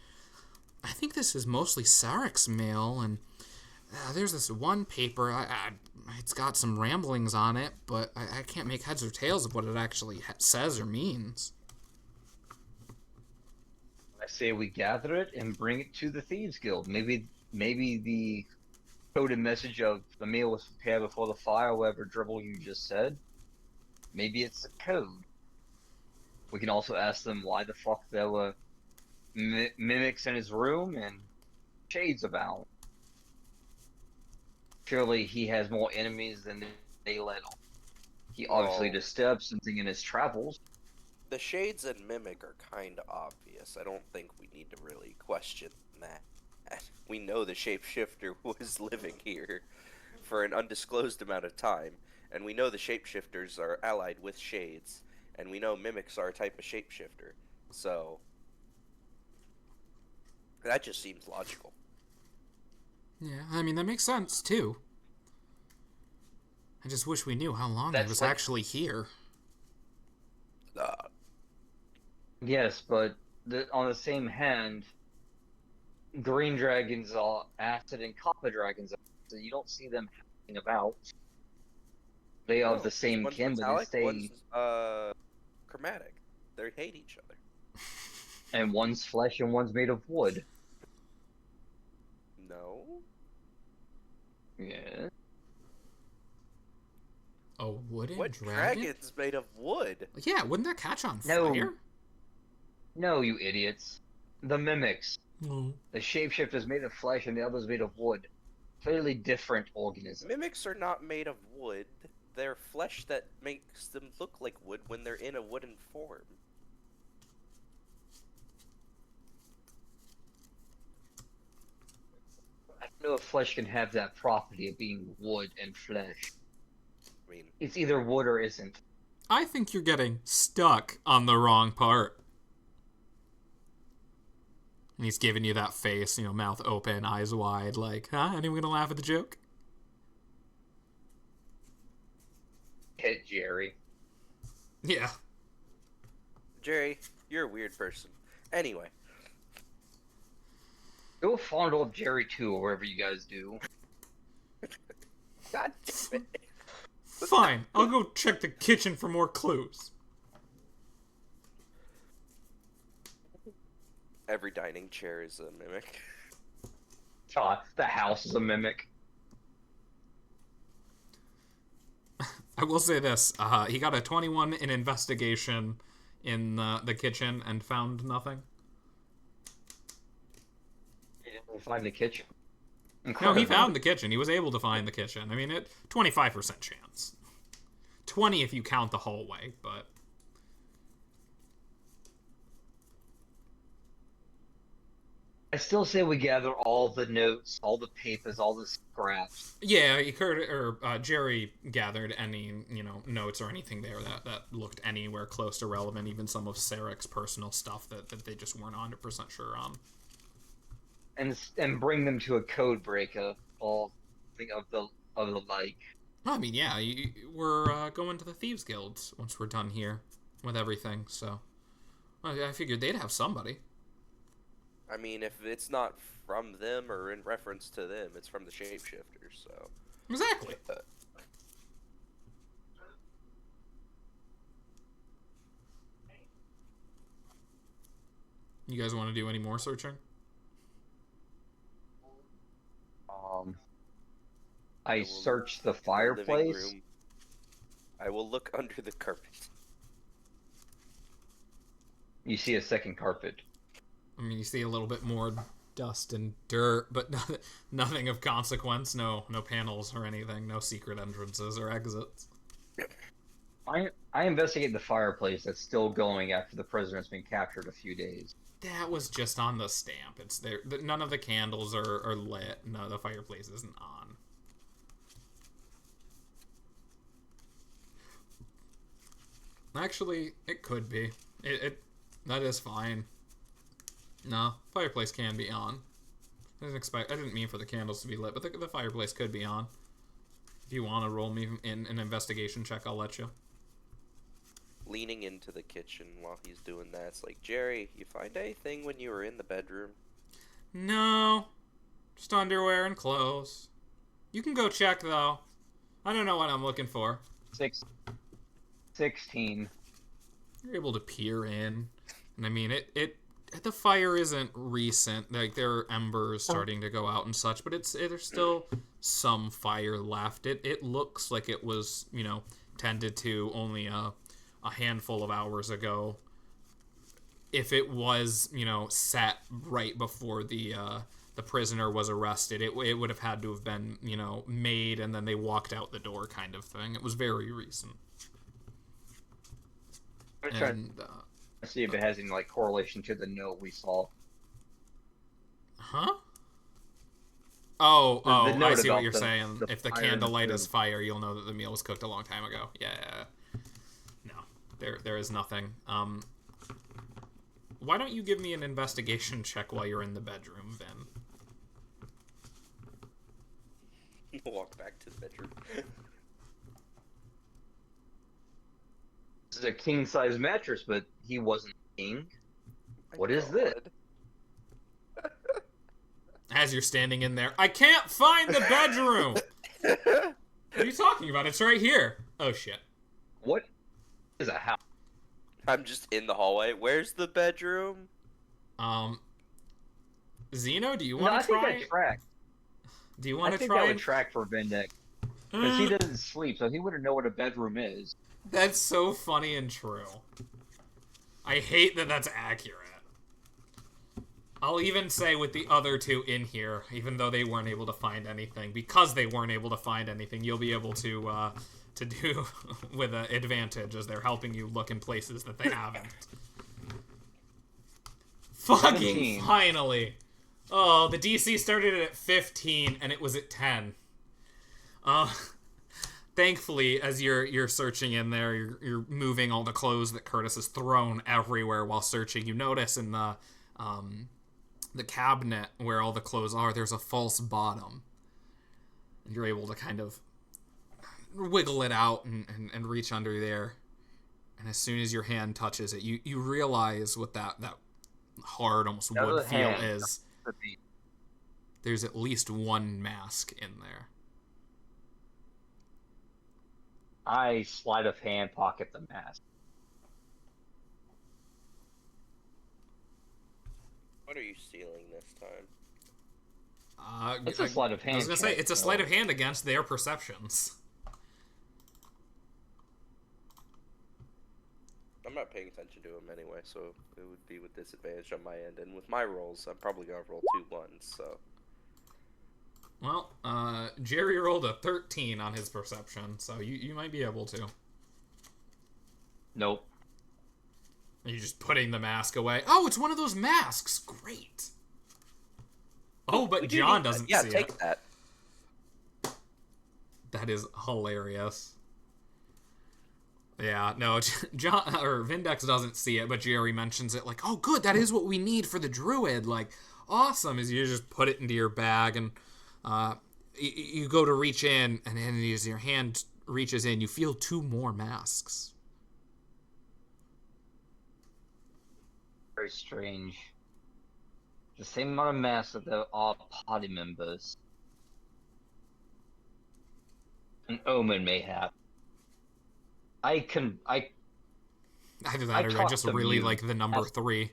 I think this is mostly Sarek's mail, and there's this one paper. It's got some ramblings on it, but I can't make heads or tails of what it actually says or means. I say we gather it and bring it to the Thieves Guild. Maybe the coded message of the meal was prepared before the fire, whatever dribble you just said. Maybe it's a code. We can also ask them why the fuck there were mimics in his room and shades about. Surely he has more enemies than they let on. He obviously disturbed something in his travels. The shades and mimic are kind of obvious. I don't think we need to really question that. We know the shapeshifter was living here for an undisclosed amount of time, and we know the shapeshifters are allied with shades, and we know mimics are a type of shapeshifter. So that just seems logical. Yeah, I mean, that makes sense, too. I just wish we knew how long he was actually here. Yes, but on the same hand, green dragons are acid and copper dragons are acid. So you don't see them hanging about. They are the same kin, but they stay... One's chromatic. They hate each other. And one's flesh and one's made of wood. No. Yeah. A wooden what dragon? Dragon's made of wood? Yeah, wouldn't that catch on fire? No, you idiots. The mimics. No. The shapeshifter's made of flesh and the other's made of wood. Clearly different organisms. Mimics are not made of wood. They're flesh that makes them look like wood when they're in a wooden form. I don't know if flesh can have that property of being wood and flesh. I mean, it's either wood or isn't. I think you're getting stuck on the wrong part. And he's giving you that face, mouth open, eyes wide, like, huh? Anyone gonna laugh at the joke? Hit Jerry. Yeah. Jerry, you're a weird person. Anyway. Go fondle up Jerry too, or wherever you guys do. God damn it. Fine, I'll go check the kitchen for more clues. Every dining chair is a mimic. The house is a mimic. I will say this, he got a 21 in investigation in the kitchen and found nothing. He didn't find the kitchen. No, he found the kitchen. He was able to find the kitchen. I mean, 25% chance. 20 if you count the hallway, but... I still say we gather all the notes, all the papers, all the scraps. Yeah, Jerry gathered any, notes or anything there that looked anywhere close to relevant, even some of Sarek's personal stuff that they just weren't 100% sure on. And bring them to a code breaker, all of the like. I mean, yeah, we're going to the Thieves Guild once we're done here with everything, so I figured they'd have somebody. I mean, if it's not from them or in reference to them, it's from the shapeshifters, so... Exactly. You guys want to do any more searching? I searched the fireplace. I will look under the carpet. You see a second carpet. I mean, you see a little bit more dust and dirt, but nothing of consequence. No panels or anything. No secret entrances or exits. I investigate the fireplace that's still going after the president's been captured a few days. That was just on the stamp. It's there. None of the candles are lit. No, the fireplace isn't on. Actually, it could be. That is fine. No, fireplace can be on. I didn't mean for the candles to be lit, but the fireplace could be on. If you want to roll me in an investigation check, I'll let you. Leaning into the kitchen while he's doing that, it's like, Jerry, you find anything when you were in the bedroom? No, just underwear and clothes. You can go check though. I don't know what I'm looking for. 16. You're able to peer in, and I mean it. The fire isn't recent. Like there are embers starting to go out and such, but there's still some fire left. It looks like it was tended to only a handful of hours ago. If it was set right before the prisoner was arrested, it would have had to have been made and then they walked out the door kind of thing. It was very recent. I'm trying to see if it has any correlation to the note we saw. Huh? Oh, The note I see what you're about saying. the If the fire in the candlelight is food. fire, you'll know that the meal was cooked a long time ago. Yeah. No, there is nothing. Why don't you give me an investigation check while you're in the bedroom, Vin? Walk back to the bedroom. This is a king-size mattress, but he wasn't king. What is this? As you're standing in there, I can't find the bedroom! What are you talking about? It's right here. Oh, shit. What is a house? I'm just in the hallway. Where's the bedroom? Zeno, do you No, want I to think try? that track. Do you I want to think try? that would track for Vendek. Because he doesn't sleep, so he wouldn't know what a bedroom is. That's so funny and true. I hate that that's accurate. I'll even say with the other two in here, even though they weren't able to find anything, because they weren't able to find anything, you'll be able to do with an advantage as they're helping you look in places that they haven't. Fucking 17. finally! Oh, the DC started at 15 and it was at 10. Thankfully, as you're searching in there, you're moving all the clothes that Curtis has thrown everywhere while searching. You notice in the cabinet where all the clothes are, there's a false bottom. And you're able to kind of wiggle it out and reach under there. And as soon as your hand touches it, you realize what that hard, almost wood feel is. There's at least one mask in there. I sleight of hand pocket the mask. What are you stealing this time? It's a sleight of hand. I was gonna say check, it's a sleight of hand against their perceptions. I'm not paying attention to him anyway, so it would be with disadvantage on my end. And with my rolls, I'm probably gonna roll 2 1s, so. Well, Jerry rolled a 13 on his perception, so you might be able to. Nope. Are you just putting the mask away? Oh, it's one of those masks. Great. Oh, but John doesn't see it. Yeah, take that. That is hilarious. Yeah, no, John or Vindex doesn't see it, but Jerry mentions it like, "Oh, good, that is what we need for the druid." Like, awesome. As you just put it into your bag and you go to reach in, and then as your hand reaches in, you feel 2 more masks. Very strange. The same amount of masks that the all party members. An omen may have. Either that or I just really like the number 3.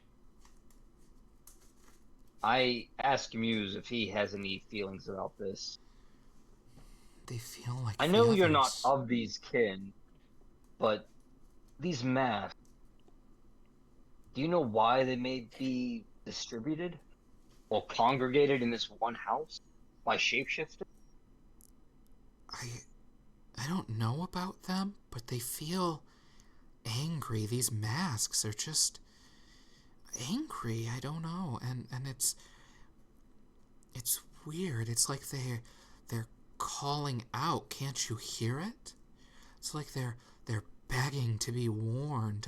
I ask Muse if he has any feelings about this. They feel like I know the you're not others. of these kin, but these masks, do you know why they may be distributed or congregated in this one house by shapeshifter? I don't know about them, but they feel angry. These masks are just angry. I don't know. And it's weird. It's like they're calling out. Can't you hear it? It's like they're begging to be warned,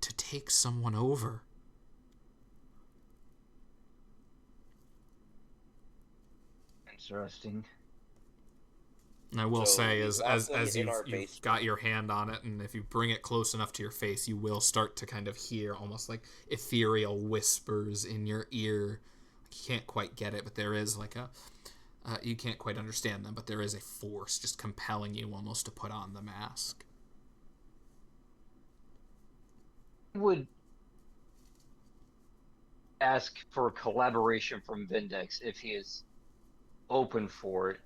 to take someone over. Interesting. And I will say, we as lock them as in our you've basement. got your hand on it, and if you bring it close enough to your face, you will start to kind of hear almost like ethereal whispers in your ear. You can't quite get it, but there is like you can't quite understand them, but there is a force just compelling you almost to put on the mask. Would ask for collaboration from Vindex if he is open for it.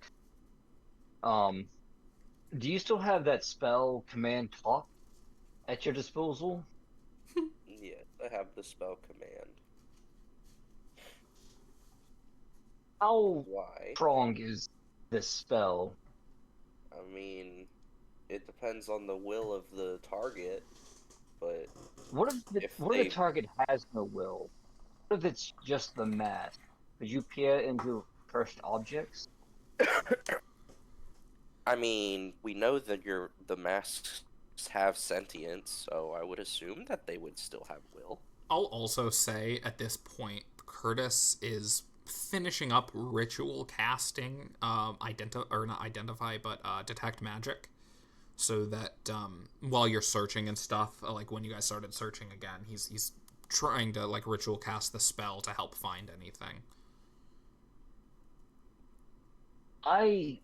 Do you still have that spell Command Talk at your disposal? Yes, I have the spell command. How Why? strong is this spell? I mean, it depends on the will of the target, but What if the they... target has no will? What if it's just the mask? Could you peer into cursed objects? I mean, we know that the masks have sentience, so I would assume that they would still have will. I'll also say at this point, Curtis is finishing up ritual casting, detect magic, so that while you're searching and stuff, like when you guys started searching again, he's trying to like ritual cast the spell to help find anything. I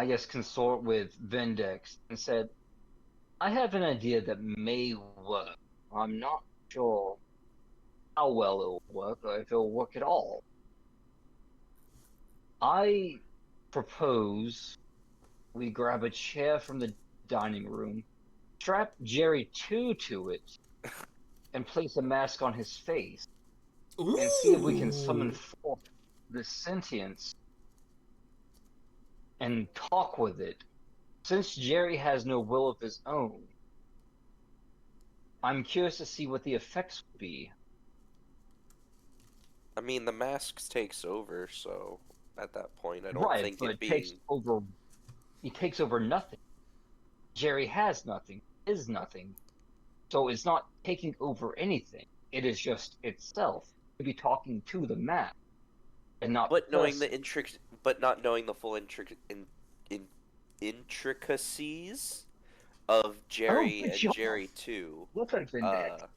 guess consort with Vindex and said, I have an idea that may work. I'm not sure how well it'll work or if it'll work at all. I propose we grab a chair from the dining room, strap Jerry 2 to it, and place a mask on his face, Ooh. and see if we can summon forth the sentience and talk with it. Since Jerry has no will of his own, I'm curious to see what the effects would be. I mean, the mask takes over, so at that point, I don't Right, think but it being... he takes over nothing. Jerry has nothing, is nothing. So it's not taking over anything. It is just itself. To be talking to the map, and not. But knowing but not knowing the full intricacies of Jerry good and job. Jerry 2. Look at Vindex.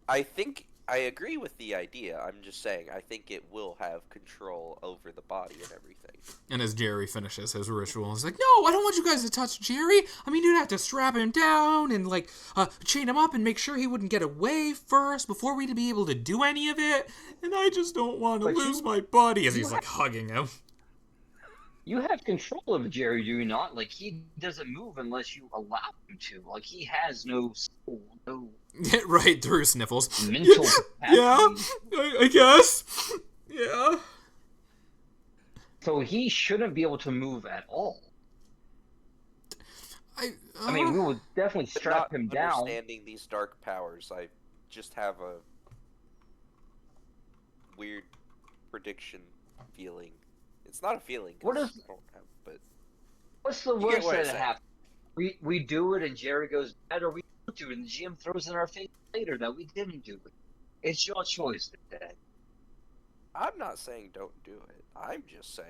I think I agree with the idea. I'm just saying I think it will have control over the body and everything. And as Jerry finishes his ritual, he's like, no, I don't want you guys to touch Jerry. I mean, you'd have to strap him down and, like, chain him up and make sure he wouldn't get away first before we'd be able to do any of it. And I just don't want to lose my buddy, as he's, like, hugging him. You have control of Jerry, do you not? Like, he doesn't move unless you allow him to. Like, he has no soul, no... Right, Drew sniffles. Mental capacity. Yeah, I guess. Yeah. So he shouldn't be able to move at all. I mean, we would definitely strap him down. Understanding these dark powers, I just have a weird prediction feeling. It's not a feeling. What is? I don't have, but What's the worst that happens? We do it and Jerry goes bad, or we don't do it and the GM throws in our face later that we didn't do it. It's your choice today. I'm not saying don't do it. I'm just saying.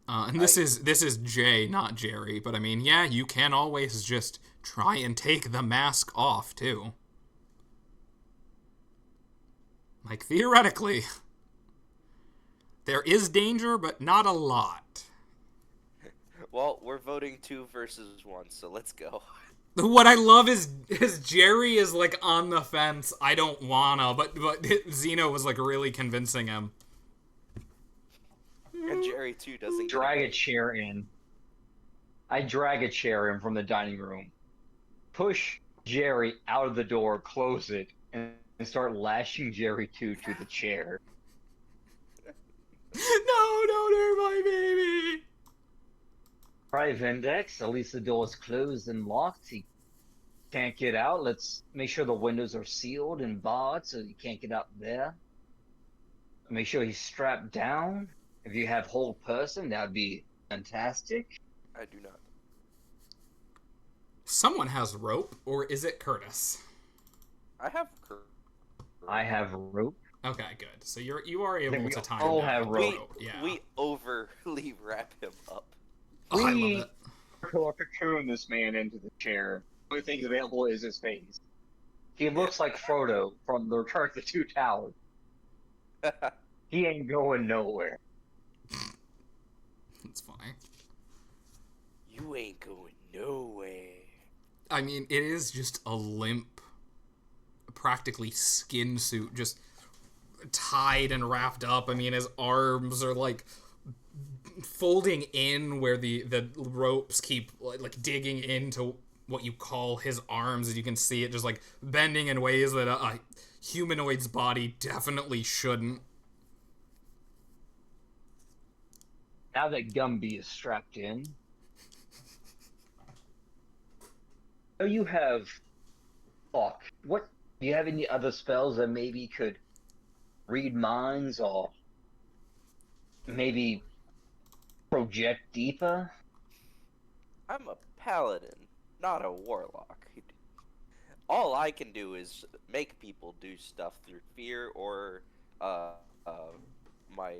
And this is Jay, not Jerry. But I mean, yeah, you can always just try and take the mask off too. Like theoretically, there is danger, but not a lot. Well, we're voting 2 versus 1, so let's go. What I love is Jerry is like on the fence. I don't wanna, but Zeno was like really convincing him. And Jerry too doesn't drag a chair in. I drag a chair in from the dining room, push Jerry out of the door, close it, and start lashing Jerry 2 to the chair. hurt my baby! Right, Vindex. At least the door is closed and locked. He can't get out. Let's make sure the windows are sealed and barred so you can't get out there. Make sure he's strapped down. If you have whole person, that would be fantastic. I do not. Someone has rope, or is it Curtis? I have. I have rope. Okay, good. So you are able to tie all him down have with rope. rope. Yeah. We overly wrap him up. Oh, I love it. Cocoon this man into the chair. The only thing available is his face. He looks like Frodo from The Return of the Two Towers. He ain't going nowhere. It's funny. You ain't going nowhere. I mean, it is just a limp, practically skin suit, just tied and wrapped up. I mean, his arms are like folding in where the ropes keep like digging into what you call his arms, and you can see it just like bending in ways that a humanoid's body definitely shouldn't. Now that Gumby is strapped in, so you have Fuck. What do you have any other spells that maybe could read minds or maybe project deeper? I'm a paladin, not a warlock. All I can do is make people do stuff through fear or my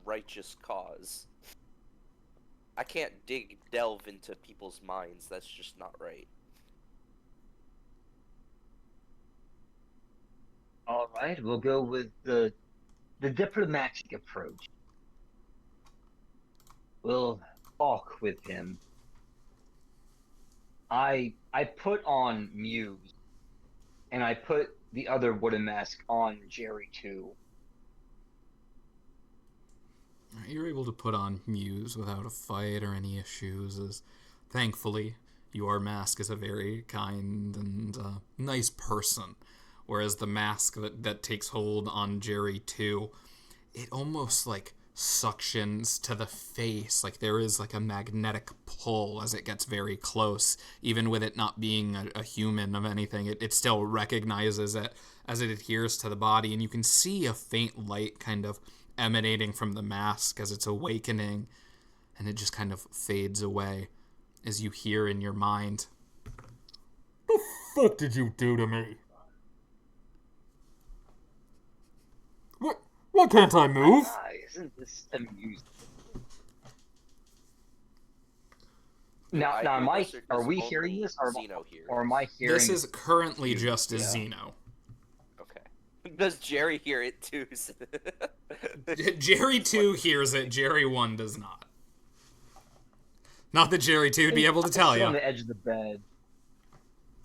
righteous cause. I can't delve into people's minds. That's just not right. All right, we'll go with the diplomatic approach. We'll talk with him. I put on Muse, and I put the other wooden mask on Jerry too. You're able to put on Muse without a fight or any issues, as thankfully your mask is a very kind and nice person, whereas the mask that takes hold on Jerry too, it almost like suctions to the face, like there is like a magnetic pull as it gets very close. Even with it not being a human of anything, it still recognizes it as it adheres to the body, and you can see a faint light kind of emanating from the mask as it's awakening, and it just kind of fades away as you hear in your mind, "The fuck did you do to me? Why can't I move?" Isn't this amusing? Now, are we hearing this, or am I hearing? This is currently just a Xeno. Okay. Does Jerry hear it too? Jerry 2 hears it, Jerry 1 does not. Not that Jerry 2 would be able to tell you. On the edge of the bed.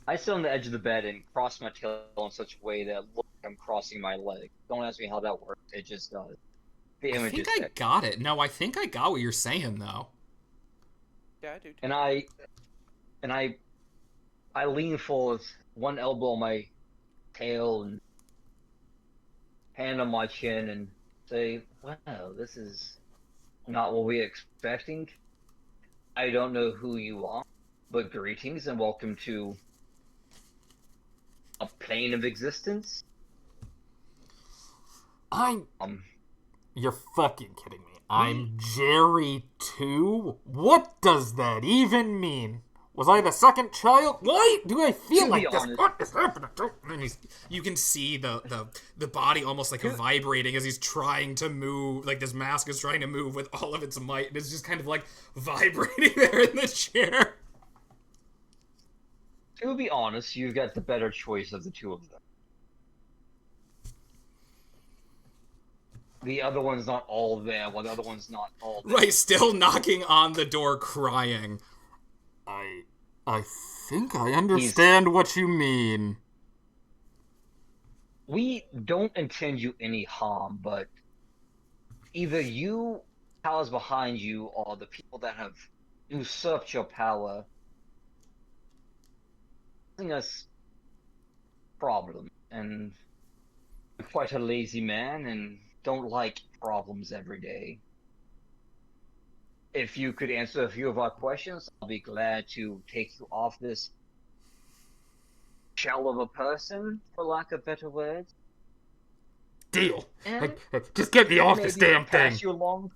I sit on the edge of the bed and cross my tail in such a way that looks like I'm crossing my leg. Don't ask me how that works. It just does. I think I got it. No, I think I got what you're saying, though. Yeah, I do. And I lean forward, one elbow on my tail and hand on my chin, and say, "Wow, this is not what we were expecting. I don't know who you are, but greetings and welcome to a plane of existence." You're fucking kidding me. I'm Jerry 2? What does that even mean? Was I the second child? Why do I feel like this? What is happening? And you can see the body almost like vibrating as he's trying to move. Like this mask is trying to move with all of its might, and it's just kind of like vibrating there in the chair. To be honest, you've got the better choice of the two of them. The other one's not all there, while the other one's not all there. Right, still knocking on the door, crying. I think I understand what you mean. We don't intend you any harm, but either you, powers behind you, or the people that have usurped your power, causing us problem. And I'm quite a lazy man and don't like problems every day. If you could answer a few of our questions, I'll be glad to take you off this shell of a person, for lack of better words. Deal. And Just get me off maybe this damn thing. pass you along.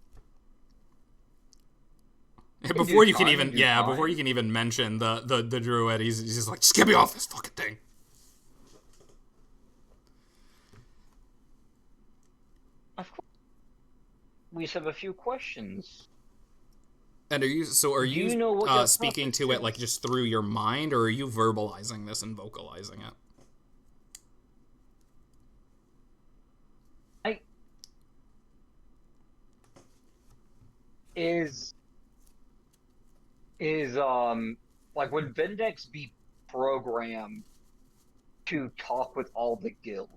Before you can time, even, in due time. before you can even mention the druid, he's just like, just get me off this fucking thing. Of course. We just have a few questions. And are you you know what your speaking to purpose it like is? just through your mind, or are you verbalizing this and vocalizing it? Is like, would Vindex be programmed to talk with all the guild?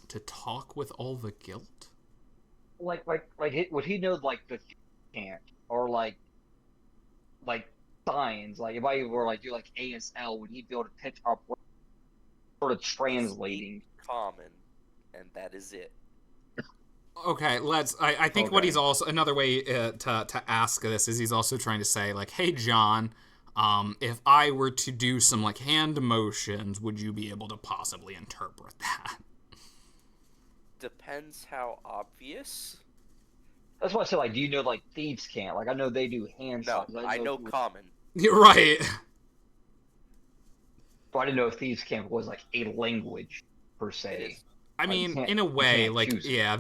To talk with all the guild? Would he know like the chant or like signs? Like if I were like do like ASL, would he be able to pick up what sort of translating? Common, and that is it. Okay, I think what Okay. he's also, another way to ask this is he's also trying to say, like, hey, John, if I were to do some, like, hand motions, would you be able to possibly interpret that? Depends how obvious. That's why I said, like, do you know like thieves can't? Like I know they do hand No, signs. I know if you- common. You're right. But I didn't know if thieves camp was like a language per It se. is. I Like, you mean, can't- in a you way, can't like, choose it. yeah,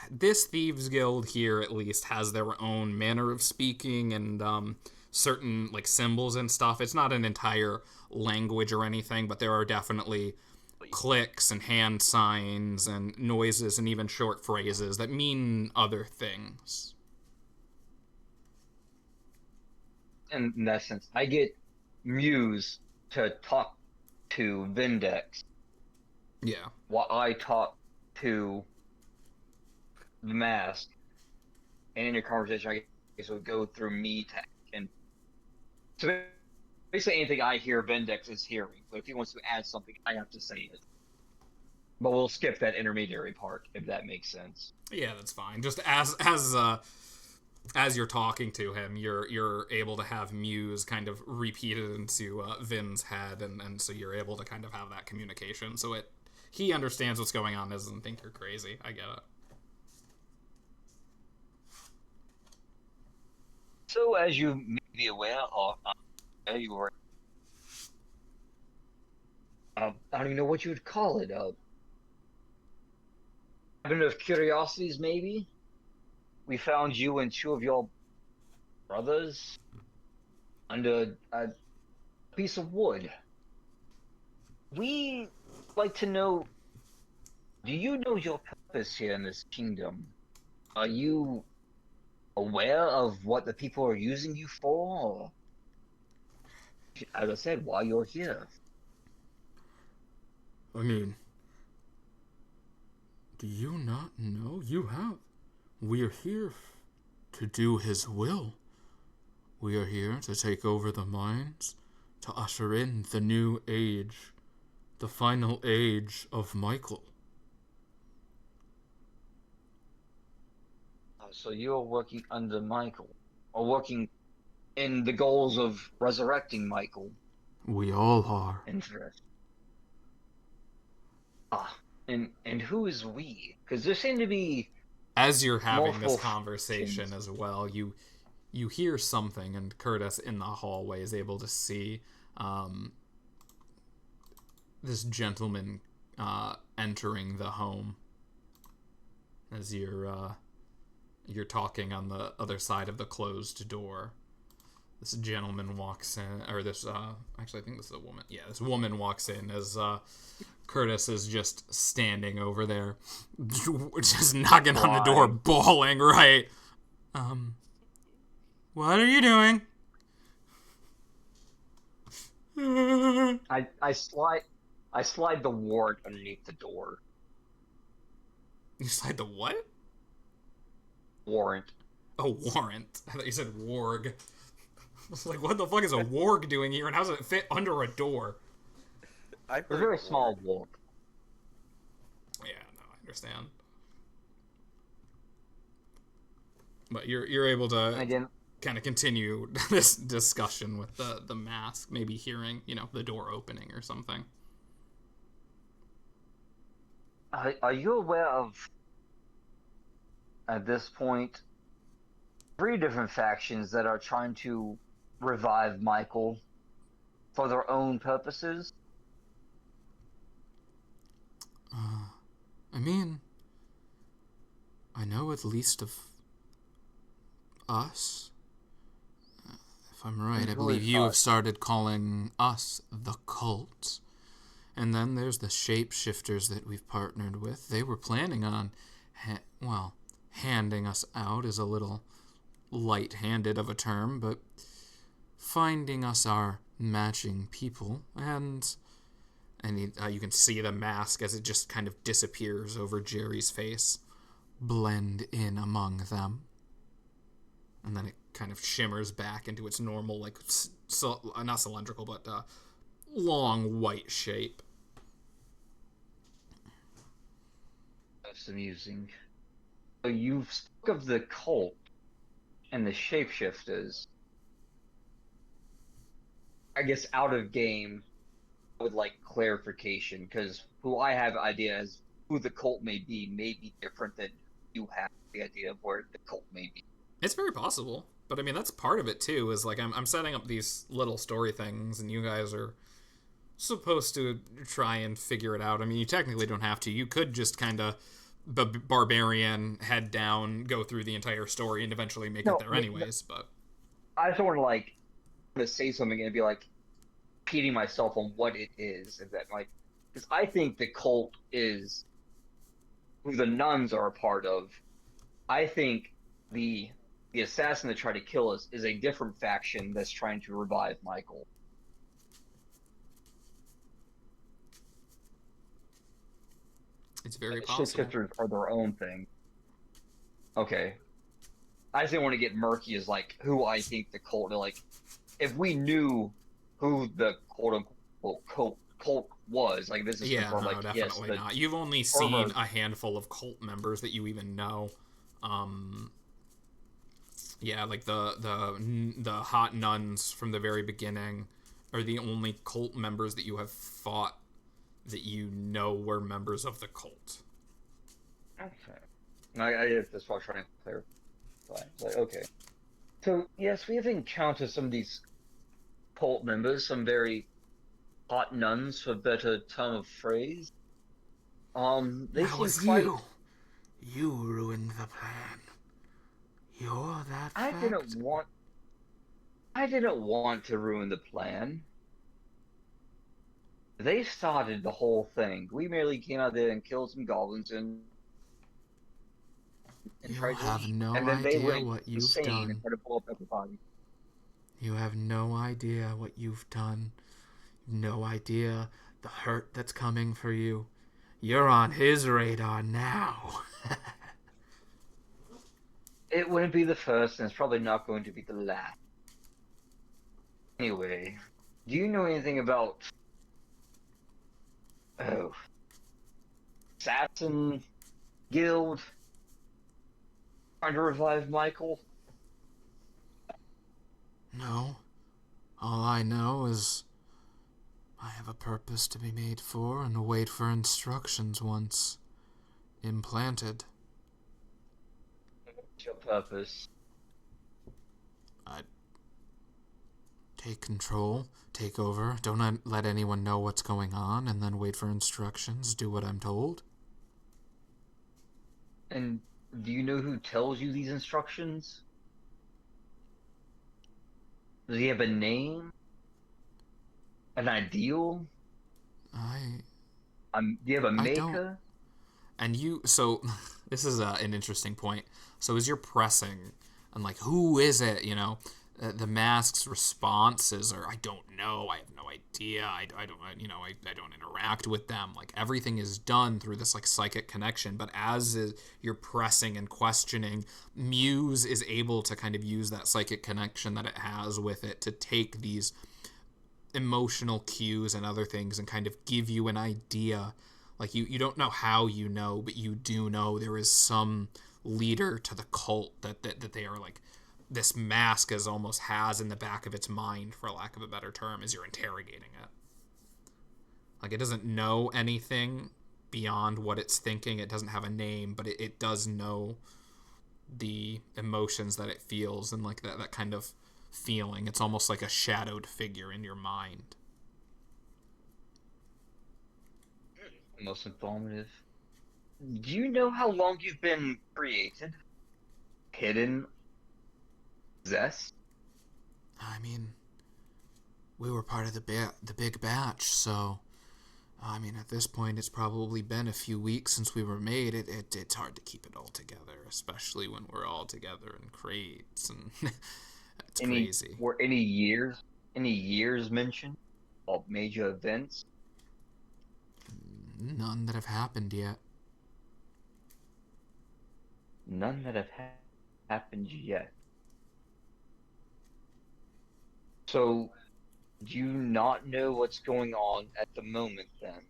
this Thieves Guild here, at least, has their own manner of speaking and certain, like, symbols and stuff. It's not an entire language or anything, but there are definitely clicks and hand signs and noises and even short phrases that mean other things. And in that sense, I get Muse to talk to Vindex Yeah. while I talk to the mask. And in your conversation, I guess it would go through me to and so basically anything I hear, Vindex is hearing. But if he wants to add something, I have to say it. But we'll skip that intermediary part if that makes sense. Yeah, that's fine. Just as you're talking to him, you're able to have Muse kind of repeated into Vin's head, and so you're able to kind of have that communication. So he understands what's going on, doesn't think you're crazy. I get it. So, as you may be aware, you were, I don't even know what you would call it. Out of curiosities, maybe? We found you and two of your brothers under a piece of wood. We like to know, do you know your purpose here in this kingdom? Are you aware of what the people are using you for? Or, as I said, why you're here? I mean, do you not know? You have. We are here to do his will. We are here to take over the mines, to usher in the new age, the final age of Michael. So you're working under Michael, or working in the goals of resurrecting Michael. We all are. Interesting. And who is we? Because there seem to be As you're having this multiple conversation as well, you hear something, and Curtis in the hallway is able to see this gentleman entering the home as you're talking on the other side of the closed door. This gentleman walks in, or this, actually I think this is a woman. Yeah, this woman walks in as Curtis is just standing over there, just knocking on the door, bawling, right? What are you doing? I slide the wart underneath the door. You slide the what? Warrant. Oh, warrant. I thought you said warg. It's like, what the fuck is a warg doing here, and how does it fit under a door? I A heard very small warg. warp. Yeah, no, I understand. But you're able to And again, kind of continue this discussion with the mask, maybe hearing, the door opening or something. are you aware of, at this point, 3 different factions that are trying to revive Michael for their own purposes? I mean, I know at least of us. If I'm right, And I who believe is you have us? started calling us the cult. And then there's the shapeshifters that we've partnered with. They were planning on, handing us out is a little light-handed of a term, but finding us our matching people, and you can see the mask as it just kind of disappears over Jerry's face, blend in among them, and then it kind of shimmers back into its normal, like, not cylindrical, but long white shape. That's amusing. So you've spoke of the cult and the shapeshifters. I guess out of game, I would like clarification, because who I have idea as who the cult may be different than you have the idea of where the cult may be. It's very possible, but I mean that's part of it too. Is like I'm setting up these little story things, and you guys are supposed to try and figure it out. I mean, you technically don't have to. You could just kind of barbarian head down, go through the entire story, and eventually make it there anyways. But I just want to say something and be like repeating myself on what it is, and that because I think the cult is who the nuns are a part of. I think the assassin that tried to kill us is a different faction that's trying to revive Michael. it's very possible. Shapeshifters are their own thing. Okay. I just didn't want to get murky as who I think the cult, if we knew who the quote unquote cult was, this is Yeah, confirmed, no, yes, definitely not. You've only seen a handful of cult members that you even know. Yeah, like the hot nuns from the very beginning are the only cult members that you have fought that you know were members of the cult. Okay. That's what I'm trying to clarify. Okay. So, yes, we have encountered some of these cult members, some very hot nuns, for better term of phrase. They That seem was quite... you. You ruined the plan. You're that I fact. didn't want to ruin the plan. They started the whole thing. We merely came out there and killed some goblins and You tried to have leave. no And then they idea went what you've insane and done. tried to blow up everybody. You have no idea what you've done. No idea the hurt that's coming for you. You're on his radar now. It wouldn't be the first, and it's probably not going to be the last. Anyway, do you know anything about... Assassin Guild trying to revive Michael? No. All I know is I have a purpose to be made for and wait for instructions once implanted. What's your purpose? I take control, take over, don't let anyone know what's going on, and then wait for instructions, do what I'm told. And do you know who tells you these instructions? Does he have a name? An ideal? Do you have a maker? don't. And so this is an interesting point. So as you're pressing, and who is it, the mask's responses are, I don't know, I have no idea, I don't, I don't interact with them. Like, everything is done through this, like, psychic connection. But as you're pressing and questioning, Muse is able to kind of use that psychic connection that it has with it to take these emotional cues and other things and kind of give you an idea. Like, you don't know how you know, but you do know there is some leader to the cult that they are, like, this mask is almost has in the back of its mind, for lack of a better term, as you're interrogating it. Like, it doesn't know anything beyond what it's thinking. It doesn't have a name, but it does know the emotions that it feels, and, like, that kind of feeling. It's almost like a shadowed figure in your mind. Most informative. Do you know how long you've been created? Hidden? Possessed? I mean, we were part of the big batch, so I mean, at this point, it's probably been a few weeks since we were made. It's hard to keep it all together, especially when we're all together in crates, and it's crazy. Were any years mentioned of major events? None that have happened yet. None that have happened yet. So, do you not know what's going on at the moment, then?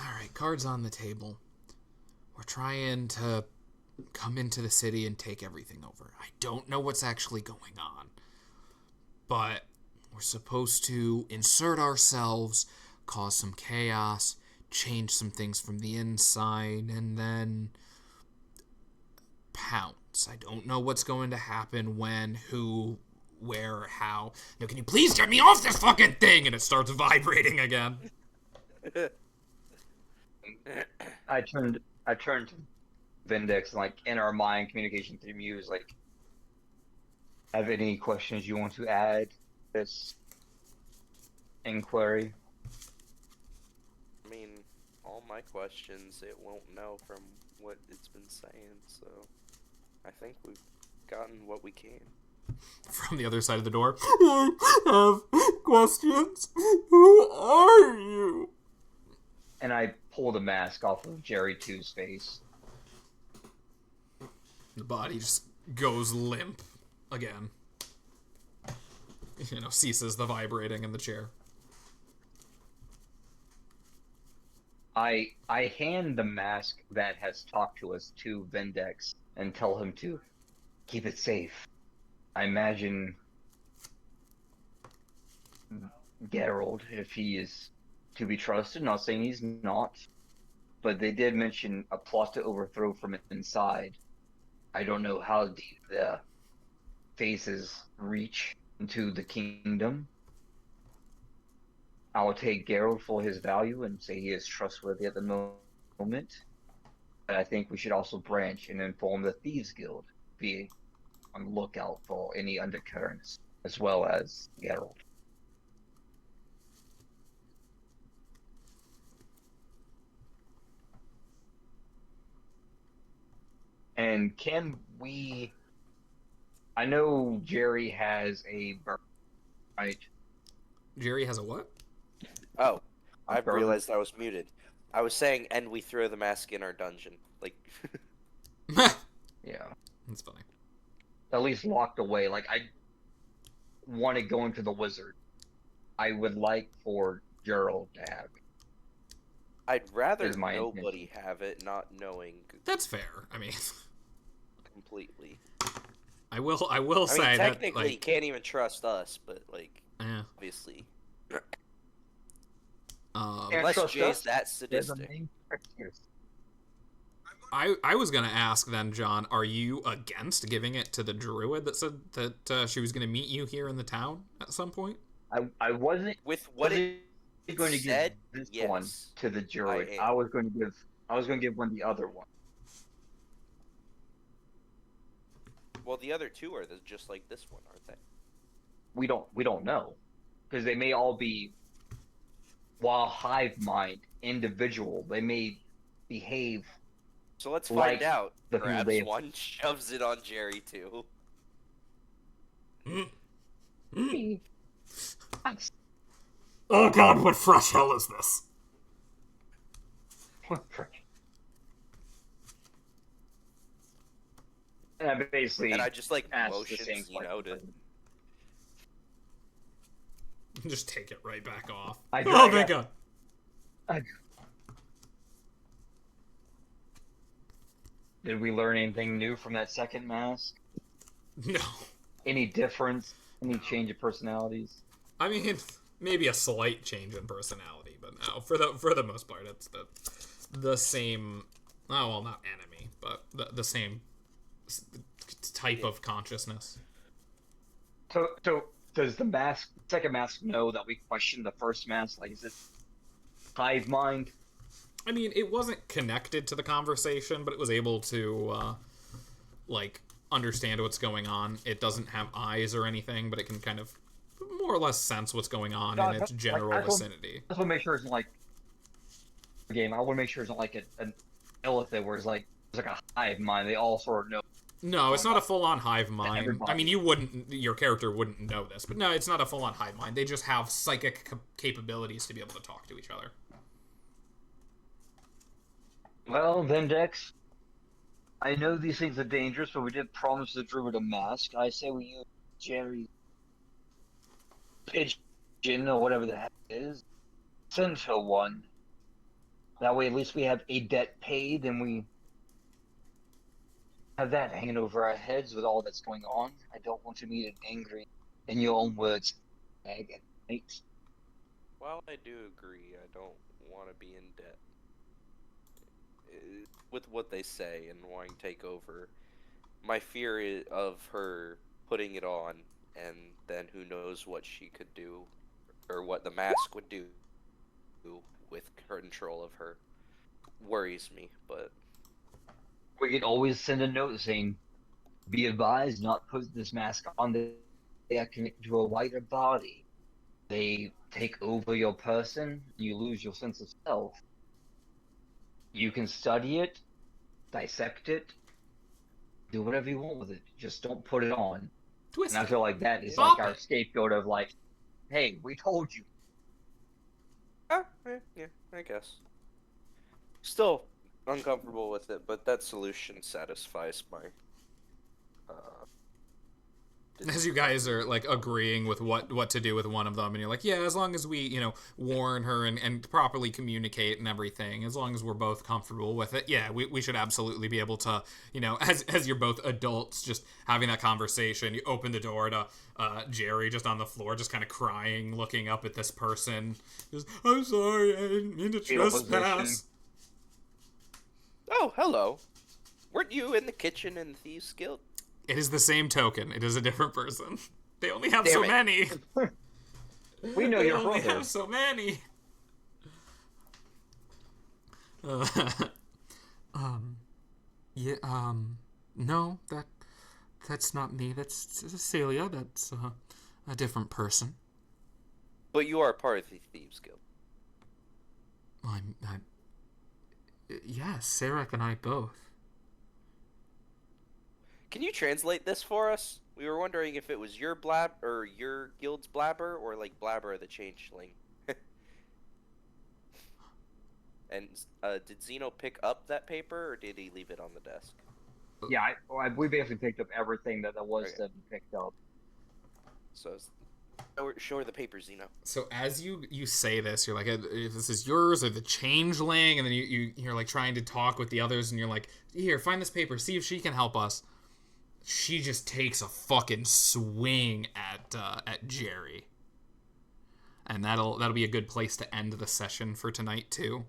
Alright, cards on the table. We're trying to come into the city and take everything over. I don't know what's actually going on, but we're supposed to insert ourselves, cause some chaos, change some things from the inside, and then pounce. I don't know what's going to happen, when, who, where, how. Now, can you please get me off this fucking thing? And it starts vibrating again. I turned to Vindex, like, in our mind communication through Muse, like, have any questions you want to add to this inquiry? I mean, all my questions it won't know from what it's been saying, so I think we've gotten what we can. From the other side of the door, I have questions. Who are you? And I pull the mask off of Jerry 2's face. The body just goes limp again. Ceases the vibrating in the chair. I hand the mask that has talked to us to Vindex and tell him to keep it safe. I imagine Geralt, if he is to be trusted, not saying he's not, but they did mention a plot to overthrow from inside. I don't know how deep the faces reach into the kingdom. I will take Geralt for his value and say he is trustworthy at the moment. But I think we should also branch and inform the Thieves Guild, be on the lookout for any undercurrents, as well as Geralt. And can we... I know Jerry has a bird, right? Jerry has a what? Oh, I realized I was muted. I was saying, and we throw the mask in our dungeon. Like, Yeah. That's funny. At least locked away. Like, I want to go into the wizard. I would like for Gerald to have it. I'd rather Is my nobody intention. have it, not knowing That's fair. I mean, completely. I will I say mean, that, technically, like, you can't even trust us, but, like, yeah. obviously. Can't Unless trust Jay's us. that There's a sadistic. main- I was gonna ask then, John, are you against giving it to the druid that said that she was gonna meet you here in the town at some point? I wasn't With what wasn't it going to said, give this yes, one to the druid. am. I was going to give one the other one. Well, the other two are just like this one, aren't they? We don't know, because they may all be, while hive mind individual, they may behave So let's Like find out. the people Grabs they- one, shoves it on Jerry too. Oh god, what fresh hell is this? And I basically And I just like asked the motion same Zeno to. question. Just take it right back off. I Oh, thank god. Did we learn anything new from that second mask? No. Any difference? Any change of personalities? I mean, maybe a slight change in personality, but no. For the most part, it's the same. Oh well, not enemy, but the same type of consciousness. So does the second mask know that we questioned the first mask? Like, is it hive mind? I mean, it wasn't connected to the conversation, but it was able to like understand what's going on. It doesn't have eyes or anything, but it can kind of more or less sense what's going on in its general vicinity. I just want to make sure it's not like a game. I want to make sure it's not like an elephant where it's like a hive mind. They all sort of know. No, it's not a full-on hive mind. Everybody. I mean, your character wouldn't know this, but no, it's not a full-on hive mind. They just have psychic capabilities to be able to talk to each other. Well, then, Dex, I know these things are dangerous, but we did promise the druid a mask. I say we use Jerry's pigeon or whatever the heck it is. Send her one. That way, at least we have a debt paid, and we have that hanging over our heads with all that's going on. I don't want to meet an angry, in your own words, agate. Well, I do agree. I don't want to be in debt. With what they say and wanting to take over, my fear of her putting it on, and then who knows what she could do, or what the mask would do with control of her, worries me. But We could always send a note saying, be advised not put this mask on. They are connected to a wider body. They take over your person, you lose your sense of self. You can study it, dissect it, do whatever you want with it. Just don't put it on. Twist And I it. feel like that is Stop like our it. scapegoat of like, hey, we told you. yeah, I guess. Still uncomfortable with it, but that solution satisfies my. As you guys are like agreeing with what to do with one of them, and you're like, yeah, as long as we warn her and properly communicate and everything, as long as we're both comfortable with it, yeah, we should absolutely be able to, as you're both adults just having that conversation. You open the door to Jerry just on the floor, just kind of crying, looking up at this person, just, I'm sorry, I didn't mean to trespass. Oh, hello. Weren't you in the kitchen in Thieves Guild? It is the same token. It is a different person. They only have so Damn many. We know They your only brother. have so many. No, that's not me. That's Celia. That's a different person. But you are part of the Thieves Guild. Yes, Sarek and I both. Can you translate this for us? We were wondering if it was your or your guild's blabber, or like Blabber the Changeling. And did Zeno pick up that paper, or did he leave it on the desk? Yeah, we basically picked up everything that there was Okay. to be picked up. So, show her the paper, Zeno. So as you say this, you're like, if this is yours or the changeling, and then you're like trying to talk with the others, and you're like, here, find this paper, see if she can help us. She just takes a fucking swing at Jerry, and that'll be a good place to end the session for tonight too.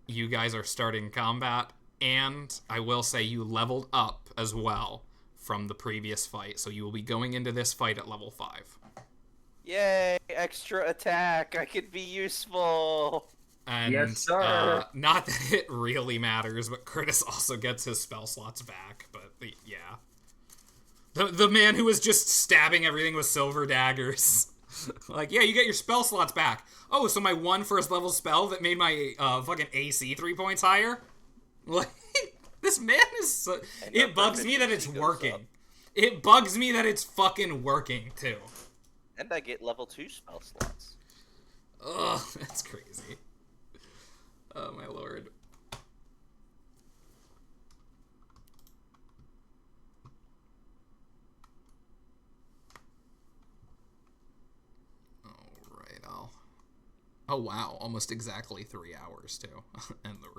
You guys are starting combat, and I will say you leveled up as well from the previous fight, so you will be going into this fight at level 5. Yay! Extra attack! I could be useful! And, Yes, sir. Not that it really matters, but Curtis also gets his spell slots back, but yeah. The man who was just stabbing everything with silver daggers. Like, yeah, you get your spell slots back. Oh, so my one first level spell that made my fucking AC 3 points higher? Like, this man is so... And It bugs me that it's proficiency goes working. up. It bugs me that it's fucking working, too. And I get level 2 spell slots. Ugh, that's crazy. Oh, my lord. Alright, I'll... Oh, wow. Almost exactly 3 hours, too. And the